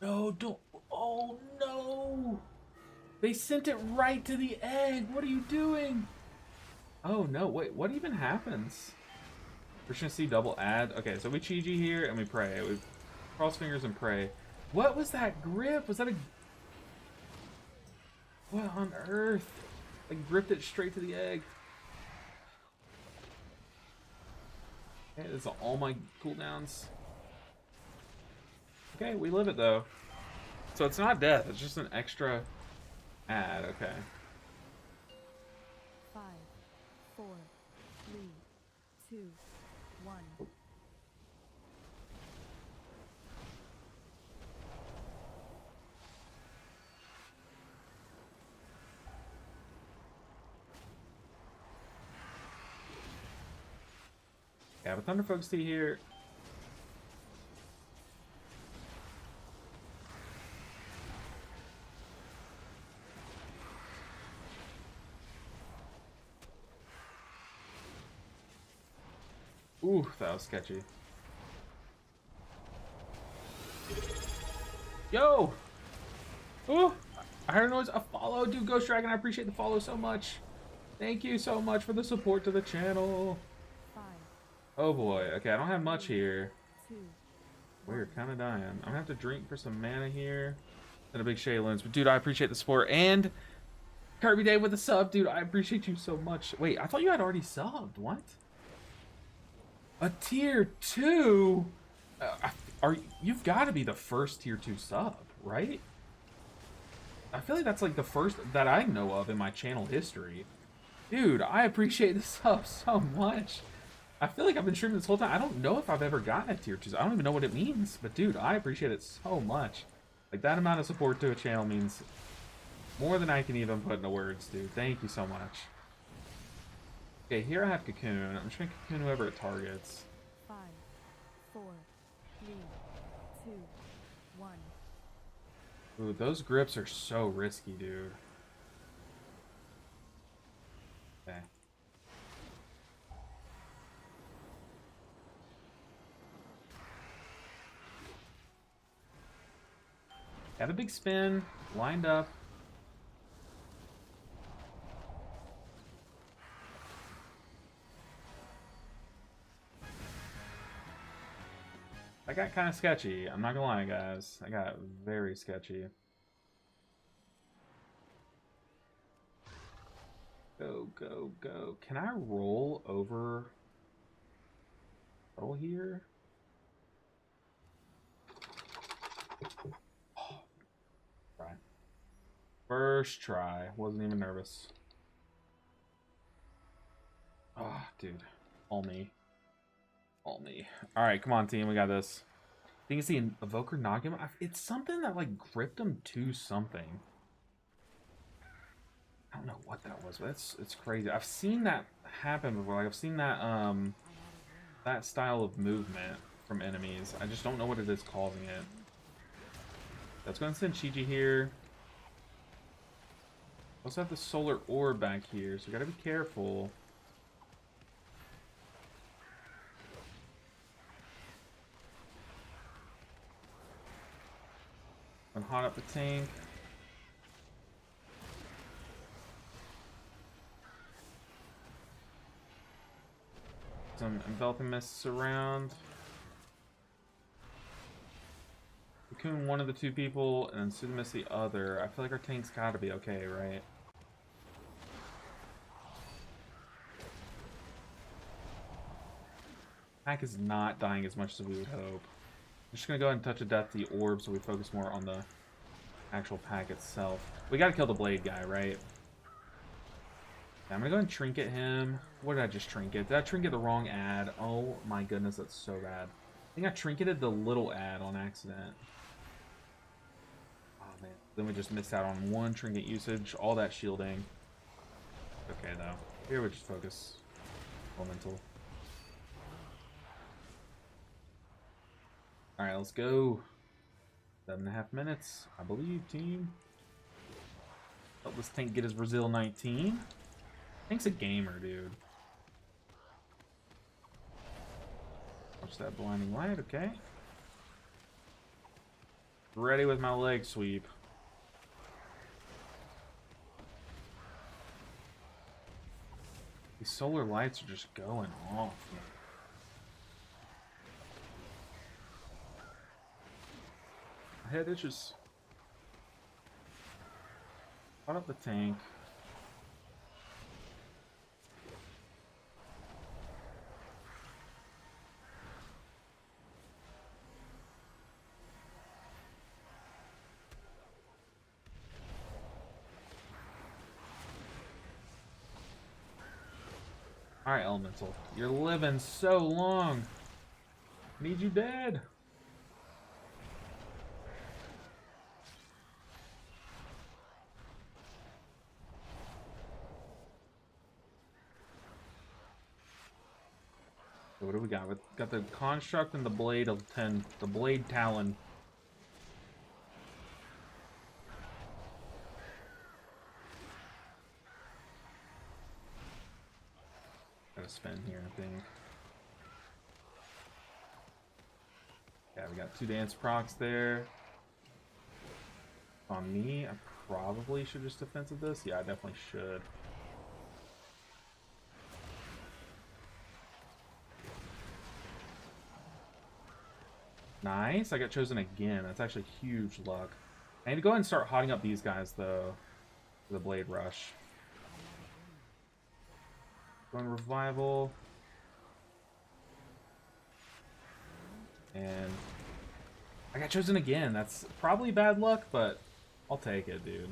No, don't. Oh, no. They sent it right to the egg. What are you doing? Oh, no. Wait, what even happens? We're just going to see double add. Okay, so we Chi-Ji here and we pray. We cross fingers and pray. What was that grip? Was that a... What on earth? I gripped it straight to the egg. Okay, this is all my cooldowns. Okay, we live it though. So it's not death, it's just an extra add, okay. 5, 4, 3, 2, 1. Yeah, but Thunder Folks Tea here. Ooh, that was sketchy. Yo! Ooh! I heard a noise. A follow. Dude, Ghost Dragon, I appreciate the follow so much. Thank you so much for the support to the channel. 5, Oh boy. Okay, I don't have much here. 2. We're kind of dying. I'm gonna have to drink for some mana here. And a big Shaylin's. But dude, I appreciate the support. And Kirby Day with a sub. Dude, I appreciate you so much. Wait, I thought you had already subbed. What? A tier 2? You've got to be the first tier 2 sub, right? I feel like that's like the first that I know of in my channel history. Dude, I appreciate the sub so much. I feel like I've been streaming this whole time. I don't know if I've ever gotten a tier 2. I don't even know what it means. But dude, I appreciate it so much. Like, that amount of support to a channel means more than I can even put into words, dude. Thank you so much. Okay, here I have Cocoon. I'm just gonna Cocoon whoever it targets. 5, 4, 3, 2, 1. Ooh, those grips are so risky, dude. Okay. Have a big spin, lined up. I got kind of sketchy. I'm not gonna lie, guys. I got very sketchy. Go, go, go. Can I roll over puddle here? Oh, try. First try. Wasn't even nervous. Oh, dude. All me. All me. Alright, come on, team. We got this. I think it's the Evoker knocked him. It's something that, like, gripped him to something. I don't know what that was, but it's crazy. I've seen that happen before. Like, I've seen that, that style of movement from enemies. I just don't know what it is causing it. Let's go and send Shiji here. Also have the solar orb back here, so we gotta be careful. And hot up the tank. Some enveloping mists around. Cocoon one of the two people, and Sudamis the other. I feel like our tank's gotta be okay, right? Pack is not dying as much as we would hope. I'm just gonna go ahead and touch a death the orb so we focus more on the actual pack itself. We gotta kill the blade guy, right? I'm gonna go ahead and trinket him. What did I just trinket? Did I trinket the wrong ad? Oh my goodness, that's so bad. I think I trinketed the little ad on accident. Oh man. Then we just missed out on one trinket usage. All that shielding. Okay though. Here we just focus. Elemental. Alright, let's go. 7.5 minutes, I believe, team. Help this tank get his Brazil 19. Tank's a gamer, dude. Watch that blinding light, okay. Ready with my leg sweep. These solar lights are just going off, man. My head itches. Caught up the tank. Alright, Elemental. You're living so long. Need you dead. So what do we got? We got the construct and the blade of 10. The blade talon. Gotta spin here, I think. Yeah, we got 2 dance procs there. On me, I probably should just defensive this. Yeah, I definitely should. Nice, I got chosen again. That's actually huge luck. I need to go ahead and start hotting up these guys, though, for the Blade Rush. Going Revival. And I got chosen again. That's probably bad luck, but I'll take it, dude.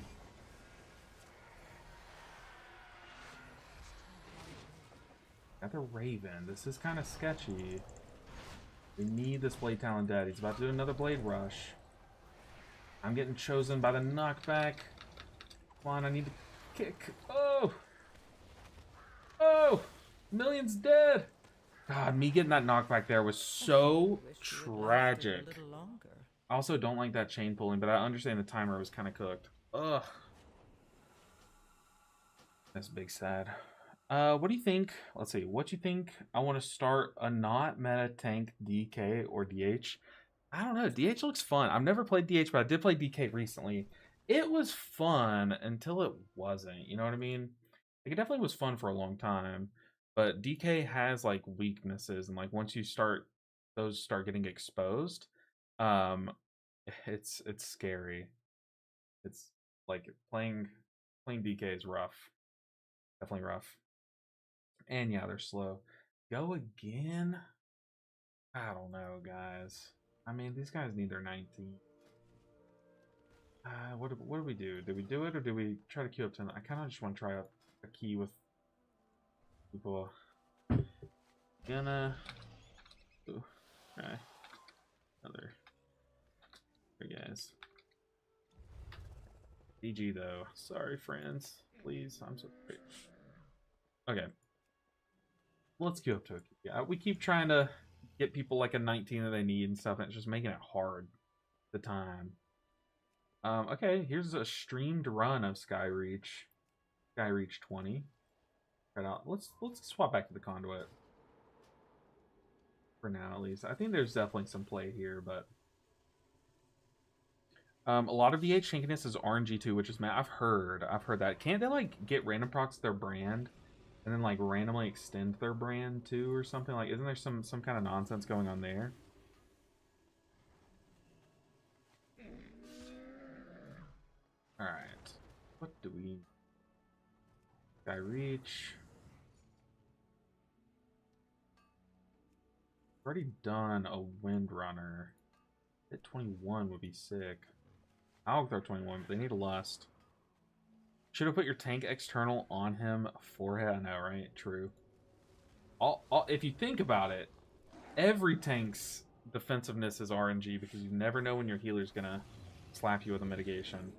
Got the Raven. This is kind of sketchy. We need this Blade Talon dead. He's about to do another Blade Rush. I'm getting chosen by the knockback. Come on, I need to kick. Oh! Oh! Million's dead! God, me getting that knockback there was so tragic. I also don't like that chain pulling, but I understand the timer was kind of cooked. Ugh. That's big sad. What do you think? Let's see. What do you think? I want to start a not meta tank DK or DH. I don't know. DH looks fun. I've never played DH, but I did play DK recently. It was fun until it wasn't. You know what I mean? Like, it definitely was fun for a long time, but DK has like weaknesses, and like once you start, those start getting exposed, um, it's scary. It's like playing DK is rough. Definitely rough. And yeah, they're slow. Go again? I don't know, guys. I mean, these guys need their 19. What do we do? Do we do it or do we try to queue up to them? I kind of just want to try out a key with people. Gonna. Ooh, okay. Another. Hey guys. DG though. Sorry, friends. Please, I'm so sorry. Okay. Let's queue up to a key. Yeah, we keep trying to get people like a 19 that they need and stuff, and it's just making it hard. The time. Okay, here's a streamed run of Skyreach. Skyreach 20. Right out. Let's swap back to the conduit. For now, at least. I think there's definitely some play here, but a lot of VH shankiness is RNG2, which is mad. I've heard that. Can't they like get random procs to their brand and then like randomly extend their brand too or something? Like, isn't there some kind of nonsense going on there? Alright. What do we... Skyreach. Already done a Windrunner. Hit 21 would be sick. I'll throw 21, but they need a Lust. Should have put your tank external on him forehead. I know, right? True. If you think about it, every tank's defensiveness is RNG because you never know when your healer's gonna slap you with a mitigation.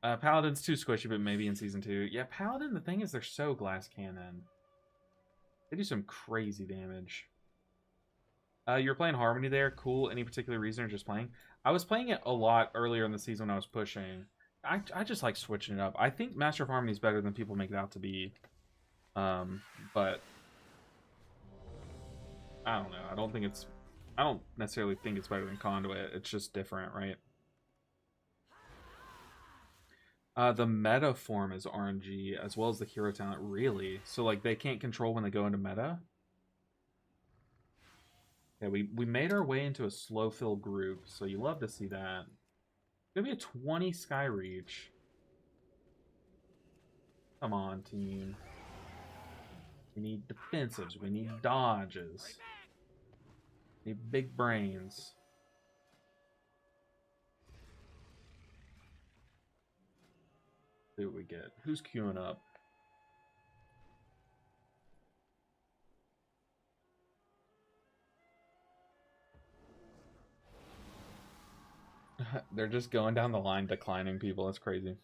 Paladin's too squishy, but maybe in Season 2. Yeah, Paladin, the thing is they're so glass cannon. They do some crazy damage. You're playing Harmony there. Cool. Any particular reason or just playing? I was playing it a lot earlier in the season when I was pushing. I just like switching it up. I think Master of Harmony is better than people make it out to be. But I don't know. I don't necessarily think it's better than Conduit. It's just different, right? The meta form is RNG as well as the hero talent, really. So like they can't control when they go into meta. Yeah, we made our way into a slow fill group, so you love to see that. It's gonna be a 20 Skyreach. Come on, team. We need defensives. We need dodges. We need big brains. See what we get. Who's queuing up? They're just going down the line, declining people. That's crazy.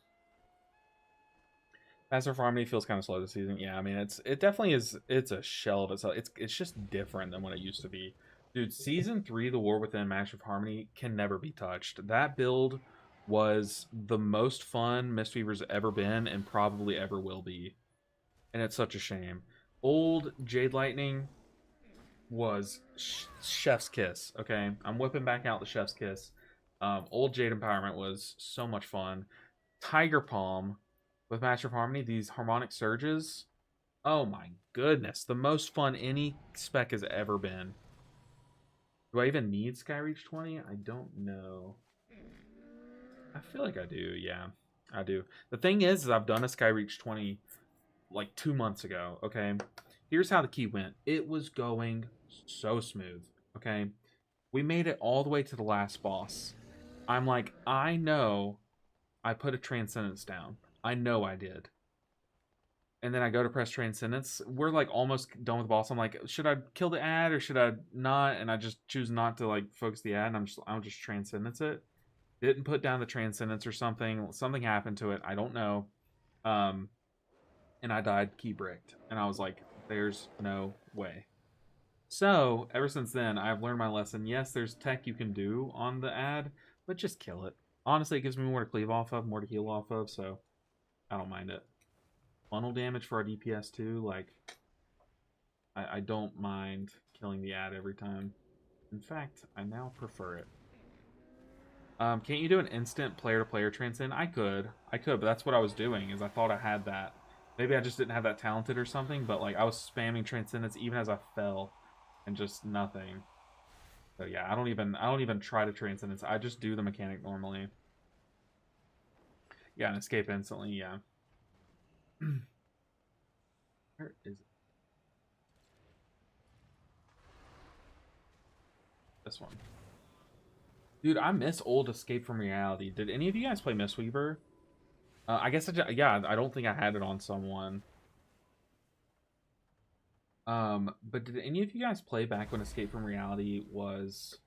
Master of Harmony feels kind of slow this season. Yeah, I mean, it definitely is. It's a shell of itself. It's just different than what it used to be. Dude, Season 3, The War Within Master of Harmony, can never be touched. That build was the most fun Mistweaver's ever been and probably ever will be. And it's such a shame. Old Jade Lightning was chef's kiss, okay? I'm whipping back out the chef's kiss. Old Jade Empowerment was so much fun. Tiger Palm with Master of Harmony, these harmonic surges. Oh my goodness. The most fun any spec has ever been. Do I even need Skyreach 20? I don't know. I feel like I do, yeah. I do. The thing is I've done a Skyreach 20 like 2 months ago, okay? Here's how the key went. It was going so smooth, okay? We made it all the way to the last boss. I'm like, I know I put a Transcendence down. I know I did. And then I go to press Transcendence. We're like almost done with the boss. I'm like, should I kill the ad or should I not? And I just choose not to like focus the ad, and I'll just Transcendence it. Didn't put down the Transcendence or something. Something happened to it. I don't know. And I died key bricked. And I was like, there's no way. So, ever since then, I've learned my lesson. Yes, there's tech you can do on the ad, but just kill it. Honestly, it gives me more to cleave off of, more to heal off of, so I don't mind it. Funnel damage for our DPS too, like, I don't mind killing the ad every time. In fact, I now prefer it. Can't you do an instant player-to-player transcend? I could, but that's what I was doing, is I thought I had that. Maybe I just didn't have that talented or something, but like I was spamming Transcendence even as I fell, and just nothing. So yeah, I don't even try to Transcendence. I just do the mechanic normally. Yeah, and escape instantly. Yeah. Where is it? This one. Dude, I miss old Escape from Reality. Did any of you guys play Mistweaver? I guess yeah, I don't think I had it on someone. But did any of you guys play back when Escape from Reality was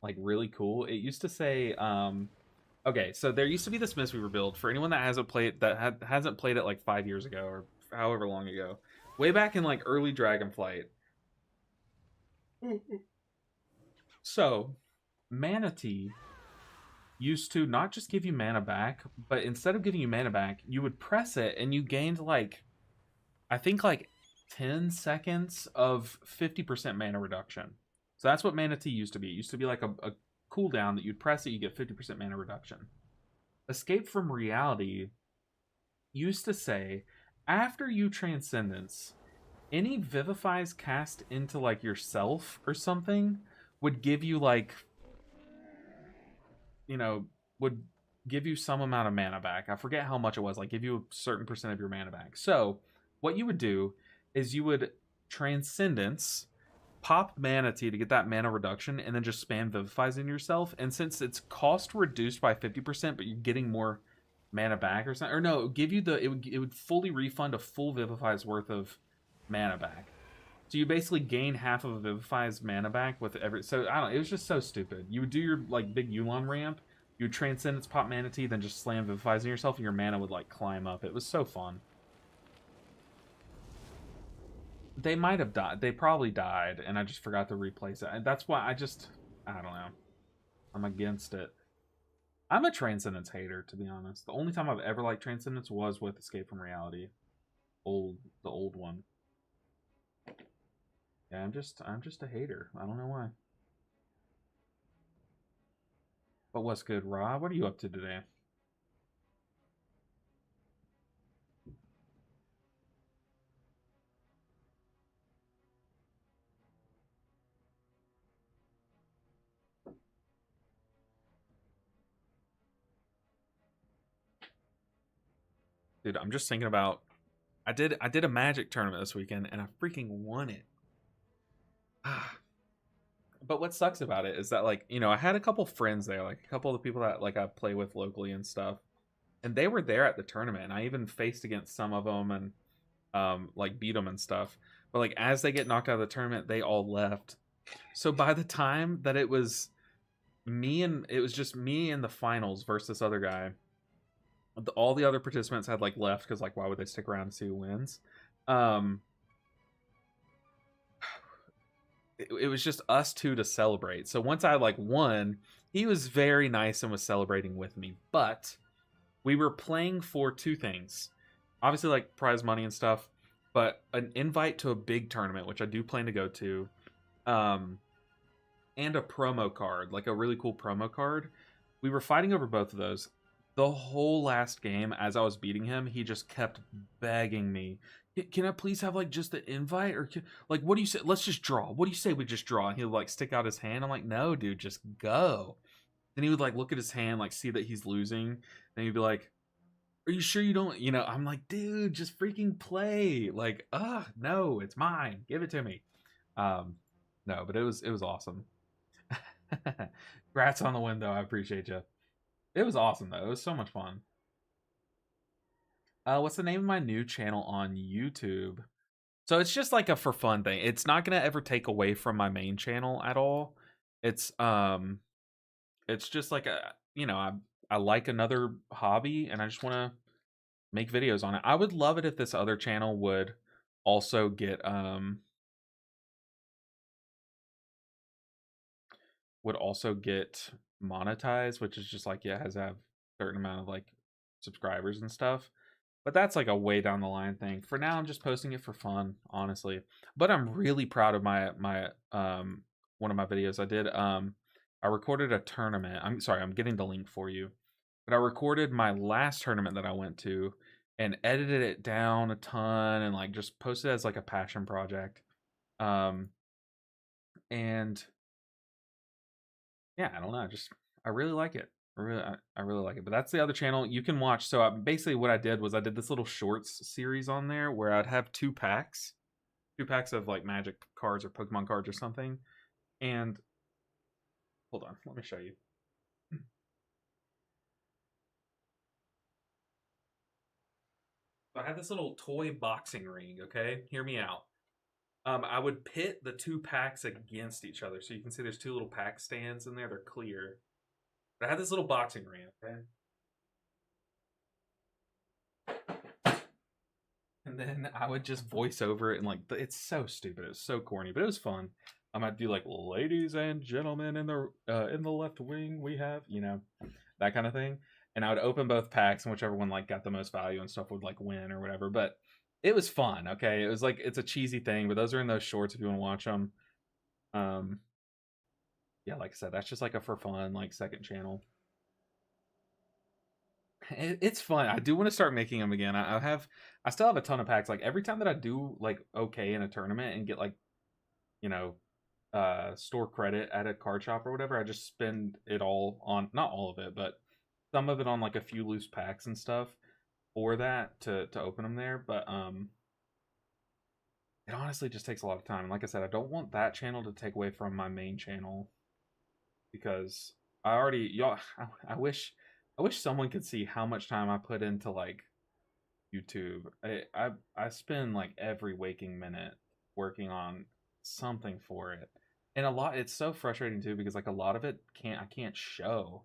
like really cool? It used to say, okay, so there used to be this Mistweaver build for anyone that hasn't played hasn't played it like 5 years ago or however long ago, way back in like early Dragonflight. So, Manatee used to not just give you mana back, but instead of giving you mana back, you would press it and you gained like, I think like 10 seconds of 50% mana reduction. So that's what Manatee used to be. It used to be like a cooldown that you'd press it, you get 50% mana reduction. Escape from Reality used to say, after you Transcendence, any Vivifies cast into like yourself or something would give you like, you know, would give you some amount of mana back. I forget how much it was, like give you a certain percent of your mana back. So what you would do is you would Transcendence, pop Manatee to get that mana reduction, and then just spam Vivifies in yourself. And since it's cost reduced by 50%, but you're getting more mana back or something, or no, it would give you it would fully refund a full Vivifies worth of mana back. So you basically gain half of a Vivify's mana back with every. So I don't know. It was just so stupid. You would do your like big Yulon ramp. You would Transcendence, pop Manatee, then just slam Vivifies in yourself, and your mana would like climb up. It was so fun. They might have died. They probably died, and I just forgot to replace it. And that's why I don't know. I'm against it. I'm a Transcendence hater, to be honest. The only time I've ever liked Transcendence was with Escape from Reality, the old one. Yeah, I'm just a hater. I don't know why. But what's good, Rob? What are you up to today? Dude, I'm just thinking about I did a Magic tournament this weekend and I freaking won it. But what sucks about it is that like, you know, I had a couple friends there, like a couple of the people that like I play with locally and stuff. And they were there at the tournament. And I even faced against some of them and like beat them and stuff. But like as they get knocked out of the tournament, they all left. So by the time that it was just me in the finals versus this other guy, all the other participants had like left because like why would they stick around to see who wins? It was just us two to celebrate. So once I like won, he was very nice and was celebrating with me. But we were playing for two things. Obviously like prize money and stuff, but an invite to a big tournament, which I do plan to go to, and a promo card, like a really cool promo card. We were fighting over both of those. The whole last game, as I was beating him, he just kept begging me, can I please have like just the invite, or like what do you say? Let's just draw. What do you say we just draw? And he'll like stick out his hand. I'm like, no, dude, just go. Then he would like look at his hand, like see that he's losing. Then he'd be like, are you sure you don't? You know, I'm like, dude, just freaking play. Like, no, it's mine. Give it to me. No, but it was awesome. Congrats on the win, though. I appreciate you. It was awesome, though. It was so much fun. What's the name of my new channel on YouTube? So it's just like a for fun thing. It's not gonna ever take away from my main channel at all. It's just like I like another hobby and I just want to make videos on it. I would love it if this other channel would also get monetized, which is just like, yeah, has to have a certain amount of like subscribers and stuff. But that's like a way down the line thing. For now, I'm just posting it for fun, honestly. But I'm really proud of my one of my videos I did. I recorded a tournament. I'm sorry, I'm getting the link for you. But I recorded my last tournament that I went to and edited it down a ton and like just posted it as like a passion project. And yeah, I don't know, I really like it. I really like it. But that's the other channel you can watch. So basically what I did was I did this little shorts series on there where I'd have two packs of like magic cards or Pokemon cards or something. And hold on, let me show you. So I had this little toy boxing ring, okay? Hear me out. I would pit the two packs against each other. So you can see there's two little pack stands in there. They're clear. But I had this little boxing ring, okay? And then I would just voice over it, and like it's so stupid. It was so corny, but it was fun. I might do like, ladies and gentlemen, in the left wing we have, that kind of thing. And I would open both packs, and whichever one like got the most value and stuff would like win or whatever. But it was fun. Okay, it was like it's a cheesy thing, but those are in those shorts if you want to watch them. Yeah, like I said, that's just like a for fun like second channel. It's fun. I do want to start making them again. I still have a ton of packs. Like every time that I do like okay in a tournament and get like, you know, store credit at a card shop or whatever, I just spend it all on, not all of it, but some of it on like a few loose packs and stuff for that to open them there. But it honestly just takes a lot of time. And like I said, I don't want that channel to take away from my main channel because I already y'all. I wish someone could see how much time I put into like YouTube. I spend like every waking minute working on something for it. And a lot it's so frustrating too because like a lot of it I can't show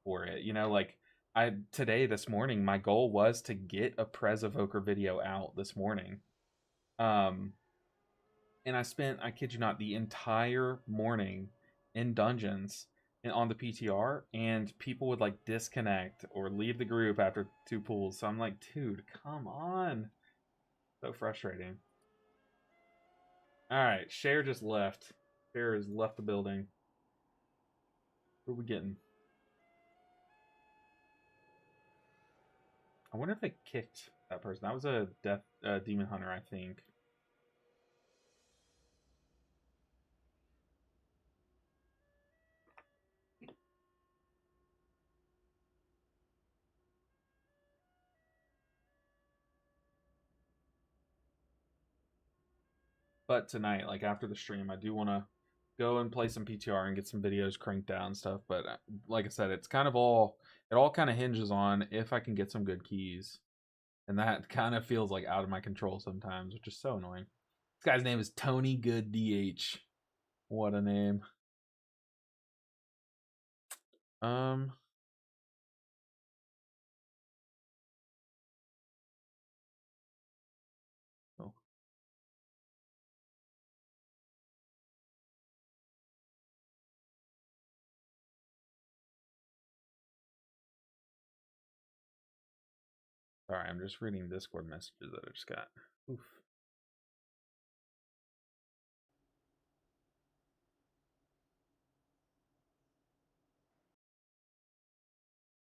for it. Like this morning my goal was to get a Prez Evoker video out this morning. And I kid you not, the entire morning in dungeons and on the PTR, and people would like disconnect or leave the group after 2 pulls. So I'm like, dude, come on. So frustrating. Alright, Cher just left. Cher has left the building. What are we getting? I wonder if they kicked that person. That was a demon hunter, I think. But tonight, like after the stream, I do want to go and play some PTR and get some videos cranked out and stuff. But like I said, it all kind of hinges on if I can get some good keys. And that kind of feels like out of my control sometimes, which is so annoying. This guy's name is Tony Good DH. What a name. Oh. Sorry, I'm just reading Discord messages that I just got. Oof.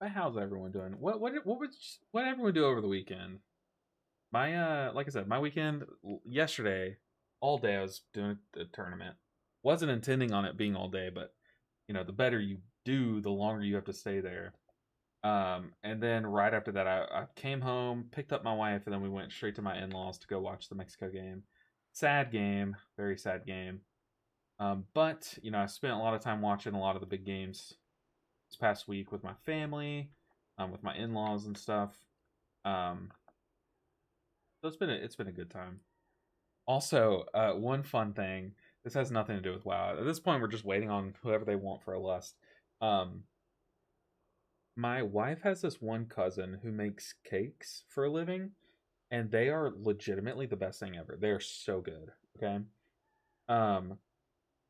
But how's everyone doing? What everyone do over the weekend? My like I said, my weekend yesterday, all day I was doing a tournament. Wasn't intending on it being all day, but the better you do, the longer you have to stay there. And then right after that, I came home, picked up my wife, and then we went straight to my in-laws to go watch the Mexico game. Sad game, very sad game. But I spent a lot of time watching a lot of the big games this past week with my family, with my in-laws and stuff. So it's been a good time. Also, one fun thing. This has nothing to do with WoW. At this point, we're just waiting on whoever they want for a lust. My wife has this one cousin who makes cakes for a living, and they are legitimately the best thing ever. They are so good. Okay.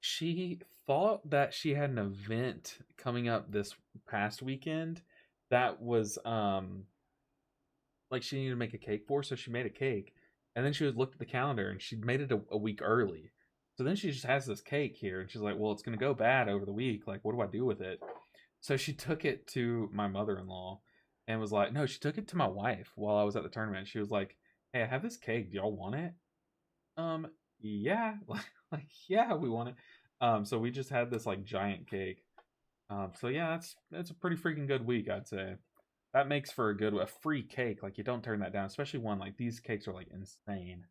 She thought that she had an event coming up this past weekend that was like she needed to make a cake for, so she made a cake. And then she was looked at the calendar and she'd made it a week early. So then she just has this cake here and she's like, well, it's gonna go bad over the week. Like, what do I do with it? So she took it to my mother-in-law and was like, no, she took it to my wife while I was at the tournament. She was like, hey, I have this cake. Do y'all want it? Yeah. Like, yeah, we want it. So we just had this like giant cake. So yeah, that's a pretty freaking good week, I'd say. That makes for a free cake. Like you don't turn that down, especially one like these cakes are like insane.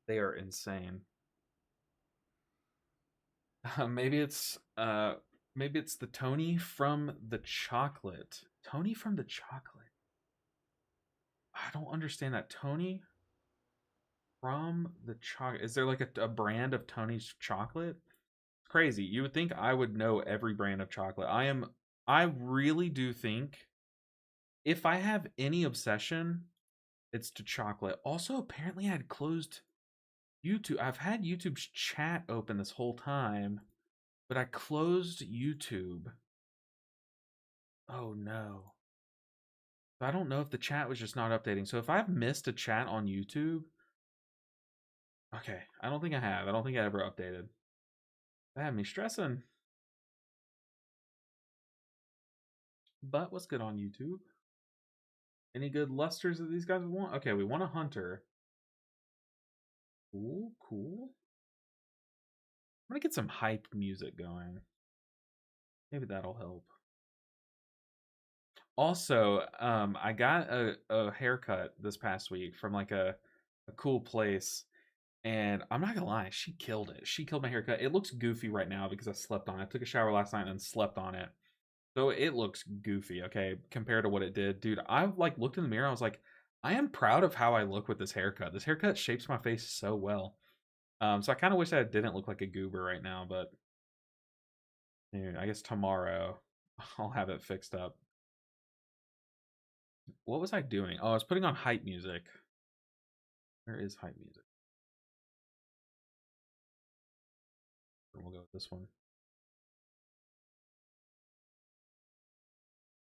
They are insane. Maybe it's the Tony from the chocolate. Tony from the chocolate. I don't understand that. Tony from the chocolate. Is there like a brand of Tony's chocolate? Crazy. You would think I would know every brand of chocolate. I really do think if I have any obsession, it's to chocolate. Also, apparently I had closed YouTube. I've had YouTube's chat open this whole time, but I closed YouTube. Oh no. I don't know if the chat was just not updating. So if I've missed a chat on YouTube, okay, I don't think I have. I don't think I ever updated. That had me stressing. But what's good on YouTube? Any good lusters that these guys want? Okay, we want a hunter. Cool, cool. I'm gonna get some hype music going. Maybe that'll help. Also, I got a haircut this past week from like a cool place. And I'm not gonna lie, she killed it. She killed my haircut. It looks goofy right now because I slept on it. I took a shower last night and slept on it. So it looks goofy, okay, compared to what it did. Dude, I like looked in the mirror, I was like, I am proud of how I look with this haircut. This haircut shapes my face so well. So I kind of wish I didn't look like a goober right now, but dude, I guess tomorrow I'll have it fixed up. What was I doing? Oh, I was putting on hype music. Where is hype music? We'll go with this one.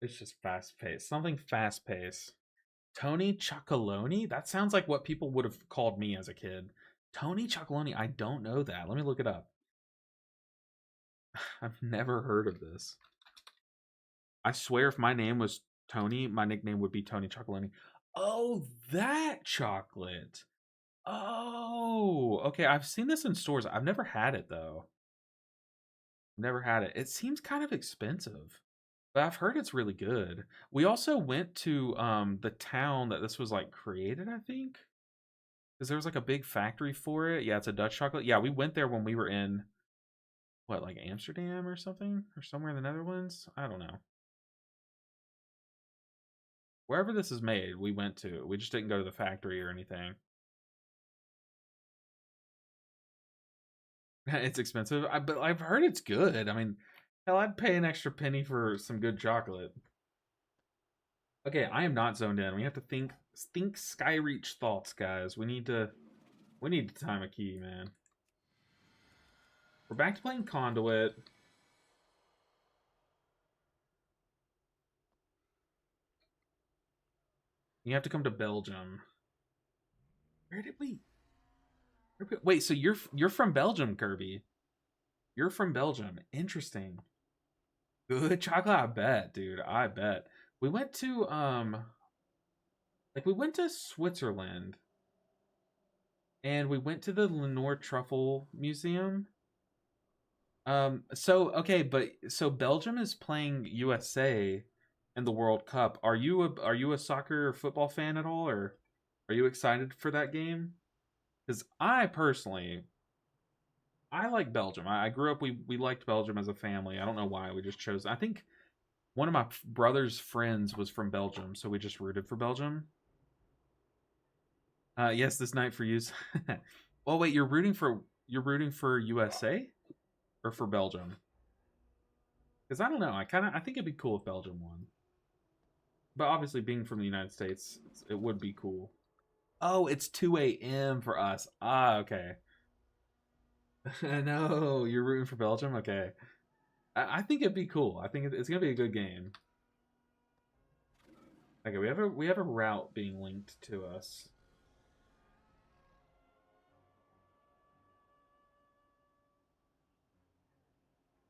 It's just fast paced. Something fast paced. Tony Chocoloni? That sounds like what people would have called me as a kid. Tony Chocoloni? I don't know that. Let me look it up. I've never heard of this. I swear if my name was Tony, my nickname would be Tony Chocoloni. Oh, that chocolate. Oh, okay. I've seen this in stores. I've never had it though. Never had it. It seems kind of expensive, but I've heard it's really good. We also went to the town that this was like created, I think. Because there was like a big factory for it. Yeah, it's a Dutch chocolate. Yeah, we went there when we were in what, like Amsterdam or something? Or somewhere in the Netherlands? I don't know. Wherever this is made, we went to. We just didn't go to the factory or anything. It's expensive, but I've heard it's good. I mean, hell, I'd pay an extra penny for some good chocolate. Okay, I am not zoned in. We have to think Skyreach thoughts, guys. We need to time a key, man. We're back to playing Conduit. You have to come to Belgium. Where did we? Wait, so you're from Belgium, Kirby? You're from Belgium. Interesting. Good chocolate, I bet, dude. I bet. We went to we went to Switzerland and we went to the Lenore Truffle Museum. So okay, but so Belgium is playing USA in the World Cup. Are you a soccer or football fan at all, or are you excited for that game? Because I personally, I like Belgium. I grew up. We liked Belgium as a family. I don't know why we just chose. I think one of my brother's friends was from Belgium, so we just rooted for Belgium. Yes, this night for you. Oh wait, you're rooting for USA or for Belgium? Because I don't know. I think it'd be cool if Belgium won. But obviously, being from the United States, it would be cool. Oh, it's 2 a.m. for us. Ah, okay. No, you're rooting for Belgium? Okay. I think it'd be cool. I think it's gonna be a good game. Okay, we have a route being linked to us.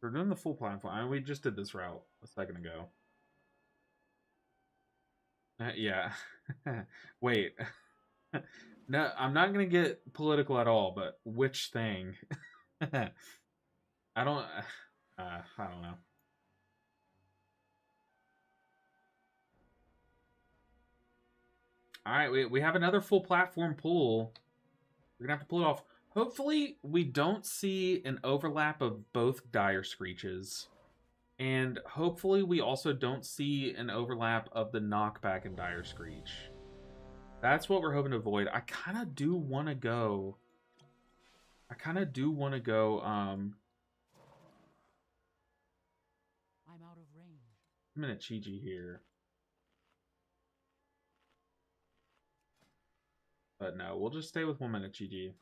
We're doing the full platform. I mean, we just did this route a second ago. Yeah. Wait. No, I'm not gonna get political at all. But which thing? I don't. I don't know. Alright, we have another full platform pull. We're gonna have to pull it off. Hopefully, we don't see an overlap of both Dire Screeches. And hopefully, we also don't see an overlap of the knockback and Dire Screech. That's what we're hoping to avoid. I kind of do want to go... I'm out of range. I'm in a Chi-Ji here. But no, we'll just stay with 1 minute Chi-Ji.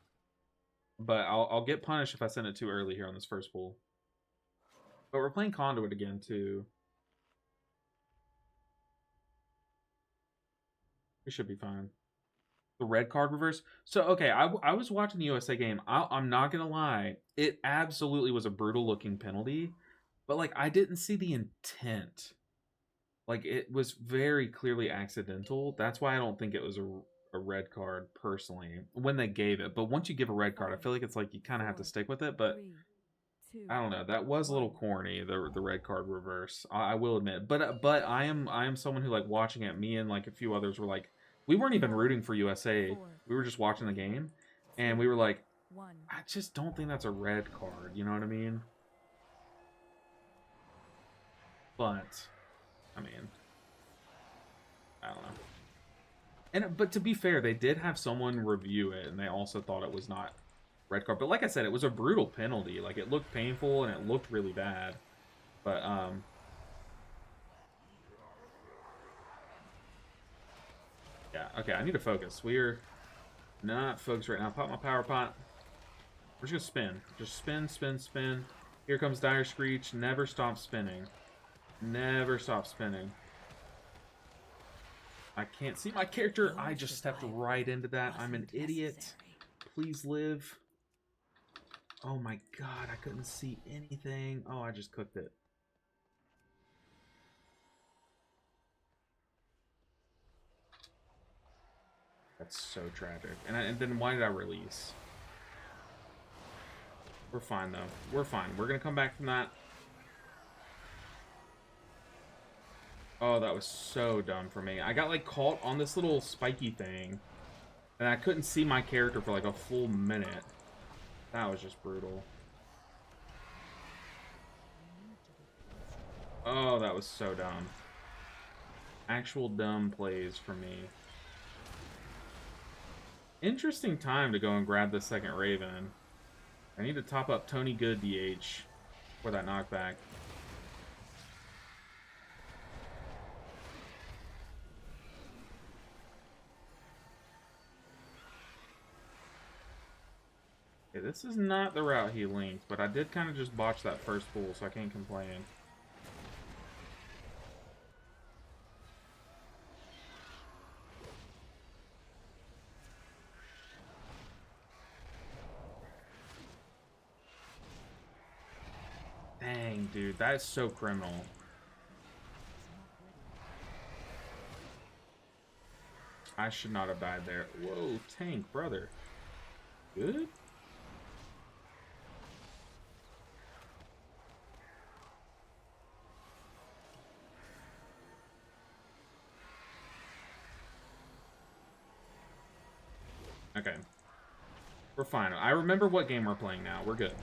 But I'll get punished if I send it too early here on this first pull. But we're playing Conduit again, too. We should be fine. The red card reverse. So, okay, I was watching the USA game. I'm not going to lie. It absolutely was a brutal-looking penalty. But, like, I didn't see the intent. Like, it was very clearly accidental. That's why I don't think it was a red card, personally, when they gave it. But once you give a red card, I feel like it's like you kind of have to stick with it. But I don't know. That was a little corny, the red card reverse. I will admit. But I am someone who, like, watching it, me and, like, a few others were like, we weren't even rooting for USA. We were just watching the game. And we were like, I just don't think that's a red card. You know what I mean? But, I mean, I don't know. But to be fair, they did have someone review it, and they also thought it was not red card. But like I said, it was a brutal penalty. Like, it looked painful, and it looked really bad. But, yeah, okay, I need to focus. We're not focused right now. Pop my power pot. We're just gonna spin. Just spin, spin, spin. Here comes Dire Screech. Never stop spinning. Never stop spinning. I can't see my character. I just stepped right into that. I'm an idiot. Please live. Oh my god, I couldn't see anything. Oh, I just cooked it. That's so tragic. And then why did I release? We're fine, though. We're fine. We're going to come back from that. Oh, that was so dumb for me. I got, like, caught on this little spiky thing. And I couldn't see my character for, like, a full minute. That was just brutal. Oh, that was so dumb. Actual dumb plays for me. Interesting time to go and grab the second Raven. I need to top up Tony Good DH for that knockback. Okay, this is not the route he linked, but I did kind of just botch that first pull, so I can't complain. Dang, dude, that is so criminal. I should not have died there. Whoa, tank, brother. Good? Okay. We're fine. I remember what game we're playing now. We're good.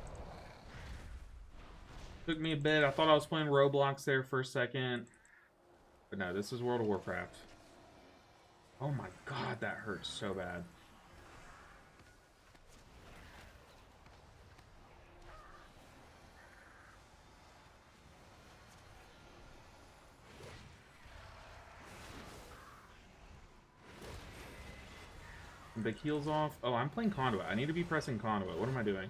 Took me a bit. I thought I was playing Roblox there for a second. But no, this is World of Warcraft. Oh my god, that hurts so bad. Big heals off. Oh, I'm playing Conduit. I need to be pressing Conduit. What am I doing?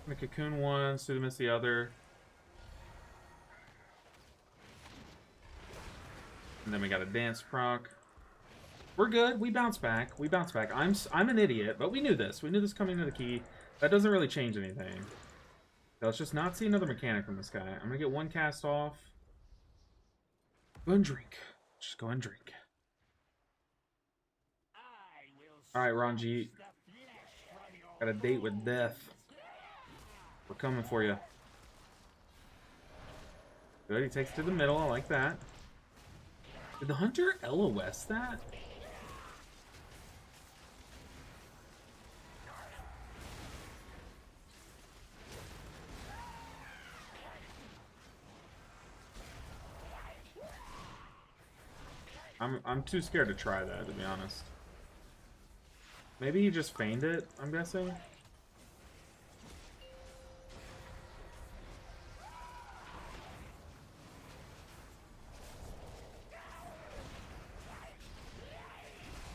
I'm gonna cocoon one, Pseudomiss the other. And then we got a dance proc. We're good. We bounce back. We bounce back. I'm an idiot, but we knew this. We knew this coming to the key. That doesn't really change anything. Let's just not see another mechanic from this guy. I'm gonna get one cast off. Go and drink. Just go and drink. Alright, Ranjit. Got a date with death. We're coming for you. Good, he takes it to the middle. I like that. Did the hunter LOS that? I'm too scared to try that, to be honest. Maybe he just feigned it, I'm guessing.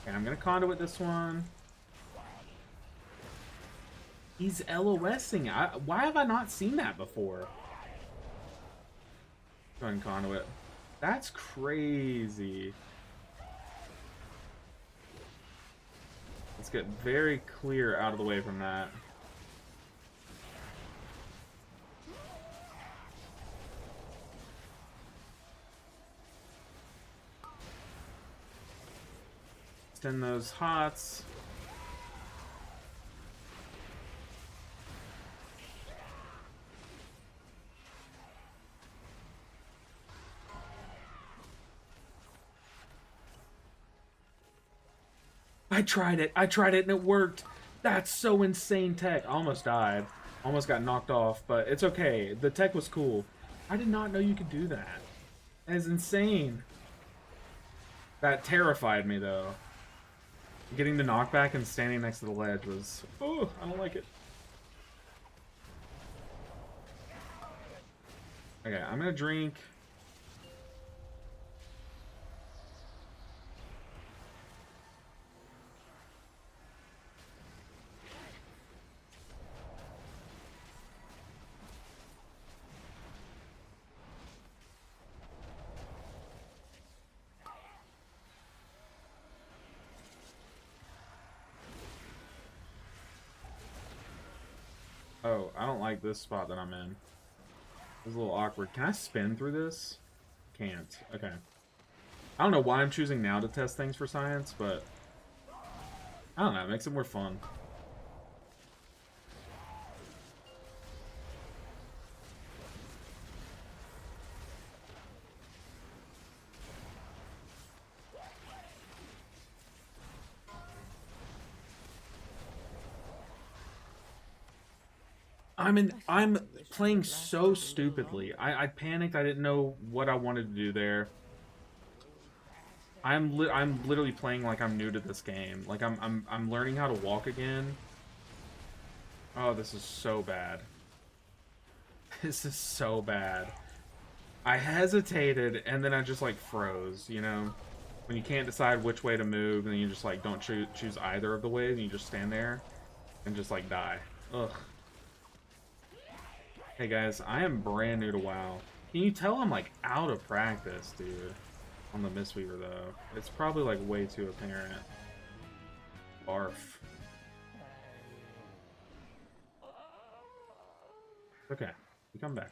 Okay, I'm gonna conduit this one. He's LOSing. Why have I not seen that before? Go ahead and conduit. That's crazy. Let's get very clear out of the way from that. Extend those hots. I tried it and it worked. That's so insane tech. I almost died. Almost got knocked off, but it's okay. The tech was cool. I did not know you could do that. That is insane. That terrified me, though. Getting the knockback and standing next to the ledge was... Oh, I don't like it. Okay, I'm gonna drink... Oh, I don't like this spot that I'm in. It's a little awkward. Can I spin through this? Can't. Okay. I don't know why I'm choosing now to test things for science, but... I don't know, it makes it more fun. I'm playing so stupidly. I panicked. I didn't know what I wanted to do there. I'm literally playing like I'm new to this game. Like I'm learning how to walk again. Oh, this is so bad. This is so bad. I hesitated and then I just like froze, you know? When you can't decide which way to move and then you just like don't choose either of the ways and you just stand there and just like die. Ugh. Hey guys, I am brand new to WoW. Can you tell I'm like out of practice, dude? On the Mistweaver though. It's probably like way too apparent. Barf. Okay, we come back.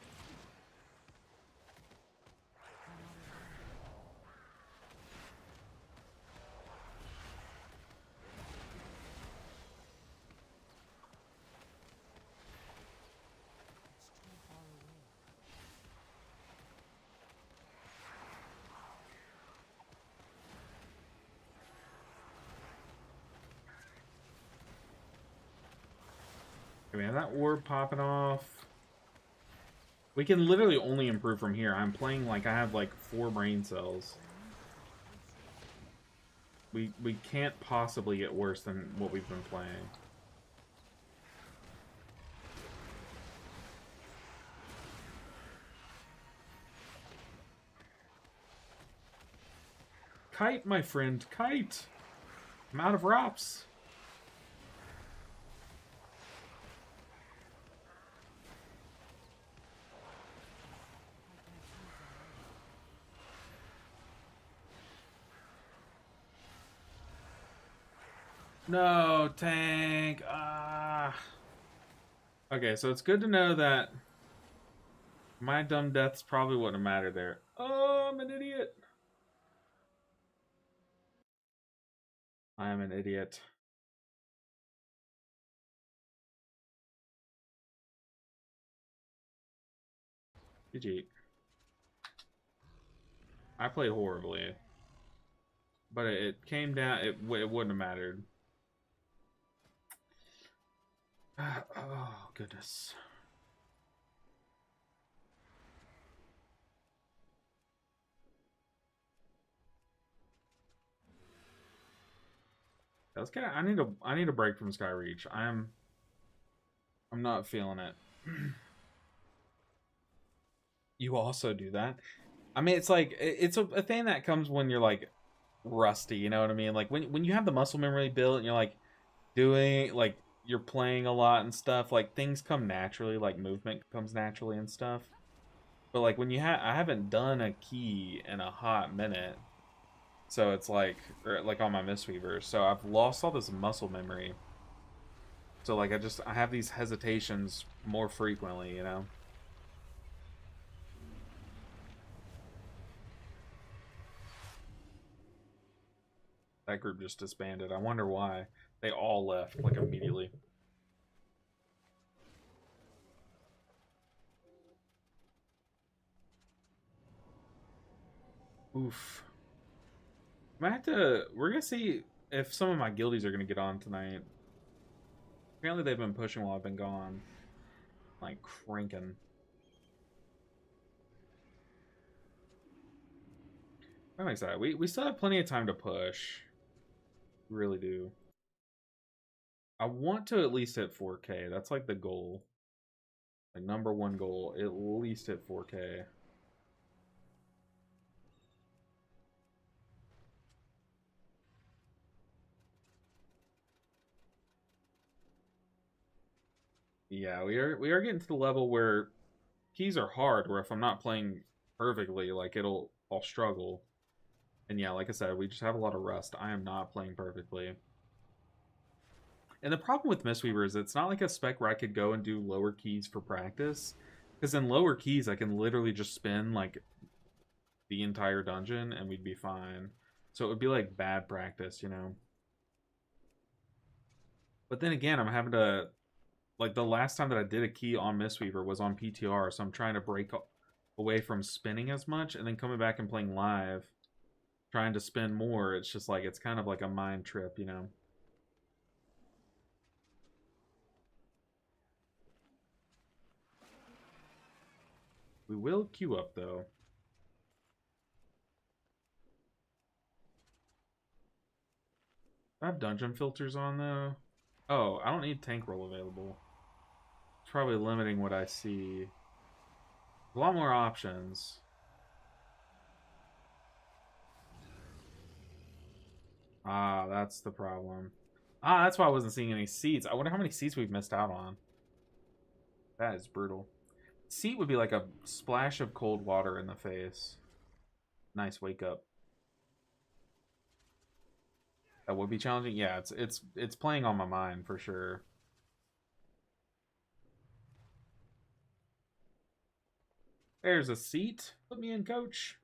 We have that orb popping off. We can literally only improve from here. I'm playing like I have like 4 brain cells. We can't possibly get worse than what we've been playing. Kite, my friend, kite! I'm out of ROPS. No, tank. Ah. Okay, so it's good to know that my dumb deaths probably wouldn't have mattered there. Oh, I'm an idiot. I am an idiot. GG. I played horribly. But it came down, it wouldn't have mattered. Oh, goodness. That's kind of, I need a break from Skyreach. I'm not feeling it. You also do that. I mean, it's like it's a thing that comes when you're like rusty, you know what I mean? Like when you have the muscle memory built and you're like doing like you're playing a lot and stuff, like things come naturally, like movement comes naturally and stuff. But like when I haven't done a key in a hot minute. So it's like or like on my Mistweaver. So I've lost all this muscle memory. So like I have these hesitations more frequently, you know. That group just disbanded. I wonder why. They all left, like, immediately. Oof. We're gonna see if some of my guildies are gonna get on tonight. Apparently they've been pushing while I've been gone. Like, cranking. I'm excited. We still have plenty of time to push. We really do. I want to at least hit 4K. That's like the goal. Like #1 goal. At least hit 4K. Yeah, we are getting to the level where keys are hard, where if I'm not playing perfectly, like I'll struggle. And yeah, like I said, we just have a lot of rust. I am not playing perfectly. And the problem with Mistweaver is it's not like a spec where I could go and do lower keys for practice. Because in lower keys, I can literally just spin like the entire dungeon and we'd be fine. So it would be like bad practice, you know? But then again, I'm having to... Like the last time that I did a key on Mistweaver was on PTR, so I'm trying to break away from spinning as much and then coming back and playing live, trying to spin more. It's just like, it's kind of like a mind trip, you know? We will queue up, though. I have dungeon filters on, though. Oh, I don't need tank roll available. It's probably limiting what I see. A lot more options. Ah, that's the problem. Ah, that's why I wasn't seeing any seats. I wonder how many seats we've missed out on. That is brutal. Seat would be like a splash of cold water in the face. Nice wake up. That would be challenging. Yeah, it's playing on my mind for sure. There's a seat. Put me in, coach.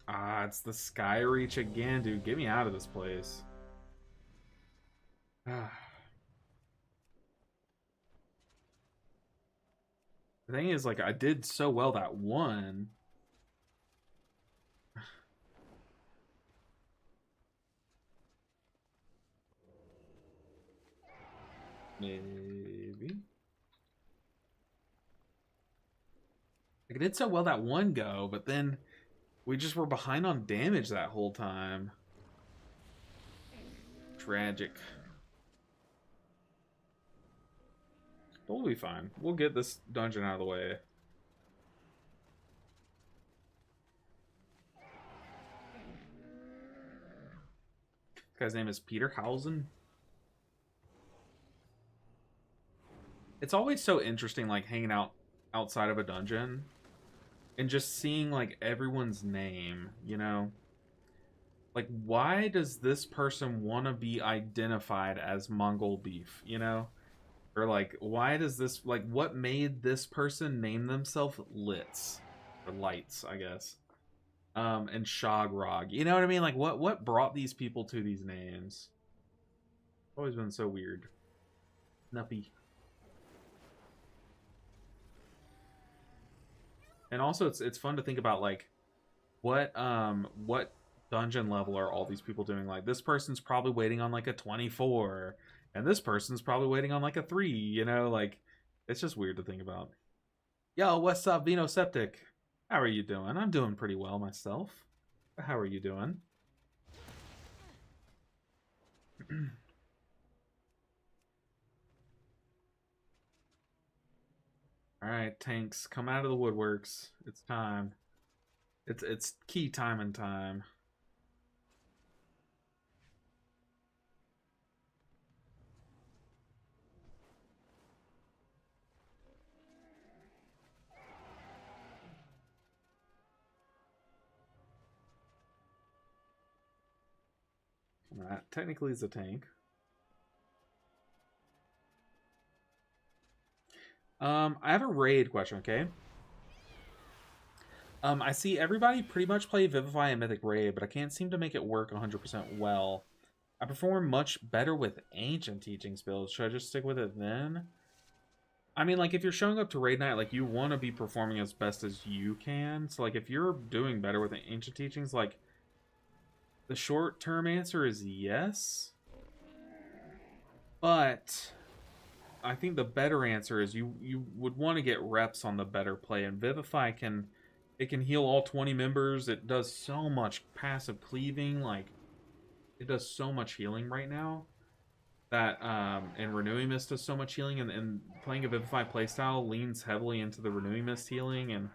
Ah, it's the Skyreach again, dude. Get me out of this place. The thing is, like, I did so well that one. Maybe. Like, I did so well that one go, but then we just were behind on damage that whole time. Tragic. But we'll be fine. We'll get this dungeon out of the way. This guy's name is Peter Hausen. It's always so interesting, like, hanging out outside of a dungeon and just seeing, like, everyone's name, you know? Like, why does this person want to be identified as Mongol beef, you know? Or, like, why does this, like, what made this person name themselves Litz? Or Lights, I guess. And Shagrog. You know what I mean? Like, what brought these people to these names? Always been so weird. Nuppy. And also, it's fun to think about, like, what dungeon level are all these people doing? Like, this person's probably waiting on like a 24, and this person's probably waiting on like a 3, you know? Like, it's just weird to think about. Yo, what's up, Vino Septic? How are you doing? I'm doing pretty well myself. How are you doing? Alright, tanks, come out of the woodworks. It's time. It's key time and time. Alright, technically it's a tank. I have a raid question, okay? I see everybody pretty much play Vivify and Mythic Raid, but I can't seem to make it work 100% well. I perform much better with Ancient Teachings builds. Should I just stick with it then? I mean, like, if you're showing up to Raid Night, like, you want to be performing as best as you can. So, like, if you're doing better with Ancient Teachings, like, the short-term answer is yes. But I think the better answer is you would want to get reps on the better play. And Vivify can heal all 20 members. It does so much passive cleaving. Like, it does so much healing right now. That, and Renewing Mist does so much healing. And playing a Vivify playstyle leans heavily into the Renewing Mist healing. And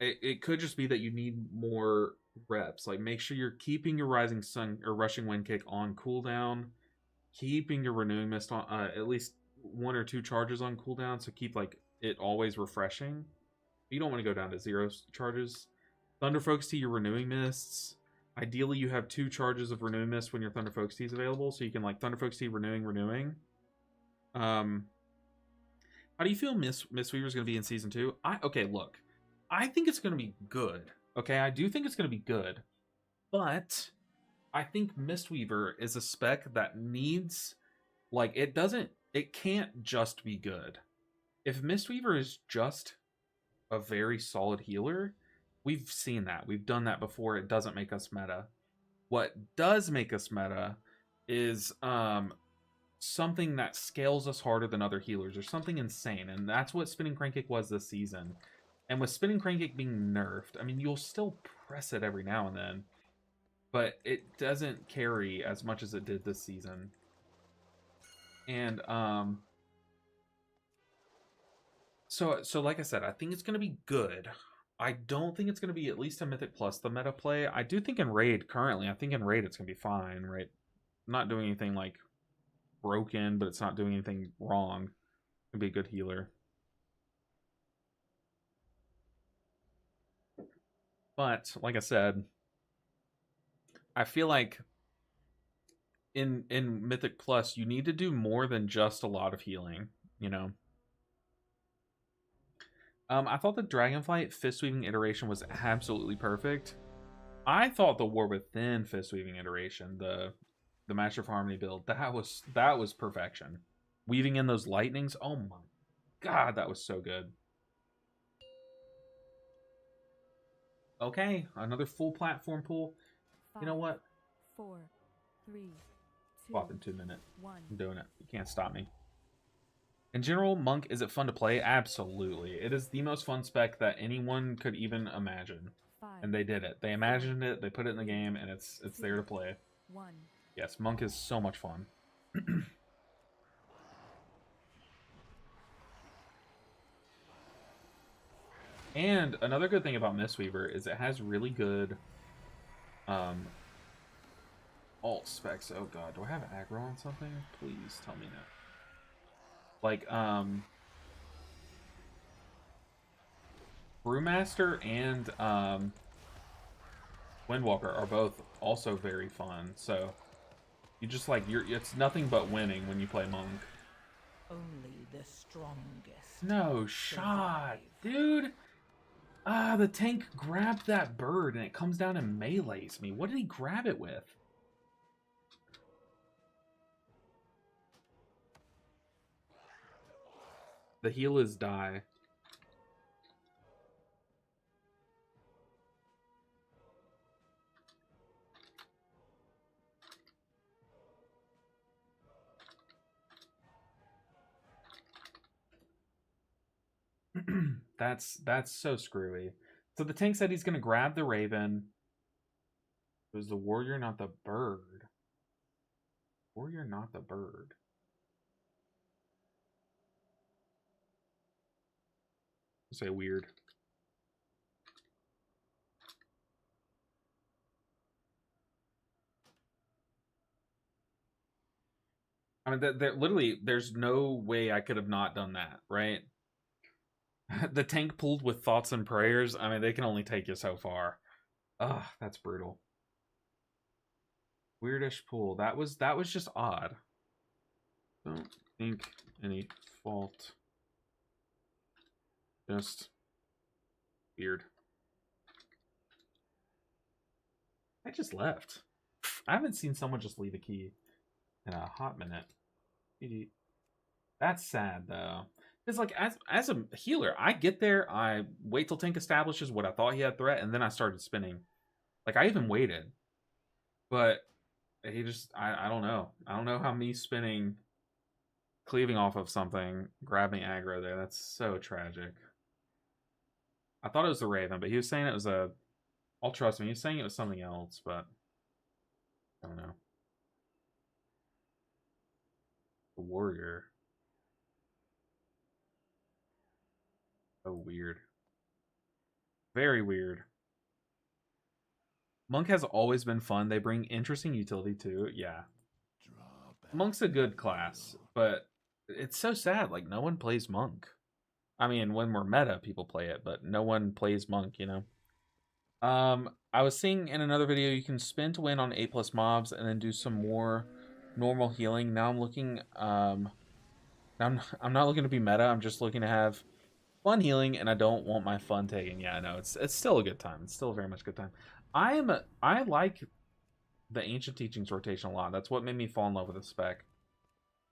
it could just be that you need more reps. Like, make sure you're keeping your Rising Sun or Rushing Wind Kick on cooldown. Keeping your Renewing Mist on at least 1 or 2 charges on cooldown. So keep, like, it always refreshing. You don't want to go down to 0 charges. Thunder Focus Tea, your Renewing Mists. Ideally, you have 2 charges of Renewing Mist when your Thunder Focus Tea is available. So you can, like, Thunder Focus Tea, Renewing. How do you feel Mistweaver is going to be in Season 2? Okay, look. I think it's going to be good. Okay, I do think it's going to be good. But I think Mistweaver is a spec that needs... Like, it can't just be good. If Mistweaver is just a very solid healer, we've seen that. We've done that before. It doesn't make us meta. What does make us meta is something that scales us harder than other healers, or something insane. And that's what Spinning Crank Kick was this season. And with Spinning Crank Kick being nerfed, I mean, you'll still press it every now and then, but it doesn't carry as much as it did this season. And so like I said, I think it's going to be good. I don't think it's going to be at least a Mythic Plus the meta play. I do think in Raid currently, I think in Raid it's going to be fine, right? Not doing anything like broken, but it's not doing anything wrong. It'll be a good healer. But like I said, I feel like in Mythic Plus, you need to do more than just a lot of healing, you know? I thought the Dragonflight Fist Weaving iteration was absolutely perfect. I thought the War Within Fist Weaving iteration, the Master of Harmony build, that was perfection. Weaving in those lightnings, oh my god, that was so good. Okay, another full platform pull. 5, You know what? 4, 3, 2, Swap in 2 minutes. 1. I'm doing it. You can't stop me. In general, Monk, is it fun to play? Absolutely. It is the most fun spec that anyone could even imagine. 5, And they did it. They imagined it, they put it in the game, and it's there to play. 1. Yes, Monk is so much fun. And another good thing about Mistweaver is it has really good alt specs. Oh god, do I have aggro on something? Please tell me no. Like, Brewmaster and, Windwalker are both also very fun. So you just like it's nothing but winning when you play Monk. Only the strongest. No shot, dude. Ah, the tank grabbed that bird and it comes down and melees me. What did he grab it with? The heal is die. That's so screwy. So the tank said he's gonna grab the Raven. It was the warrior, not the bird. Warrior, not the bird. Say weird. I mean, literally, there's no way I could have not done that, right? The tank pulled with thoughts and prayers. I mean, they can only take you so far. Ugh, that's brutal. Weirdish pull. That was just odd. Don't think any fault. Just weird. I just left. I haven't seen someone just leave a key in a hot minute. That's sad though. It's like as a healer, I get there, I wait till tank establishes what I thought he had threat, and then I started spinning. Like I even waited. But he just I don't know. I don't know how me spinning cleaving off of something grabbed me aggro there. That's so tragic. I thought it was the Raven, but he was saying it was a I'll trust me, he was saying it was something else, but I don't know. The warrior. Oh, weird. Very weird. Monk has always been fun. They bring interesting utility too. Yeah. Monk's a good class, but it's so sad. Like, no one plays Monk. I mean, when we're meta, people play it, but no one plays Monk, you know? I was seeing in another video you can spin to win on A+ mobs and then do some more normal healing. Now I'm looking, I'm not looking to be meta. I'm just looking to have fun healing, and I don't want my fun taken. Yeah, no, it's still a good time. It's still very much a good time. I like the Ancient Teachings rotation a lot. That's what made me fall in love with the spec.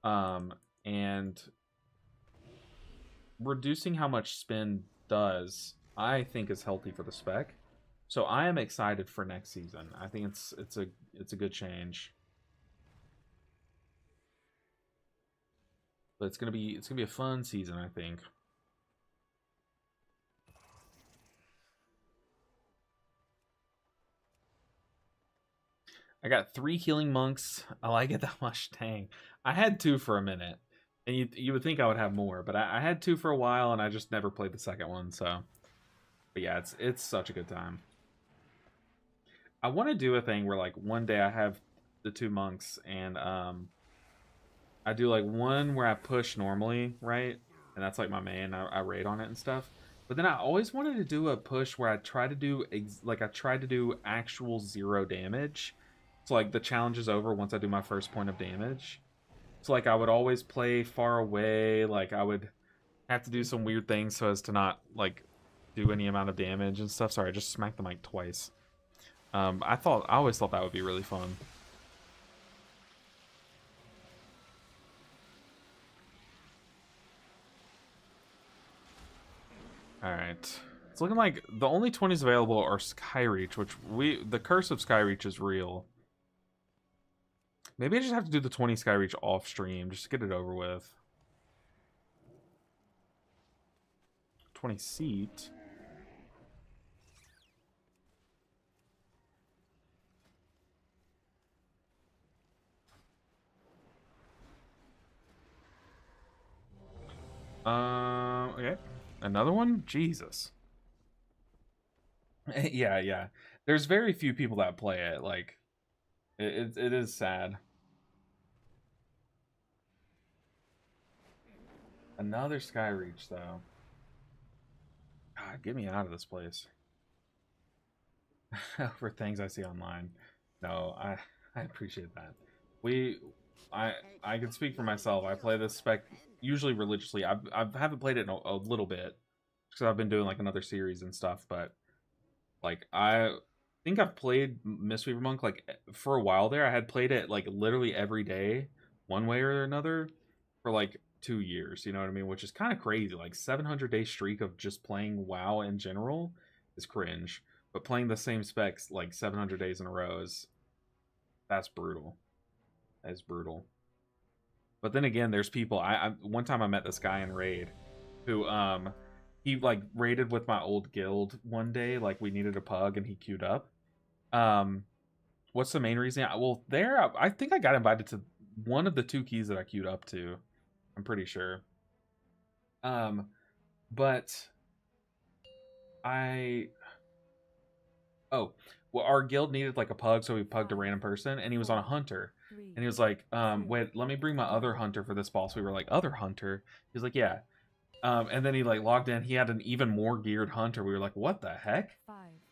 And reducing how much spin does, I think, is healthy for the spec. So I am excited for next season. I think it's a good change. But it's gonna be a fun season, I think. I got 3 healing monks. I like it that much. Dang. I had 2 for a minute. And you would think I would have more, but I had 2 for a while, and I just never played the second one, so. But yeah, it's such a good time. I want to do a thing where, like, one day I have the 2 monks, and I do, like, one where I push normally, right? And that's, like, my main. I raid on it and stuff. But then I always wanted to do a push where I try to do, I tried to do actual 0 damage. So, like, the challenge is over once I do my first point of damage. So, like, I would always play far away. Like, I would have to do some weird things so as to not, like, do any amount of damage and stuff. Sorry, I just smacked the mic twice. I always thought that would be really fun. Alright. It's looking like the only 20s available are Skyreach, which the curse of Skyreach is real. Maybe I just have to do the 20 Skyreach off stream, just to get it over with. 20 seat. Okay. Another one? Jesus. Yeah. There's very few people that play it. Like, it is sad. Another Skyreach, though. God, get me out of this place. for things I see online. No, I appreciate that. We, I can speak for myself. I play this spec usually religiously. I haven't played it in a little bit because I've been doing like another series and stuff. But like I think I've played Mistweaver Monk like for a while there. I had played it like literally every day, one way or another, for like 2 years. You know what I mean? Which is kind of crazy. Like 700-day streak of just playing WoW in general is cringe. But playing the same specs like 700 days in a row is that's brutal. That is brutal. But then again, there's people. I one time I met this guy in raid, who he like raided with my old guild one day. Like we needed a pug and he queued up. Um, what's the main reason? Well, there I think I got invited to one of the two keys that I queued up to. I'm pretty sure. But I oh well, our guild needed like a pug, so we pugged a random person, and he was on a hunter. And he was like, wait, let me bring my other hunter for this boss. We were like, other hunter? He was like, yeah. And then he like logged in. He had an even more geared hunter. We were like, what the heck?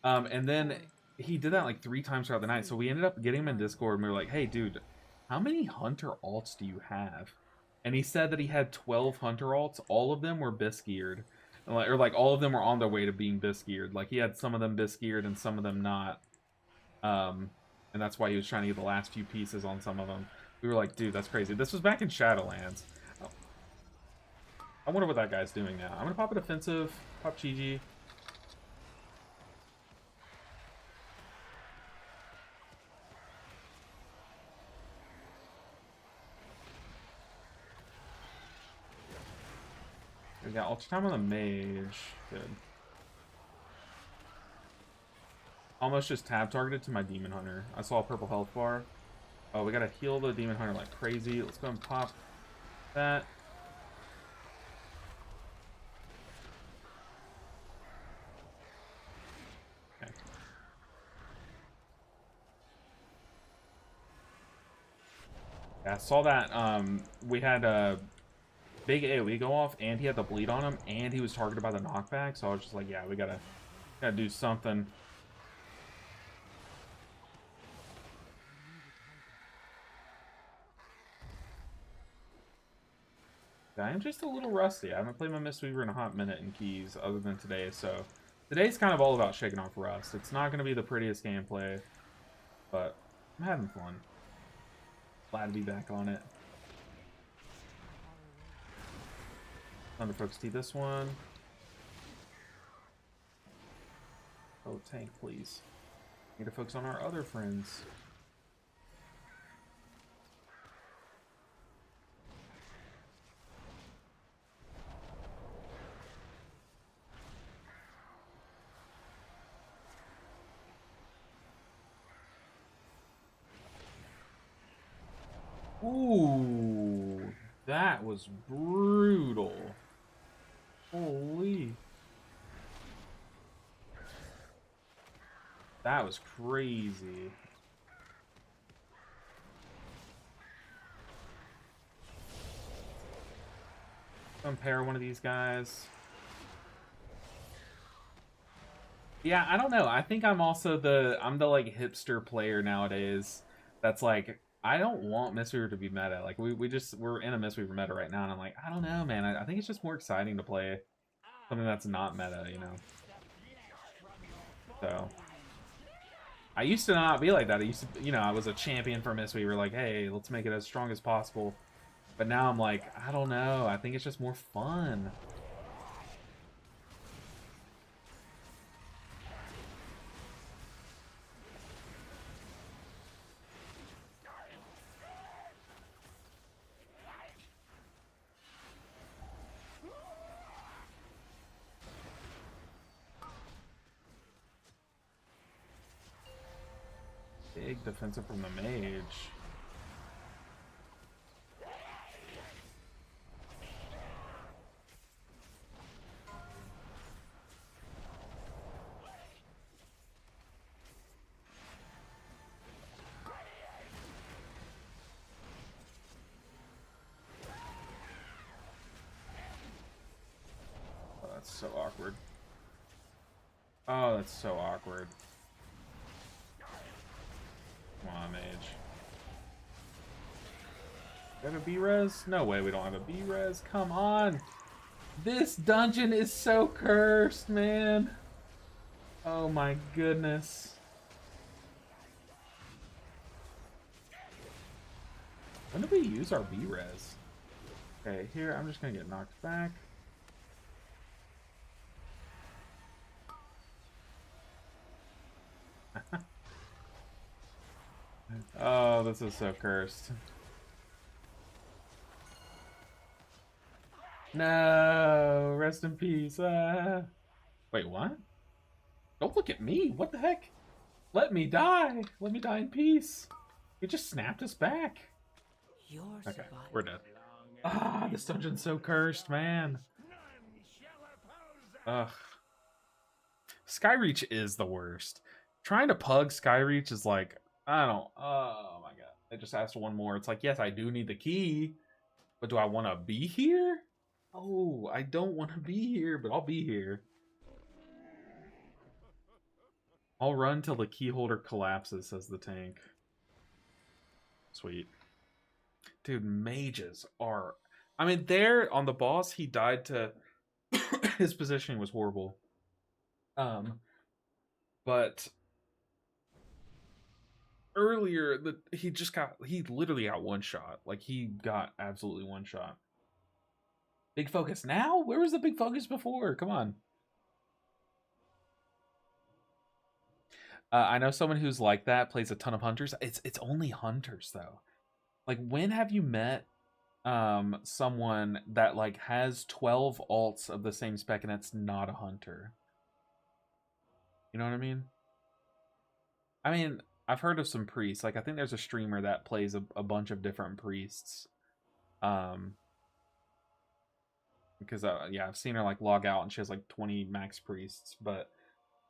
And then he did that like 3 times throughout the night. So we ended up getting him in Discord, and we were like, hey, dude, how many hunter alts do you have? And he said that he had 12 hunter alts. All of them were bisque geared. Or like all of them were on their way to being bisque geared. Like he had some of them bisque geared and some of them not. And that's why he was trying to get the last few pieces on some of them. We were like, dude, that's crazy. This was back in Shadowlands. Oh. I wonder what that guy's doing now. I'm gonna pop a defensive, pop Chi-Ji. We got ultra time on the mage. Good. Almost just tab targeted to my demon hunter. I saw a purple health bar. Oh, we gotta heal the demon hunter like crazy. Let's go and pop that. Okay. Yeah, I saw that. We had a big AoE go off, and he had the bleed on him, and he was targeted by the knockback. So I was just like, yeah, we gotta do something. I am just a little rusty. I haven't played my Mistweaver in a hot minute in keys other than today, so today's kind of all about shaking off rust. It's not going to be the prettiest gameplay, but I'm having fun. Glad to be back on it. Thunder Folks T this one. Oh, tank, please. Need to focus on our other friends. Ooh, that was brutal. Holy. That was crazy. Compare one of these guys. Yeah, I don't know. I think I'm also the like hipster player nowadays. That's like I don't want Mistweaver to be meta. Like we're in a Mistweaver meta right now, and I'm like, I don't know, man. I think it's just more exciting to play something that's not meta, you know. So I used to not be like that. I used to, you know, I was a champion for Mistweaver. Like, hey, let's make it as strong as possible. But now I'm like, I don't know. I think it's just more fun. Big defensive from the mage. Oh, that's so awkward. Oh, that's so awkward. Come on, mage. Do we have a B-res? No way we don't have a B-res. Come on. This dungeon is so cursed, man. Oh my goodness. When did we use our B-res? Okay, here, I'm just gonna get knocked back. Oh, this is so cursed. No, rest in peace. Wait, what? Don't look at me. What the heck? Let me die. Let me die in peace. He just snapped us back. Okay, we're dead. Ah, this dungeon's so cursed, man. Ugh. Skyreach is the worst. Trying to pug Skyreach is like, I don't. Oh my god. They just asked one more. It's like, yes, I do need the key, but do I want to be here? Oh, I don't want to be here, but I'll be here. I'll run till the key holder collapses, says the tank. Sweet. Dude, mages are... I mean, there on the boss, he died to... His positioning was horrible. But... Earlier, he literally got one shot. Like, he got absolutely one shot. Big focus now? Where was the big focus before? Come on. I know someone who's like that, plays a ton of hunters. It's only hunters, though. Like, when have you met someone that, like, has 12 alts of the same spec and it's not a hunter? You know what I mean? I mean, I've heard of some priests. Like, I think there's a streamer that plays a bunch of different priests. Because, yeah, I've seen her, like, log out and she has, like, 20 max priests. But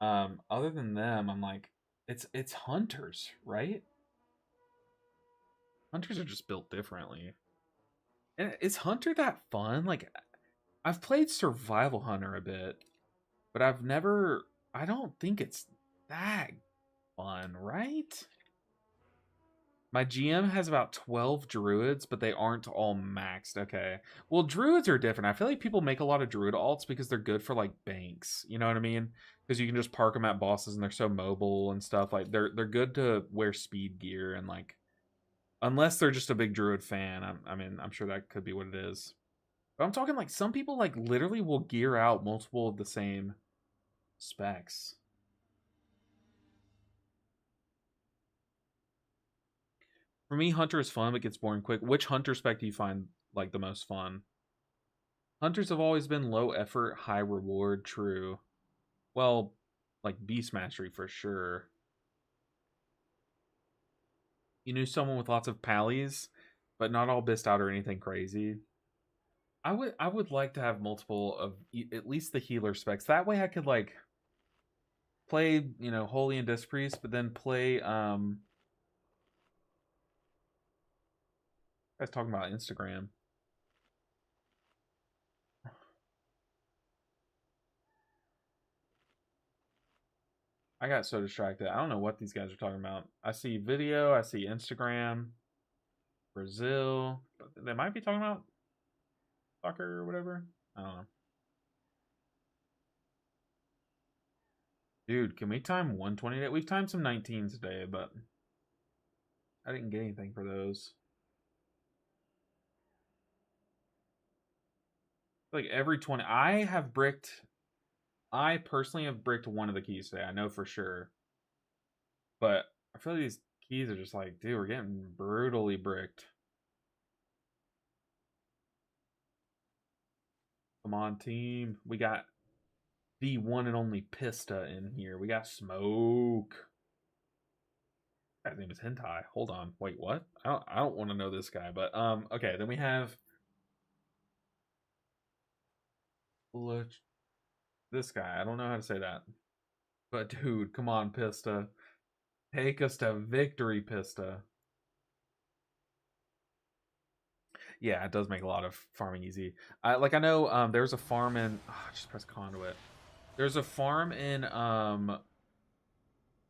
other than them, I'm like, it's hunters, right? Hunters are just built differently. And is Hunter that fun? Like, I've played Survival Hunter a bit, but I don't think it's that fun, right? My GM has about 12 druids, but they aren't all maxed. Okay. Well, druids are different. I feel like people make a lot of druid alts because they're good for, like, banks. You know what I mean? Because you can just park them at bosses and they're so mobile and stuff. Like, they're good to wear speed gear and, like, unless they're just a big druid fan. I mean, I'm sure that could be what it is. But I'm talking, like, some people, like, literally will gear out multiple of the same specs. For me, Hunter is fun, but gets boring quick. Which Hunter spec do you find, like, the most fun? Hunters have always been low effort, high reward. True. Well, like, Beast Mastery for sure. You knew someone with lots of pallies, but not all bissed out or anything crazy. I would like to have multiple of at least the healer specs. That way I could, like, play, you know, Holy and Disc Priest, but then play I was talking about Instagram. I got so distracted. I don't know what these guys are talking about. I see video, I see Instagram, Brazil. They might be talking about soccer or whatever. I don't know. Dude, can we time 120? We've timed some 19s today, but I didn't get anything for those. Like every 20, I personally have bricked one of the keys today. I know for sure. But I feel like these keys are just like, dude, we're getting brutally bricked. Come on, team. We got the one and only Pista in here. We got Smoke. His name is Hentai. Hold on. Wait, what? I don't want to know this guy, but okay, then we have this guy. I don't know how to say that. But dude, come on, Pista. Take us to victory, Pista. Yeah, it does make a lot of farming easy. Like, I know there's a farm in... just press conduit. There's a farm in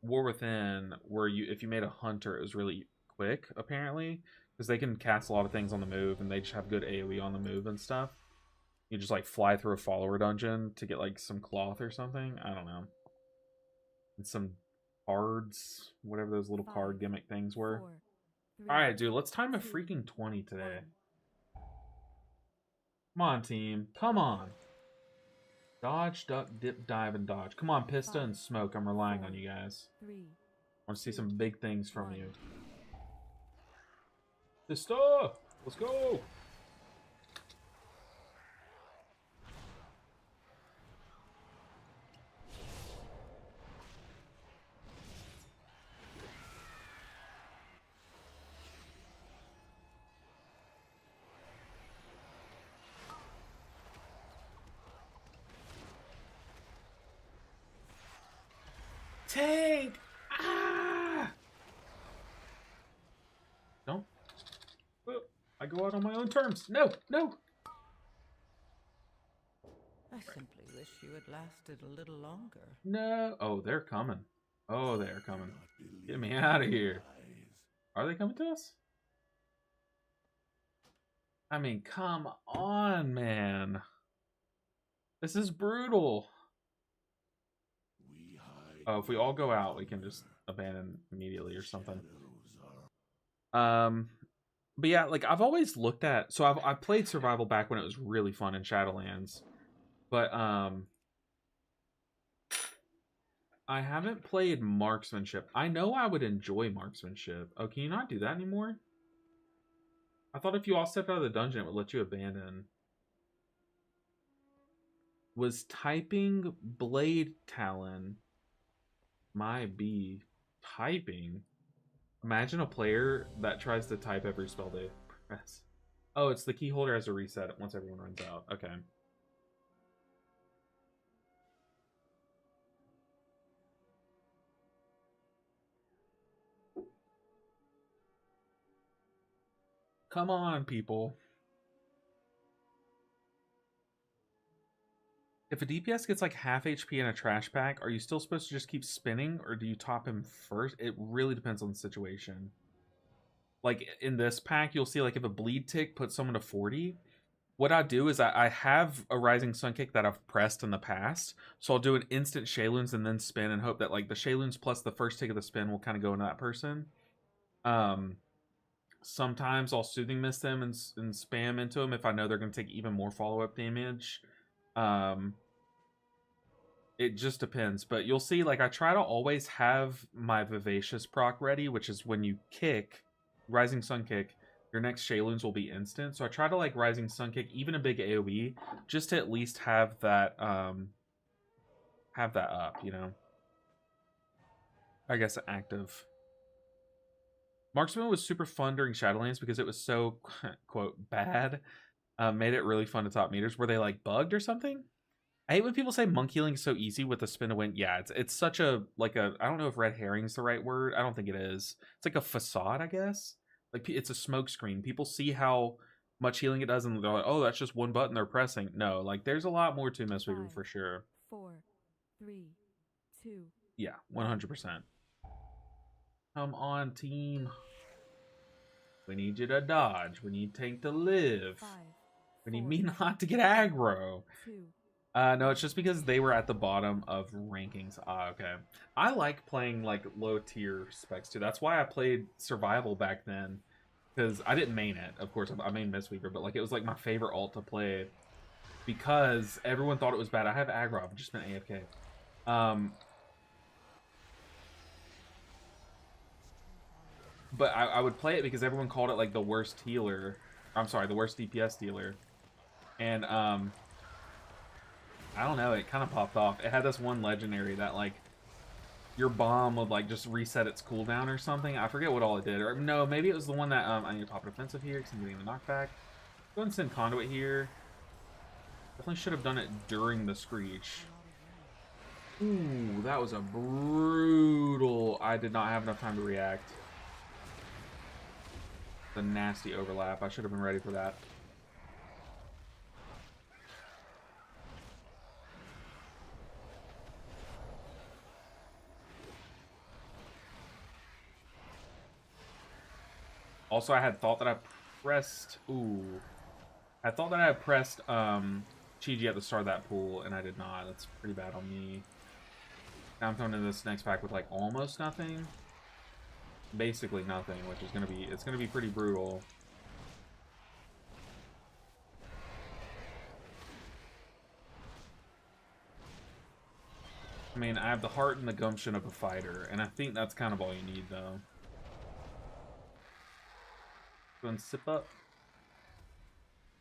War Within, where if you made a hunter, it was really quick, apparently, because they can cast a lot of things on the move, and they just have good AoE on the move and stuff. You just like fly through a follower dungeon to get like some cloth or something. I don't know. And some cards, whatever those little card gimmick things were. All right, dude, let's time a freaking 20 today. Come on, team. Come on. Dodge, duck, dip, dive, and dodge. Come on, Pista and Smoke. I'm relying on you guys. I want to see some big things from you. Pista! Let's go! Tank! Ah! Don't. Oh, I go out on my own terms. No, no. I simply wish you had lasted a little longer. No. Oh, they're coming. Oh, they're coming. Get me out of here. Are they coming to us? I mean, come on, man. This is brutal. Oh, if we all go out, we can just abandon immediately or something. But yeah, like I've always looked at. So I played survival back when it was really fun in Shadowlands, but I haven't played marksmanship. I know I would enjoy marksmanship. Oh, can you not do that anymore? I thought if you all stepped out of the dungeon, it would let you abandon. Was typing Blade Talon my B typing? Imagine a player that tries to type every spell they press. Oh, it's the key holder has a reset once everyone runs out. Okay. Come on, people. If a DPS gets like half HP in a trash pack, are you still supposed to just keep spinning, or do you top him first? It really depends on the situation. Like in this pack, you'll see like if a bleed tick puts someone to 40, what I do is I have a Rising Sun Kick that I've pressed in the past, so I'll do an instant Shayloons and then spin and hope that like the Shayloons plus the first tick of the spin will kind of go into that person. Sometimes I'll Soothing Mist them and spam into them if I know they're going to take even more follow-up damage. It just depends, but you'll see like I try to always have my Vivacious proc ready, which is when you kick Rising Sun Kick, your next Shayloons will be instant. So I try to like Rising Sun Kick, even a big AoE, just to at least have that up, you know. I guess active. Marksman was super fun during Shadowlands because it was so quote bad. Made it really fun to top meters. Were they like bugged or something? I hate when people say monk healing is so easy with the spin to win. Yeah, it's such a like a I don't know if red herring is the right word. I don't think it is. It's like a facade, I guess. Like it's a smoke screen. People see how much healing it does, and they're like, "Oh, that's just one button they're pressing." No, like there's a lot more to Mistweaver for sure. 4, 3, 2. Yeah, 100%. Come on, team. We need you to dodge. We need Tank to live. 5, We need 4, me not to get aggro. 2. No, it's just because they were at the bottom of rankings. Ah, okay. I like playing like low tier specs too. That's why I played Survival back then, because I didn't main it. Of course, I main Mistweaver, but like it was like my favorite alt to play because everyone thought it was bad. I have aggro. I've just been AFK. But I would play it because everyone called it like the worst healer. I'm sorry, the worst DPS dealer. And I don't know, it kind of popped off. It had this one legendary that like your bomb would like just reset its cooldown or something. I forget what all it did. Or no, maybe it was the one that I need to pop a defensive here because I'm getting the knockback. Go ahead and send conduit here. Definitely should have done it during the screech. Ooh, that was a brutal. I did not have enough time to react. The nasty overlap. I should have been ready for that. Also, I had thought that I pressed... Ooh. I thought that I had pressed Chi-Ji at the start of that pool, and I did not. That's pretty bad on me. Now I'm coming into this next pack with, like, almost nothing. Basically nothing, which is going to be... It's going to be pretty brutal. I mean, I have the heart and the gumption of a fighter, and I think that's kind of all you need, though. Go and sip up.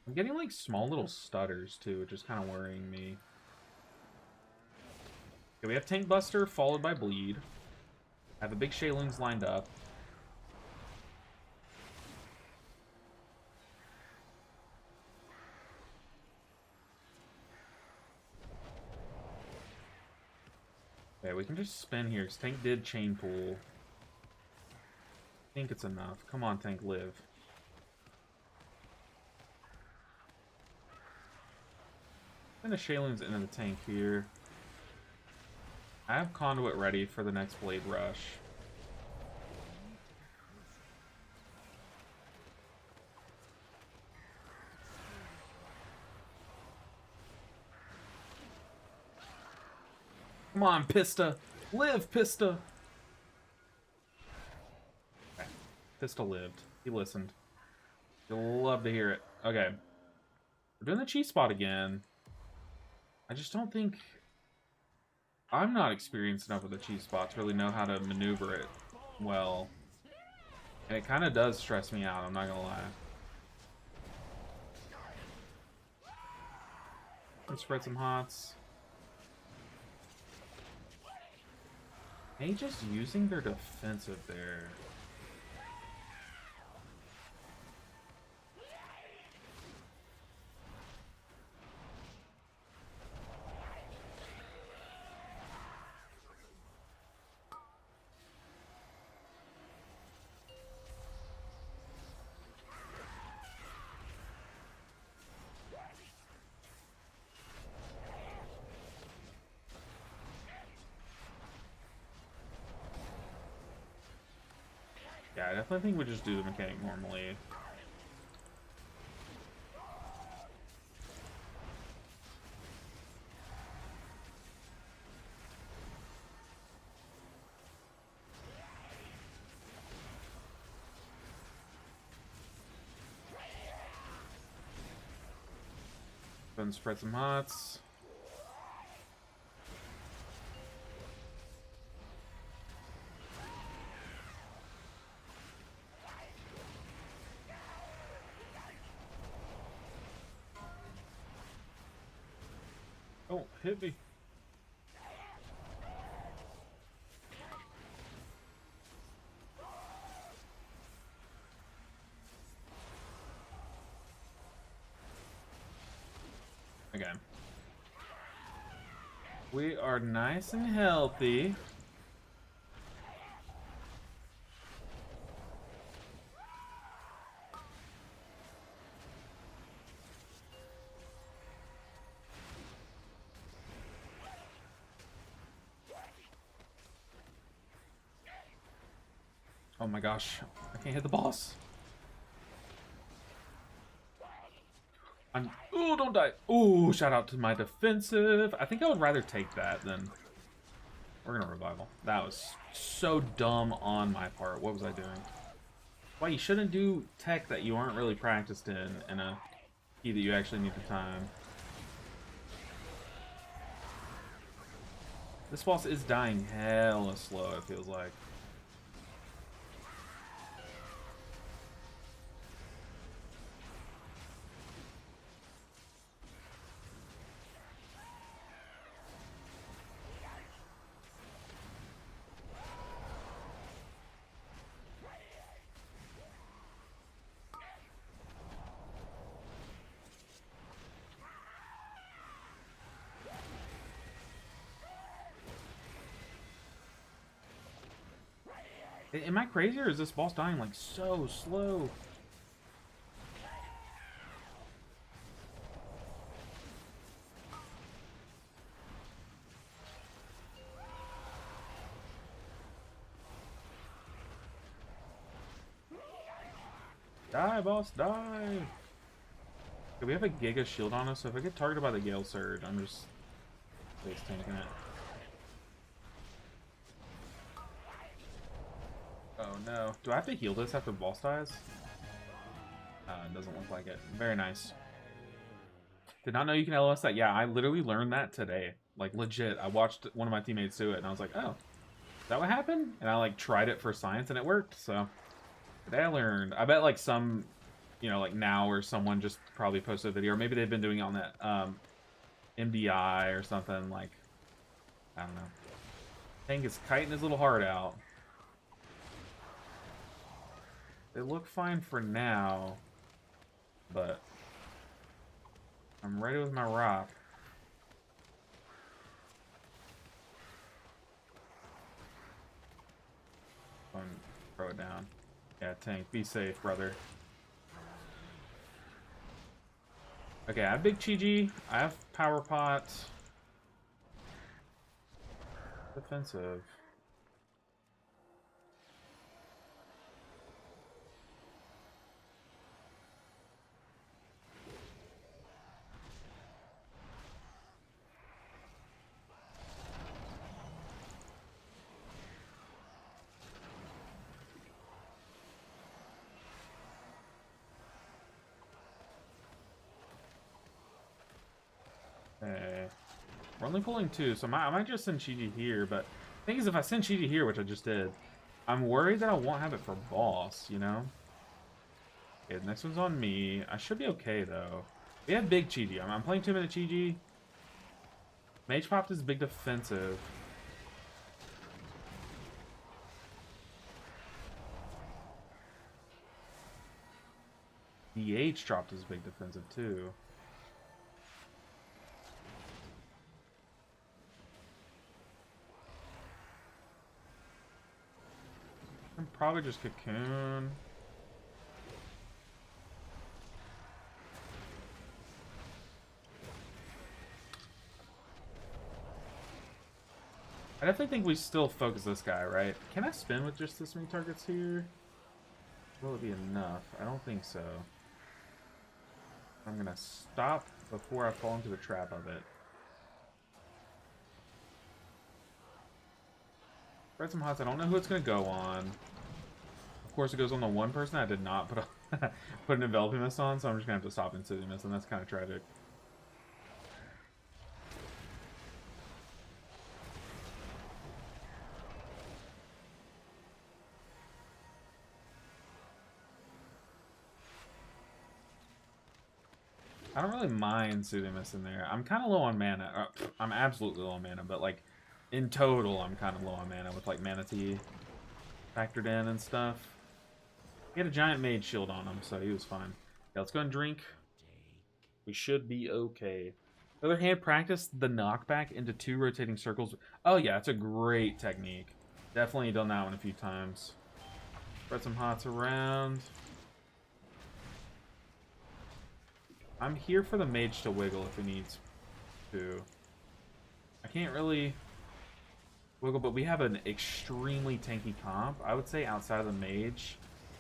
I'm getting, like, small little stutters, too, which is kind of worrying me. Okay, we have Tank Buster, followed by Bleed. I have the big Shaylings lined up. Okay, we can just spin here, because Tank did Chain Pool. I think it's enough. Come on, Tank, live. Send the Shaylings into the tank here. I have Conduit ready for the next Blade Rush. Come on, Pista. Live, Pista. Okay. Pista lived. He listened. You'll love to hear it. Okay. We're doing the cheese spot again. I just don't think... I'm not experienced enough with the cheese spot to really know how to maneuver it well. And it kind of does stress me out, I'm not gonna lie. Let's spread some hots. They just using their defensive there. Yeah, I definitely think we just do the mechanic normally. Then spread some hots. Oh, hit me. Okay. We are nice and healthy. Oh my gosh, I can't hit the boss. Ooh, don't die. Ooh, shout out to my defensive. I think I would rather take that than... We're gonna revival. That was so dumb on my part. What was I doing? Why, you shouldn't do tech that you aren't really practiced in a key that you actually need the time. This boss is dying hella slow, it feels like. Am I crazy, or is this boss dying like so slow? Die, boss, die! Okay, we have a Giga shield on us, so if I get targeted by the Gale Surge, I'm just face tanking it. Oh no. Do I have to heal this after boss dies? It doesn't look like it. Very nice. Did not know you can LOS that. Yeah, I literally learned that today. Like, legit. I watched one of my teammates do it, and I was like, oh, is that what happened? And I, like, tried it for science, and it worked, so. Today I learned. I bet, like, some, you know, like, now or someone just probably posted a video, or maybe they've been doing it on that, MDI or something, like, I don't know. Tank is kiting his little heart out. They look fine for now, but I'm ready with my rock. Go and throw it down. Yeah, tank, be safe, brother. Okay, I have big Chi-Ji. I have power pot. Defensive. Okay. We're only pulling 2, so I might just send Chi-Ji here, but the thing is, if I send Chi-Ji here, which I just did, I'm worried that I won't have it for boss, you know? Okay, the next one's on me. I should be okay, though. We have big Chi-Ji. I'm playing 2-minute Chi-Ji. Mage popped is big defensive. DH dropped his big defensive, too. I'm probably just Cocoon. I definitely think we still focus this guy, right? Can I spin with just this many targets here? Will it be enough? I don't think so. I'm gonna stop before I fall into the trap of it. Read some hots. I don't know who it's gonna go on. Of course, it goes on the one person I did not put an enveloping mist on, so I'm just gonna have to stop incendiary mist, and that's kind of tragic. I don't really mind Soothing Mist in there. I'm kind of low on mana. I'm absolutely low on mana, but like in total, I'm kind of low on mana with like Mana Tea factored in and stuff. He had a giant mage shield on him, so he was fine. Yeah, let's go and drink. We should be okay. On the other hand, practice the knockback into 2 rotating circles. Oh yeah, it's a great technique. Definitely done that one a few times. Spread some hots around. I'm here for the mage to wiggle if he needs to. I can't really wiggle, but we have an extremely tanky comp. I would say outside of the mage.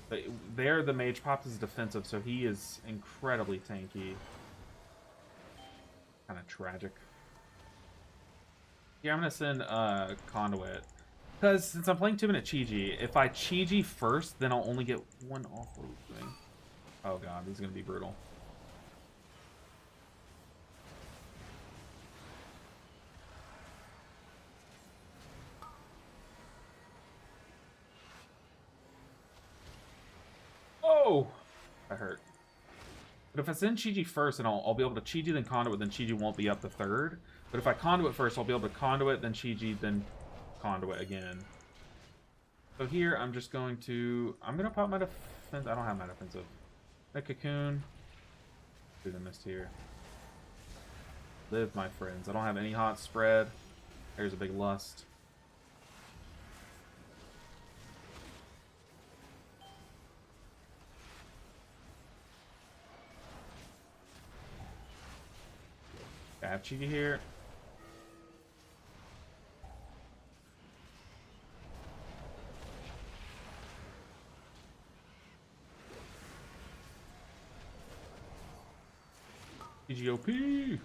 But there, the mage pops is defensive, so he is incredibly tanky. Kind of tragic. Yeah, I'm going to send Conduit. Because since I'm playing 2-minute Chi-Ji, if I Chi-Ji first, then I'll only get 1 offload thing. Oh god, these are going to be brutal. Oh! That hurt. But if I send Chi-Ji first, then I'll be able to Chi-Ji, then Conduit, then Chi-Ji won't be up the 3rd. But if I Conduit first, I'll be able to Conduit, then Chi-Ji, then Conduit again. So here, I'm just going to... I'm going to pop my defense... I don't have my defensive. A Cocoon. Do the mist here. Live, my friends. I don't have any hot spread. There's a big lust. I have Chi here. TGOP.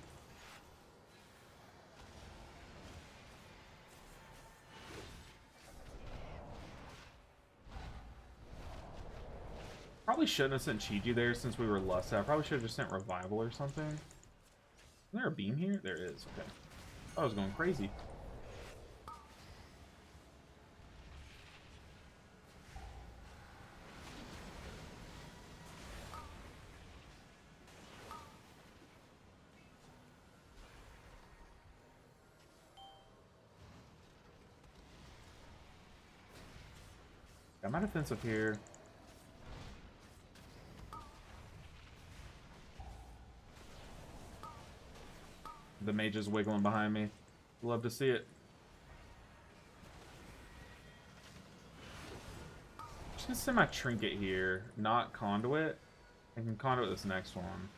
Probably shouldn't have sent Chiji there since we were less out. Probably should have just sent Revival or something. Is there a beam here? There is. Okay. I was going crazy. Got my defensive here. The mage is wiggling behind me. Love to see it. Just gonna send my trinket here, not conduit. I can conduit this next one.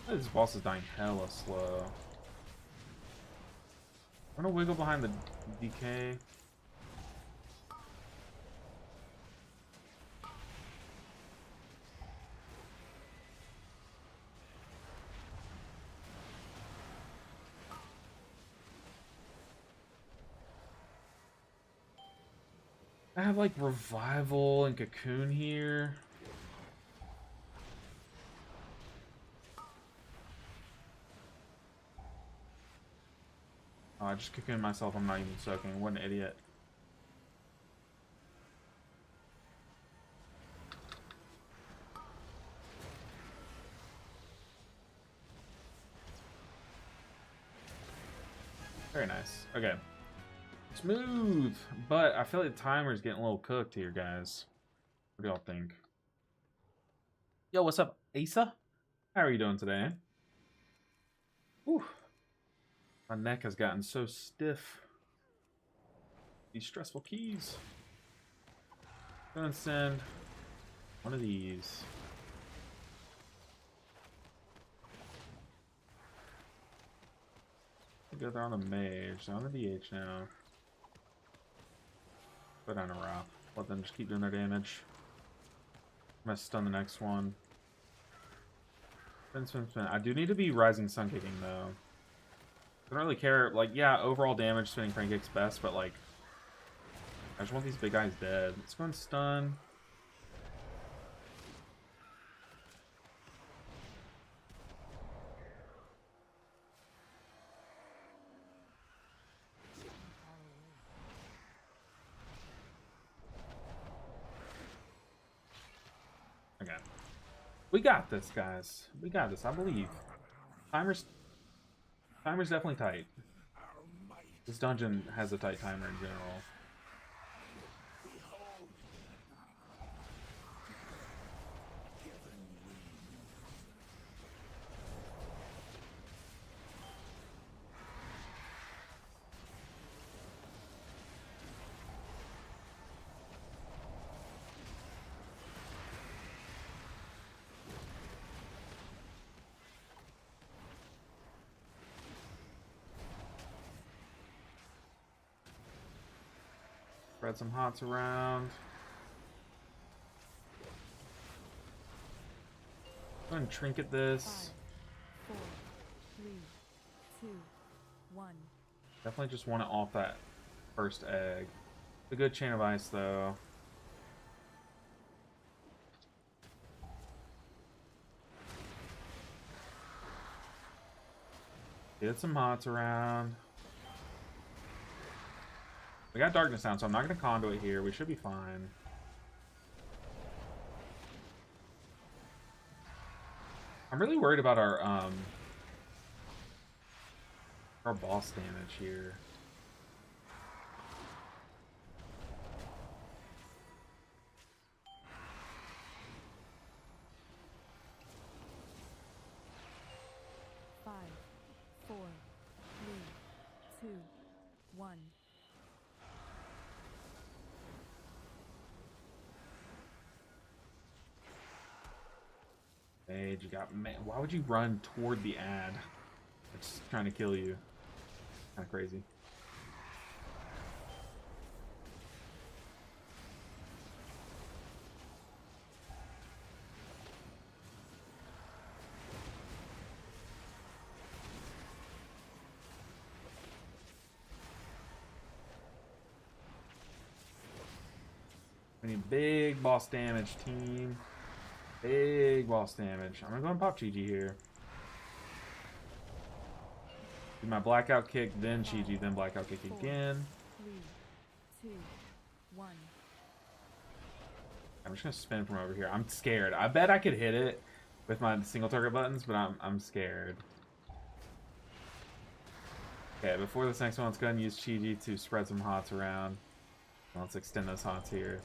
This boss is dying hella slow. I'm gonna wiggle behind the DK. I have like Revival and Cocoon here. Oh, I just cocooned myself. I'm not even soaking. What an idiot. Very nice. Okay. Smooth. But I feel like the timer's getting a little cooked here, guys. What do y'all think? Yo, what's up, Asa? How are you doing today? Whew. My neck has gotten so stiff. These stressful keys. Go and send one of these. Go there on the mage. They're on the DH now. Put down a Wrath. Let them just keep doing their damage. I'm gonna stun the next one. Spin, spin, spin. I do need to be Rising Sun kicking though. I don't really care. Like, yeah, overall damage spinning Crank Kick's best, but like, I just want these big guys dead. Let's go and stun. Okay. We got this, guys. We got this, I believe. Timer's definitely tight. This dungeon has a tight timer in general. Spread some hots around. Go ahead and trinket this. 5, 4, 3, 2, 1. Definitely just want it off that first egg. A good chain of ice though. Get some hots around. We got darkness down, so I'm not going to conduit here. We should be fine. I'm really worried about our boss damage here. Five, 4, 3, 2, 1. Mage, you got man. Why would you run toward the ad? It's trying to kill you. Kind of crazy. We need big boss damage, team. Big boss damage. I'm gonna go and pop Chi-Chi here. Do my blackout kick, then Chi-Chi, then blackout kick again. 3, 2, 1. I'm just gonna spin from over here. I'm scared. I bet I could hit it with my single target buttons, but I'm scared. Okay, before this next one, let's go ahead and use Chi-Chi to spread some hots around. Let's extend those hots here.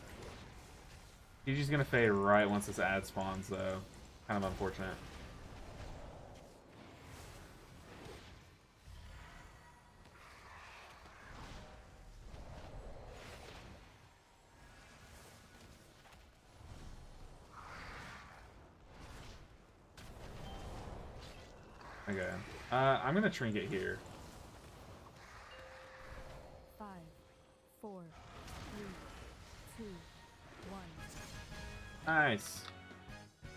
Chi-Chi's gonna fade right once this ad spawns, though. Kind of unfortunate. Okay. I'm gonna trinket here. 5, 4, 3, 2, 1. Nice.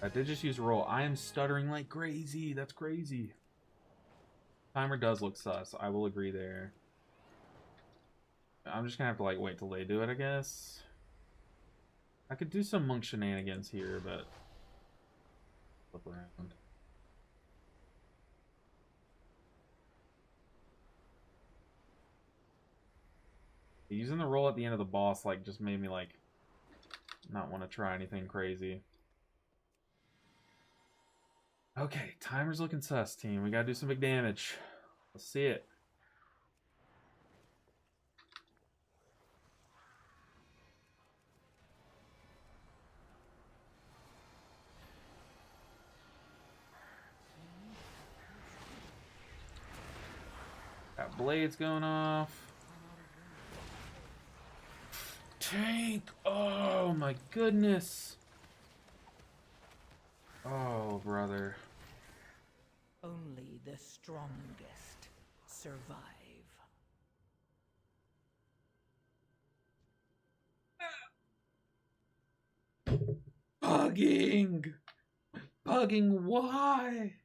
I did just use a roll. I am stuttering like crazy. That's crazy. Timer does look sus. I will agree there. I'm just gonna have to like wait till they do it, I guess. I could do some monk shenanigans here, but flip around. Using the roll at the end of the boss like just made me like not want to try anything crazy. Okay, timer's looking sus, team. We gotta do some big damage. Let's see it. Got blades going off. Tank! Oh my goodness! Oh, brother. Only the strongest survive. Pugging! Pugging, why?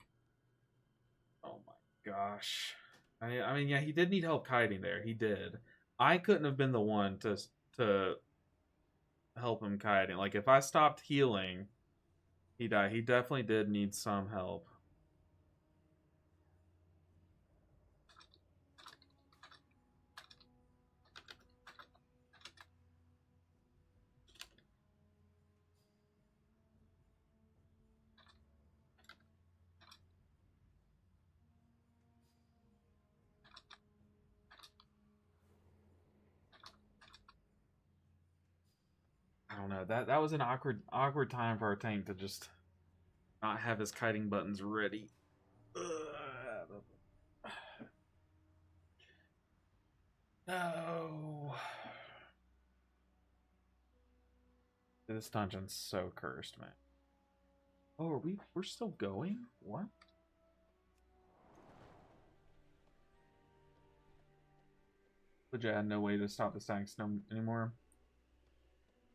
Oh my gosh. I mean, yeah, he did need help kiting there. He did. I couldn't have been the one to help him kiting. Like, if I stopped healing, he died. He definitely did need some help. I don't know. That was an awkward time for our tank to just not have his kiting buttons ready. No. This dungeon's so cursed, man. Oh, we're still going? What? Legit had no way to stop the static snow anymore.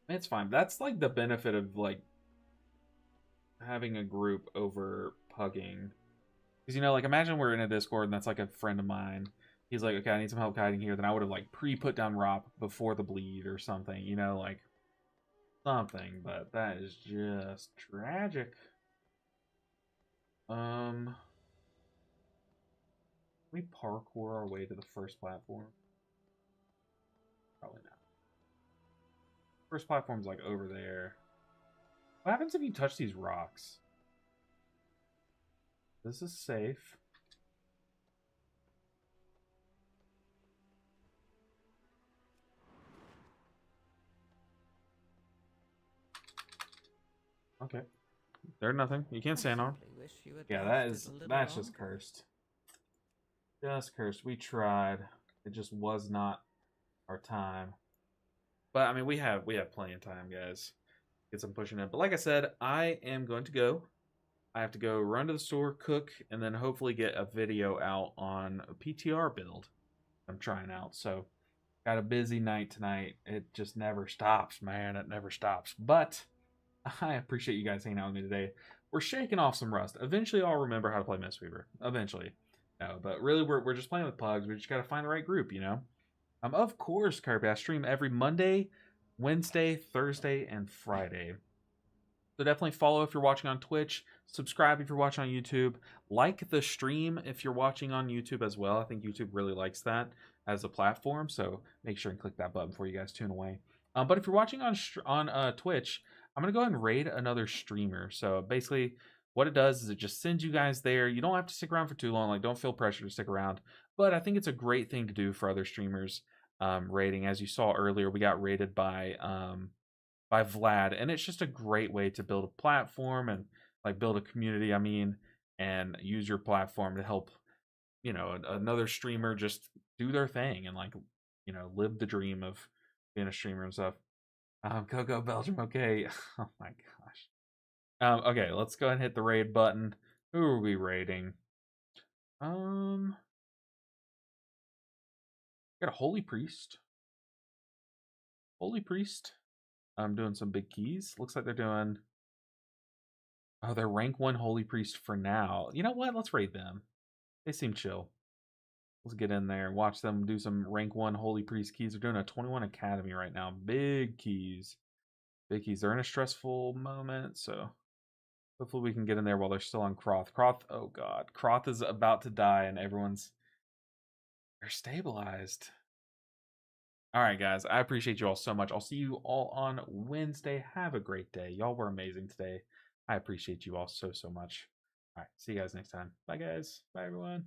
It's fine. That's like the benefit of like having a group over pugging. Because, you know, like imagine we're in a Discord and that's like a friend of mine. He's like, okay, I need some help kiting here. Then I would have like put down Rop before the bleed or something, you know, like something. But that is just tragic. We parkour our way to the first platform? Probably not. First platform's like over there. What happens if you touch these rocks? This is safe. Okay. There's nothing. You can't stand on. Yeah, that's just cursed. Just cursed. We tried. It just was not our time. But I mean we have plenty of time, guys. Get some pushing in. But like I said, I am going to go. I have to go run to the store, cook, and then hopefully get a video out on a PTR build I'm trying out. So got a busy night tonight. It just never stops, man. It never stops. But I appreciate you guys hanging out with me today. We're shaking off some rust. Eventually I'll remember how to play Mistweaver. Eventually. No, but really we're just playing with pugs. We just gotta find the right group, you know? Of course, Kirby, I stream every Monday, Wednesday, Thursday, and Friday. So definitely follow if you're watching on Twitch. Subscribe if you're watching on YouTube. Like the stream if you're watching on YouTube as well. I think YouTube really likes that as a platform. So make sure and click that button before you guys tune away. But if you're watching on Twitch, I'm going to go ahead and raid another streamer. So basically what it does is it just sends you guys there. You don't have to stick around for too long. Like, don't feel pressure to stick around. But I think it's a great thing to do for other streamers. Rating, as you saw earlier, we got rated by Vlad, and it's just a great way to build a platform and like build a community. I mean, and use your platform to help, you know, another streamer just do their thing and like, you know, live the dream of being a streamer and stuff. Go Belgium. Okay. Oh my gosh. Okay, let's go ahead and hit the raid button. Who are we raiding? Got a holy priest. Holy priest. I'm doing some big keys. Looks like they're doing. Oh, they're rank 1 holy priest for now. You know what? Let's raid them. They seem chill. Let's get in there and watch them do some rank 1 holy priest keys. They're doing a 21 academy right now. Big keys. Big keys. They're in a stressful moment, so hopefully we can get in there while they're still on Kroth. Kroth, oh god. Kroth is about to die and they're stabilized. All right, guys. I appreciate you all so much. I'll see you all on Wednesday. Have a great day. Y'all were amazing today. I appreciate you all so much. All right. See you guys next time. Bye, guys. Bye, everyone.